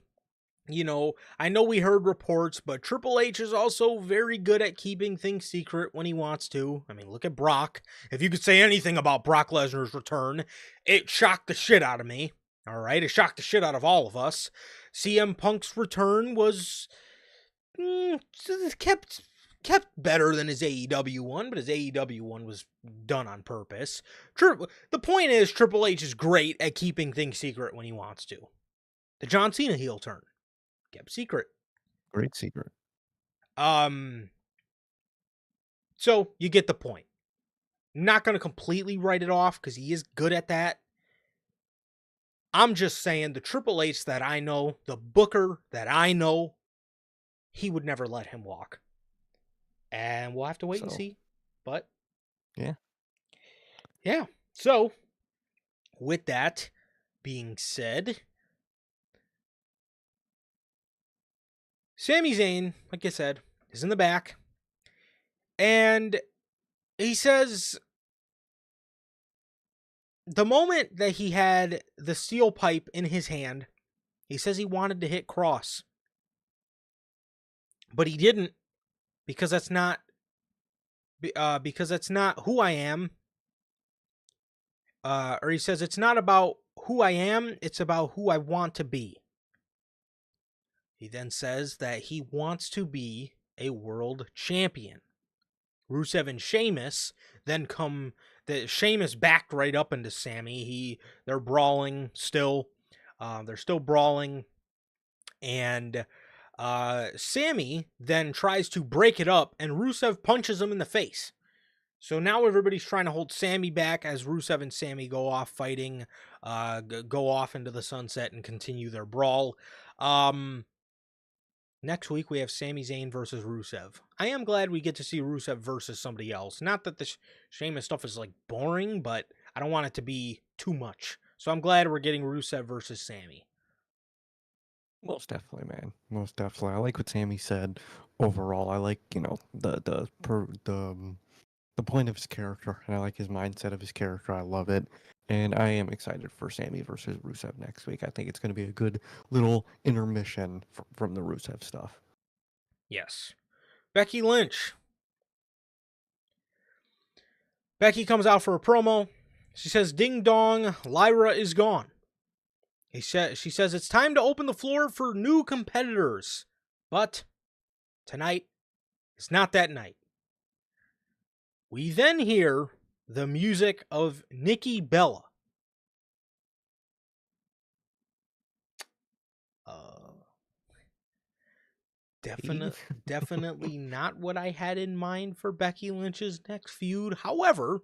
You know, I know we heard reports, but Triple H is also very good at keeping things secret when he wants to. I mean, look at Brock. If you could say anything about Brock Lesnar's return, it shocked the shit out of me. All right, it shocked the shit out of all of us. CM Punk's return was kept better than his AEW one, but his AEW one was done on purpose. The point is, Triple H is great at keeping things secret when he wants to. The John Cena heel turn. Kept secret. Great secret. So you get the point. Not going to completely write it off because he is good at that. I'm just saying the Triple H that I know, the Booker that I know, he would never let him walk. And we'll have to wait and see. But yeah. So with that being said, Sami Zayn, like I said, is in the back. And he says the moment that he had the steel pipe in his hand, he says he wanted to hit Cross. But he didn't because that's not who I am. Or he says it's not about who I am, it's about who I want to be. He then says that he wants to be a world champion. Rusev and Sheamus then come. Sheamus backed right up into Sami. They're brawling still. They're still brawling. And Sami then tries to break it up, and Rusev punches him in the face. So now everybody's trying to hold Sami back as Rusev and Sami go off fighting, go off into the sunset and continue their brawl. Next week, we have Sami Zayn versus Rusev. I am glad we get to see Rusev versus somebody else. Not that the Sheamus stuff is, like, boring, but I don't want it to be too much. So I'm glad we're getting Rusev versus Sami. Most definitely, man. Most definitely. I like what Sami said overall. I like, the point of his character, and I like his mindset of his character. I love it. And I am excited for Sami versus Rusev next week. I think it's going to be a good little intermission from the Rusev stuff. Yes. Becky Lynch. Becky comes out for a promo. She says, "Ding dong, Lyra is gone." She says it's time to open the floor for new competitors. But tonight is not that night. We then hear the music of Nikki Bella. Definitely not what I had in mind for Becky Lynch's next feud. However,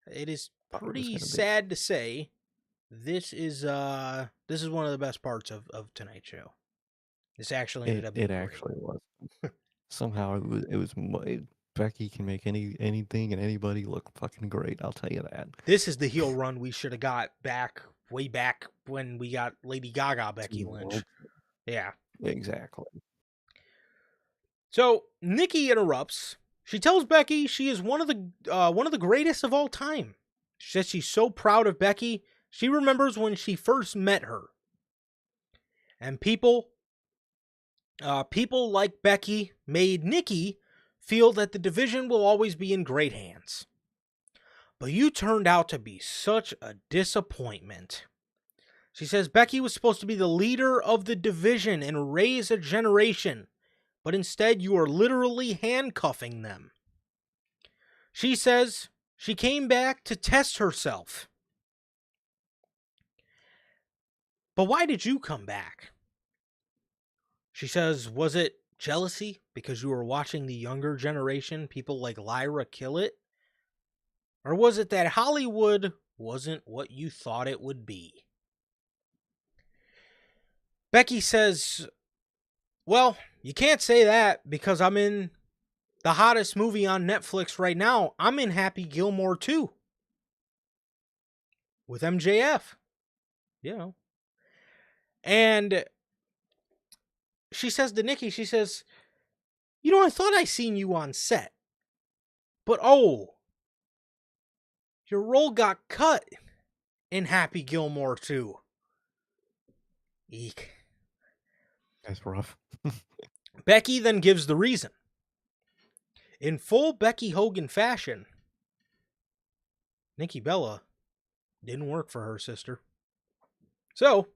it is pretty sad to say this is one of the best parts of tonight's show. This actually ended up being great. Actually was. Somehow it was Becky can make anything and anybody look fucking great. I'll tell you that. This is the heel run we should have got way back when we got Lady Gaga Becky Lynch. Yeah, exactly. So Nikki interrupts. She tells Becky she is one of the greatest of all time. She says she's so proud of Becky. She remembers when she first met her. And people like Becky made Nikki feel that the division will always be in great hands. But you turned out to be such a disappointment. She says Becky was supposed to be the leader of the division and raise a generation, but instead you are literally handcuffing them. She says she came back to test herself. But why did you come back? She says, was it jealousy because you were watching the younger generation, people like Lyra, kill it? Or was it that Hollywood wasn't what you thought it would be? Becky says, well, you can't say that because I'm in the hottest movie on Netflix right now. I'm in Happy Gilmore 2 with MJF. You know. And she says to Nikki, she says, I thought I seen you on set. But oh, your role got cut in Happy Gilmore too. Eek. That's rough. Becky then gives the reason. In full Becky Hogan fashion, Nikki Bella didn't work for her sister. So,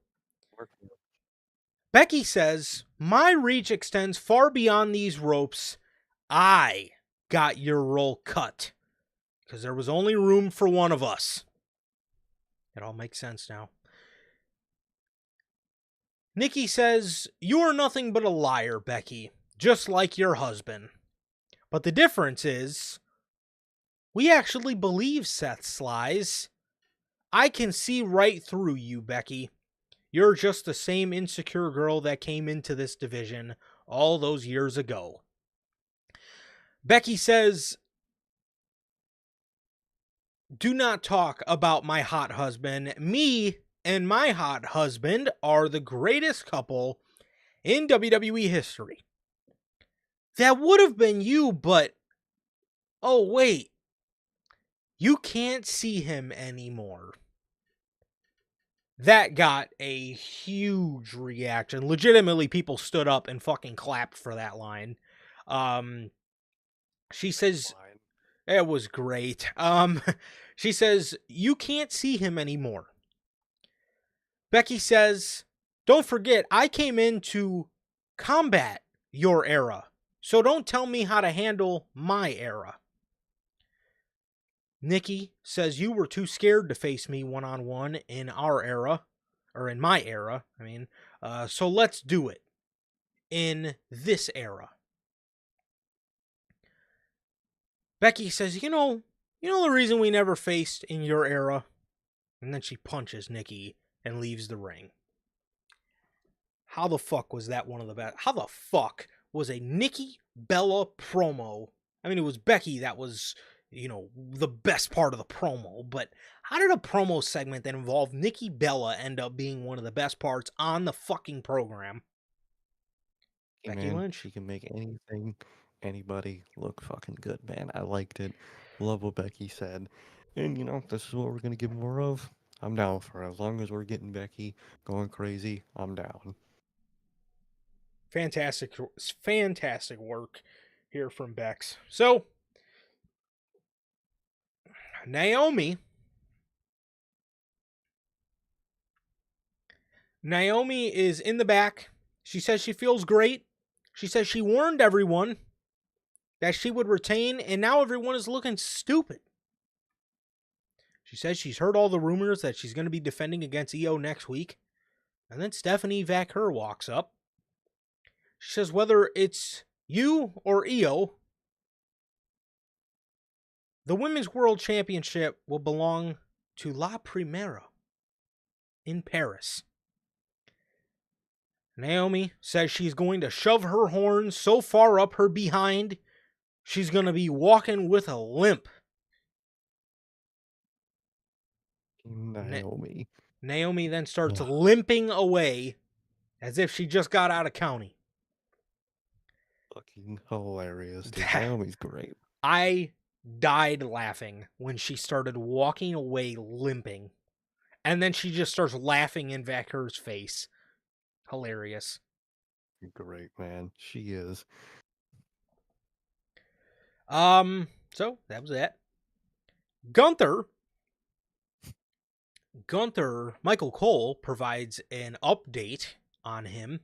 Becky says, my reach extends far beyond these ropes. I got your role cut because there was only room for one of us. It all makes sense now. Nikki says, you are nothing but a liar, Becky, just like your husband. But the difference is, we actually believe Seth's lies. I can see right through you, Becky. You're just the same insecure girl that came into this division all those years ago. Becky says, do not talk about my hot husband. Me and my hot husband are the greatest couple in WWE history. That would have been you, but oh wait, you can't see him anymore. That got a huge reaction. Legitimately, people stood up and fucking clapped for that line. She says, it was great. She says, you can't see him anymore. Becky says, don't forget, I came in to combat your era. So don't tell me how to handle my era. Nikki says, you were too scared to face me one-on-one in our era. Or in my era, I mean. So let's do it in this era. Becky says, you know the reason we never faced in your era? And then she punches Nikki and leaves the ring. How the fuck was that one of the best? How the fuck was a Nikki Bella promo? I mean, it was Becky that was, the best part of the promo. But how did a promo segment that involved Nikki Bella end up being one of the best parts on the fucking program? Hey, Becky man, Lynch. she can make anybody look fucking good, man. I liked it. Love what Becky said. And, this is what we're going to get more of. I'm down for it. As long as we're getting Becky going crazy, I'm down. Fantastic work here from Bex. So, Naomi is in the back. She says she feels great. She says she warned everyone that she would retain, and now everyone is looking stupid. She says she's heard all the rumors that she's going to be defending against EO next week. And then Stephanie Vaquer walks up. She says, whether it's you or EO, the Women's World Championship will belong to La Primera in Paris. Naomi says she's going to shove her horns so far up her behind, she's going to be walking with a limp. Naomi then starts limping away as if she just got out of county. Fucking hilarious. Dude. Naomi's great. I died laughing when she started walking away limping. And then she just starts laughing in Vaquer's face. Hilarious. Great, man. She is. So that was that. Gunther, Michael Cole provides an update on him.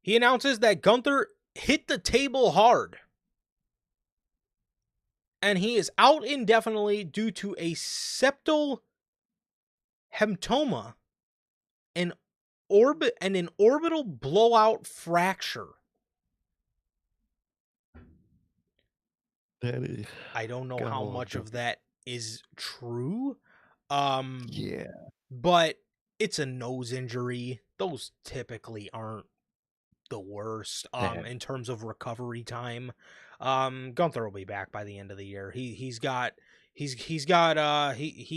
He announces that Gunther hit the table hard. And he is out indefinitely due to a septal hematoma and an orbital blowout fracture. I don't know how much of that is true. Yeah. But it's a nose injury. Those typically aren't the worst in terms of recovery time. Gunther will be back by the end of the year. He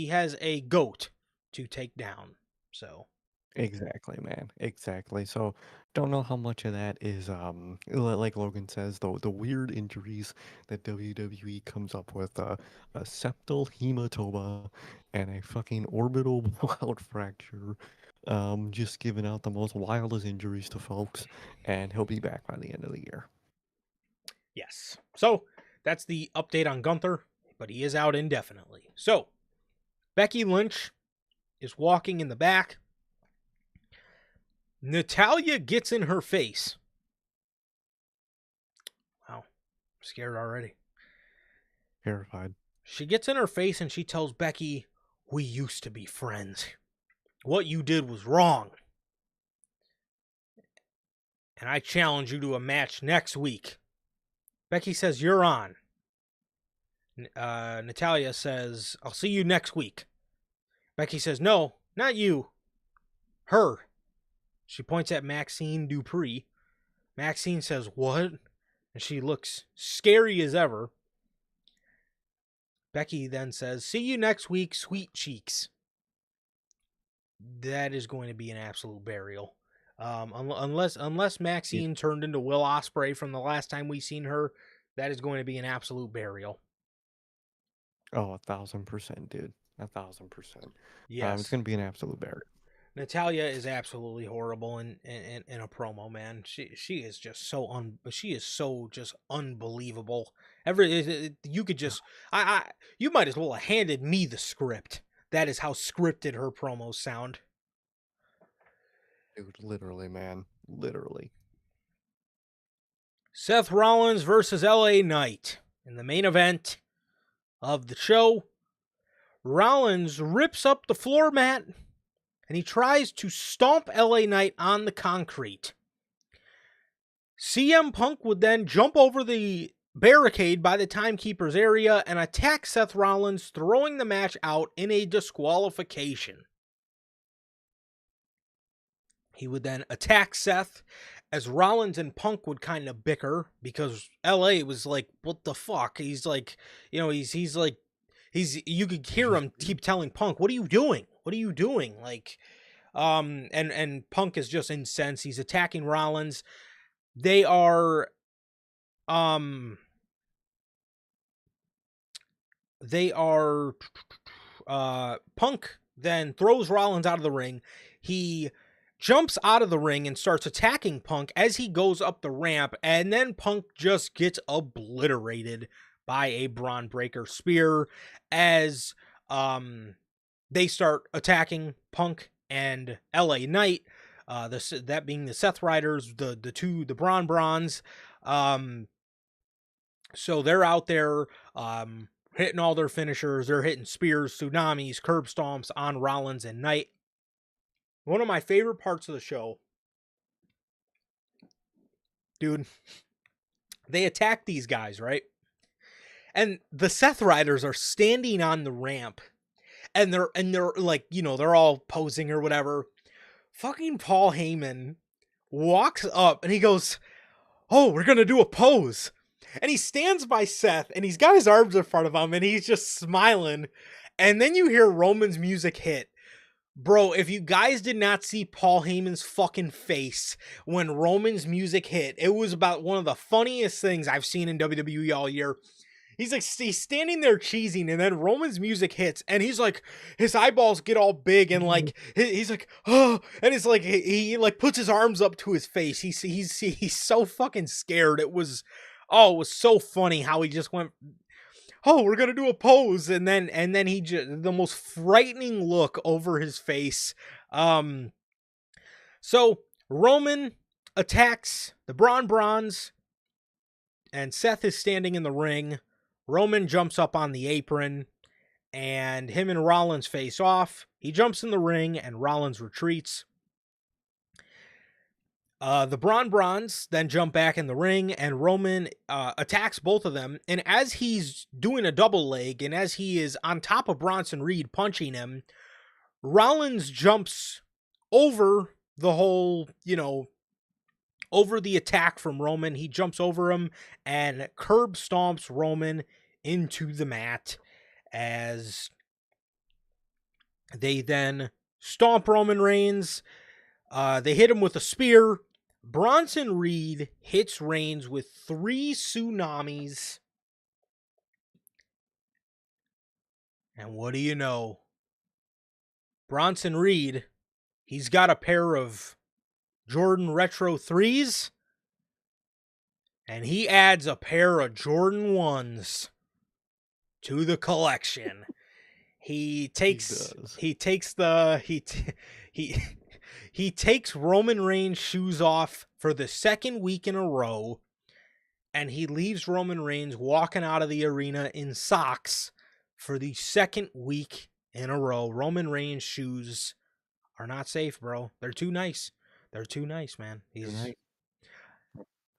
has a goat to take down. So Exactly, man. Exactly. So, don't know how much of that is like Logan says, the weird injuries that WWE comes up with, a septal hematoma and a fucking orbital blowout fracture, just giving out the most wildest injuries to folks, and he'll be back by the end of the year. Yes. So that's the update on Gunther, but he is out indefinitely. So Becky Lynch is walking in the back. Natalya gets in her face. Wow, I'm scared already. Terrified. She gets in her face and she tells Becky, "We used to be friends. What you did was wrong. And I challenge you to a match next week." Becky says, "You're on." Natalya says, "I'll see you next week." Becky says, "No, not you. Her." She points at Maxine Dupree. Maxine says, "What?" And she looks scary as ever. Becky then says, "See you next week, sweet cheeks." That is going to be an absolute burial. Unless Maxine turned into Will Ospreay from the last time we seen her, that is going to be an absolute burial. Oh, 1,000%, dude. 1,000%. It's Yes. gonna be an absolute bear. Natalya is absolutely horrible in a promo, man. She is just so just unbelievable. You could just you might as well have handed me the script. That is how scripted her promos sound. Dude, literally, man. Literally. Seth Rollins versus LA Knight in the main event of the show. Rollins rips up the floor mat and he tries to stomp LA Knight on the concrete. CM Punk would then jump over the barricade by the Timekeeper's area and attack Seth Rollins, throwing the match out in a disqualification. He would then attack Seth as Rollins and Punk would kind of bicker because LA was like, "What the fuck?" He's like, you could hear him keep telling Punk, "What are you doing? What are you doing?" Like, and Punk is just incensed. He's attacking Rollins. They are, Punk then throws Rollins out of the ring. He jumps out of the ring and starts attacking Punk as he goes up the ramp, and then Punk just gets obliterated by a Braun Breaker spear as they start attacking Punk and LA Knight, that being the Seth Riders, the Braun Brawns. So they're out there hitting all their finishers. They're hitting spears, tsunamis, curb stomps on Rollins and Knight. One of my favorite parts of the show, dude, they attack these guys, right? And the Seth Riders are standing on the ramp, and they're like, they're all posing or whatever. Fucking Paul Heyman walks up and he goes, "Oh, we're gonna do a pose." And he stands by Seth and he's got his arms in front of him and he's just smiling. And then you hear Roman's music hit. Bro, if you guys did not see Paul Heyman's fucking face when Roman's music hit, it was about one of the funniest things I've seen in WWE all year. He's standing there cheesing, and then Roman's music hits, and he's like, his eyeballs get all big, and like he's like, "Oh," and it's like he like puts his arms up to his face. He's so fucking scared. It was so funny how he just went, "Oh, we're gonna do a pose," and then he just the most frightening look over his face. So Roman attacks the Braun Brawns, and Seth is standing in the ring. Roman jumps up on the apron, and him and Rollins face off. He jumps in the ring, and Rollins retreats. The Braun Brawns then jump back in the ring, and Roman attacks both of them. And as he's doing a double leg, and as he is on top of Bronson Reed punching him, Rollins jumps over the whole, over the attack from Roman. He jumps over him and curb stomps Roman into the mat as they then stomp Roman Reigns. They hit him with a spear. Bronson Reed hits Reigns with 3 tsunamis. And what do you know? Bronson Reed, he's got a pair of Jordan Retro 3s. And he adds a pair of Jordan 1s to the collection. He takes Roman Reigns' shoes off for the second week in a row, and he leaves Roman Reigns walking out of the arena in socks for the second week in a row. Roman Reigns' shoes are not safe, bro. They're too nice. They're too nice, man.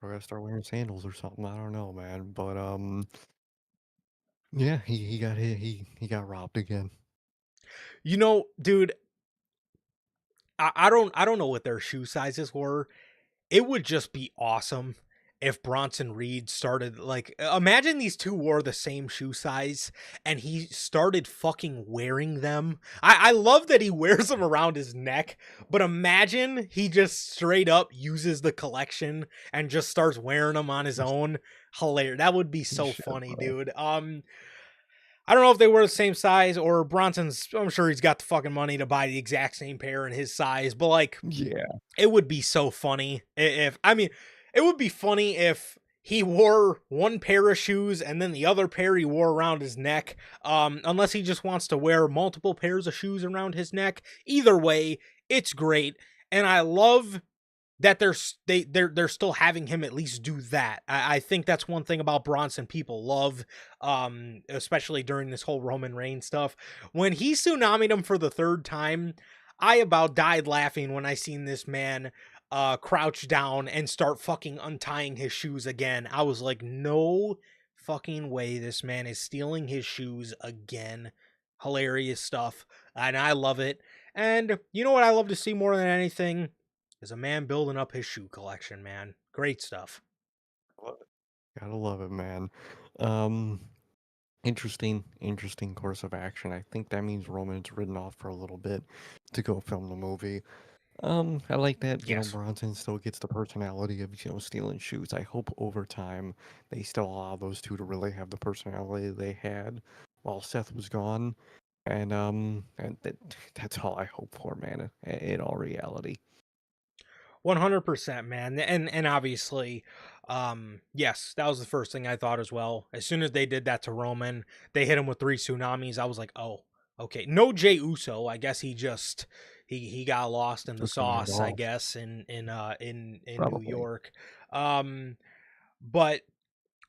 We're gonna start wearing sandals or something. I don't know, man. But yeah, he got hit. He got robbed again. You know, dude, I don't know what their shoe sizes were. It would just be awesome if Bronson Reed started, like, imagine these two wore the same shoe size and he started fucking wearing them. I love that he wears them around his neck, but imagine he just straight up uses the collection and just starts wearing them on his own. Hilarious. That would be so funny, dude. I don't know if they were the same size or Bronson's, I'm sure he's got the fucking money to buy the exact same pair in his size, but like, yeah, it would be so funny if, I mean, it would be funny if he wore one pair of shoes and then the other pair he wore around his neck, unless he just wants to wear multiple pairs of shoes around his neck. Either way, it's great. And I love that they're still having him at least do that. I think that's one thing about Bronson people love, especially during this whole Roman Reigns stuff. When he tsunami'd him for the third time, I about died laughing when I seen this man crouch down and start fucking untying his shoes again. I was like, no fucking way this man is stealing his shoes again. Hilarious stuff. And I love it. And you know what I love to see more than anything? Is a man building up his shoe collection, man. Great stuff. gotta love it, man. Interesting course of action. I think that means Roman's ridden off for a little bit to go film the movie. I like that, Yes. Bronson still gets the personality of, stealing shoes. I hope over time they still allow those two to really have the personality they had while Seth was gone. And that's all I hope for, man, in all reality. 100%, man. And obviously, yes, that was the first thing I thought as well. As soon as they did that to Roman, they hit him with 3 tsunamis. I was like, oh, okay. No Jey Uso. I guess he just he got lost in the sauce, I guess, in New York. But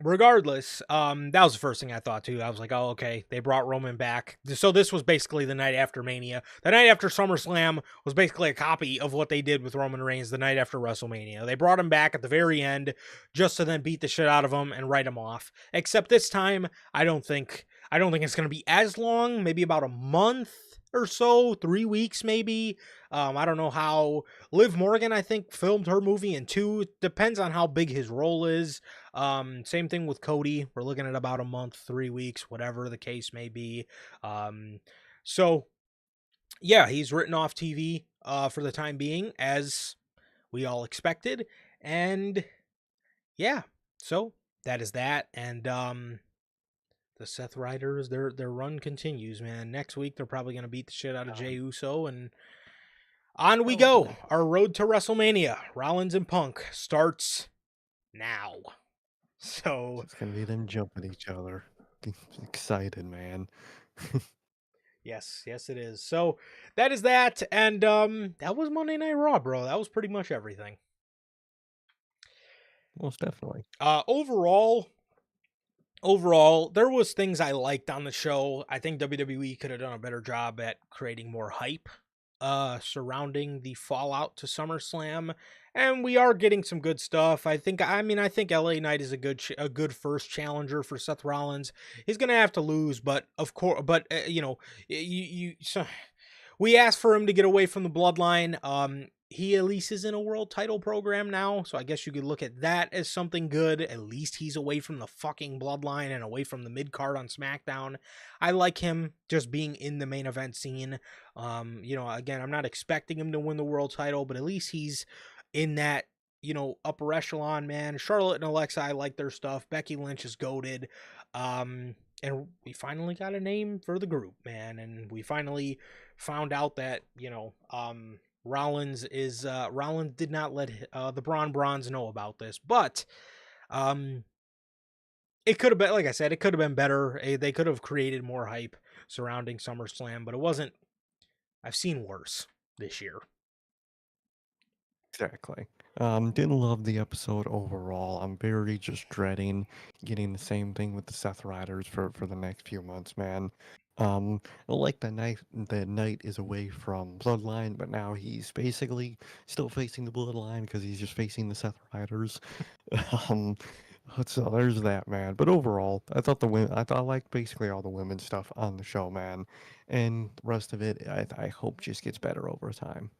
regardless, that was the first thing I thought too. I was like, oh, okay, they brought Roman back. So this was basically the night after Mania. The night after SummerSlam was basically a copy of what they did with Roman Reigns the night after WrestleMania. They brought him back at the very end just to then beat the shit out of him and write him off. Except this time, I don't think it's going to be as long, maybe about a month or so, 3 weeks maybe. I don't know how Liv Morgan, I think, filmed her movie in 2. It depends on how big his role is. Same thing with Cody. We're looking at about a month, 3 weeks, whatever the case may be. So yeah, he's written off TV for the time being, as we all expected. And yeah, so that is that. And the Seth Riders, their run continues, man. Next week they're probably gonna beat the shit out of Jey Uso, and on we go. Our road to WrestleMania, Rollins and Punk, starts now. So it's gonna be them jumping each other. Excited, man. yes, it is. So that is that, and that was Monday Night Raw, bro. That was pretty much everything. Most definitely. Overall, there was things I liked on the show. I think WWE could have done a better job at creating more hype surrounding the fallout to SummerSlam, and we are getting some good stuff. I think LA Knight is a good first challenger for Seth Rollins. He's gonna have to lose, but of course, we asked for him to get away from the bloodline. he at least is in a world title program now, so I guess you could look at that as something good. At least he's away from the fucking bloodline and away from the mid card on SmackDown. I like him just being in the main event scene. Again, I'm not expecting him to win the world title, but at least he's in that, upper echelon, man. Charlotte and Alexa, I like their stuff. Becky Lynch is goated. And we finally got a name for the group, man. And we finally found out that, Rollins did not let the Bronze know about this, but it could have been, like I said, it could have been better. They could have created more hype surrounding SummerSlam, but it wasn't. I've seen worse this year. Exactly. Didn't love the episode overall. I'm very just dreading getting the same thing with the Seth Riders for the next few months, man. Like the Knight is away from Bloodline, but now he's basically still facing the Bloodline because he's just facing the Seth Riders. um, so there's that, man. But overall, I liked basically all the women's stuff on the show, man, and the rest of it, I hope just gets better over time.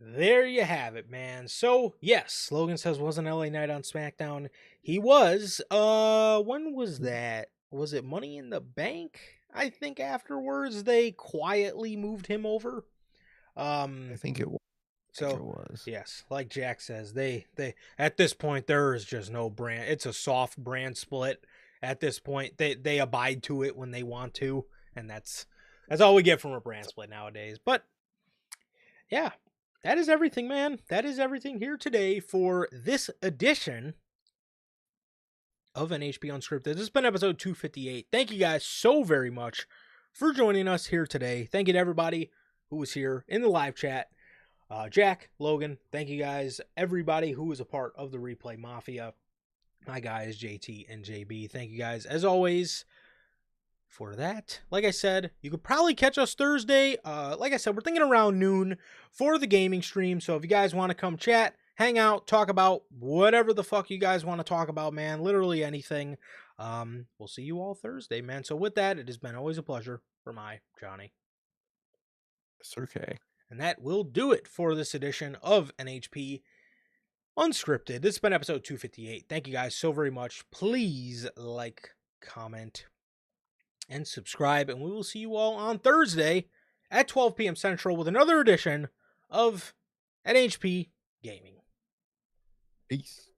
There you have it, man. So, yes, Logan says wasn't LA Knight on SmackDown. He was. When was that? Was it Money in the Bank? I think afterwards they quietly moved him over. I think it think it So, was. yes, like Jack says, they at this point there is just no brand. It's a soft brand split. At this point, they abide to it when they want to, and that's all we get from a brand split nowadays. But yeah, that is everything, man. That is everything here today for this edition of NHP Unscripted. This has been episode 258. Thank you guys so very much for joining us here today. Thank you to everybody who was here in the live chat. Jack, Logan, thank you guys. Everybody who was a part of the Replay Mafia. My guys, JT and JB. Thank you guys, as always, for that. Like I said, you could probably catch us Thursday. Like I said, we're thinking around noon for the gaming stream. So if you guys want to come chat, hang out, talk about whatever the fuck you guys want to talk about, man. Literally anything. We'll see you all Thursday, man. So with that, it has been always a pleasure for my Johnny. It's okay. And that will do it for this edition of NHP Unscripted. This has been episode 258. Thank you guys so very much. Please like, comment, and subscribe. And we will see you all on Thursday at 12 p.m. Central with another edition of NHP Gaming. Peace.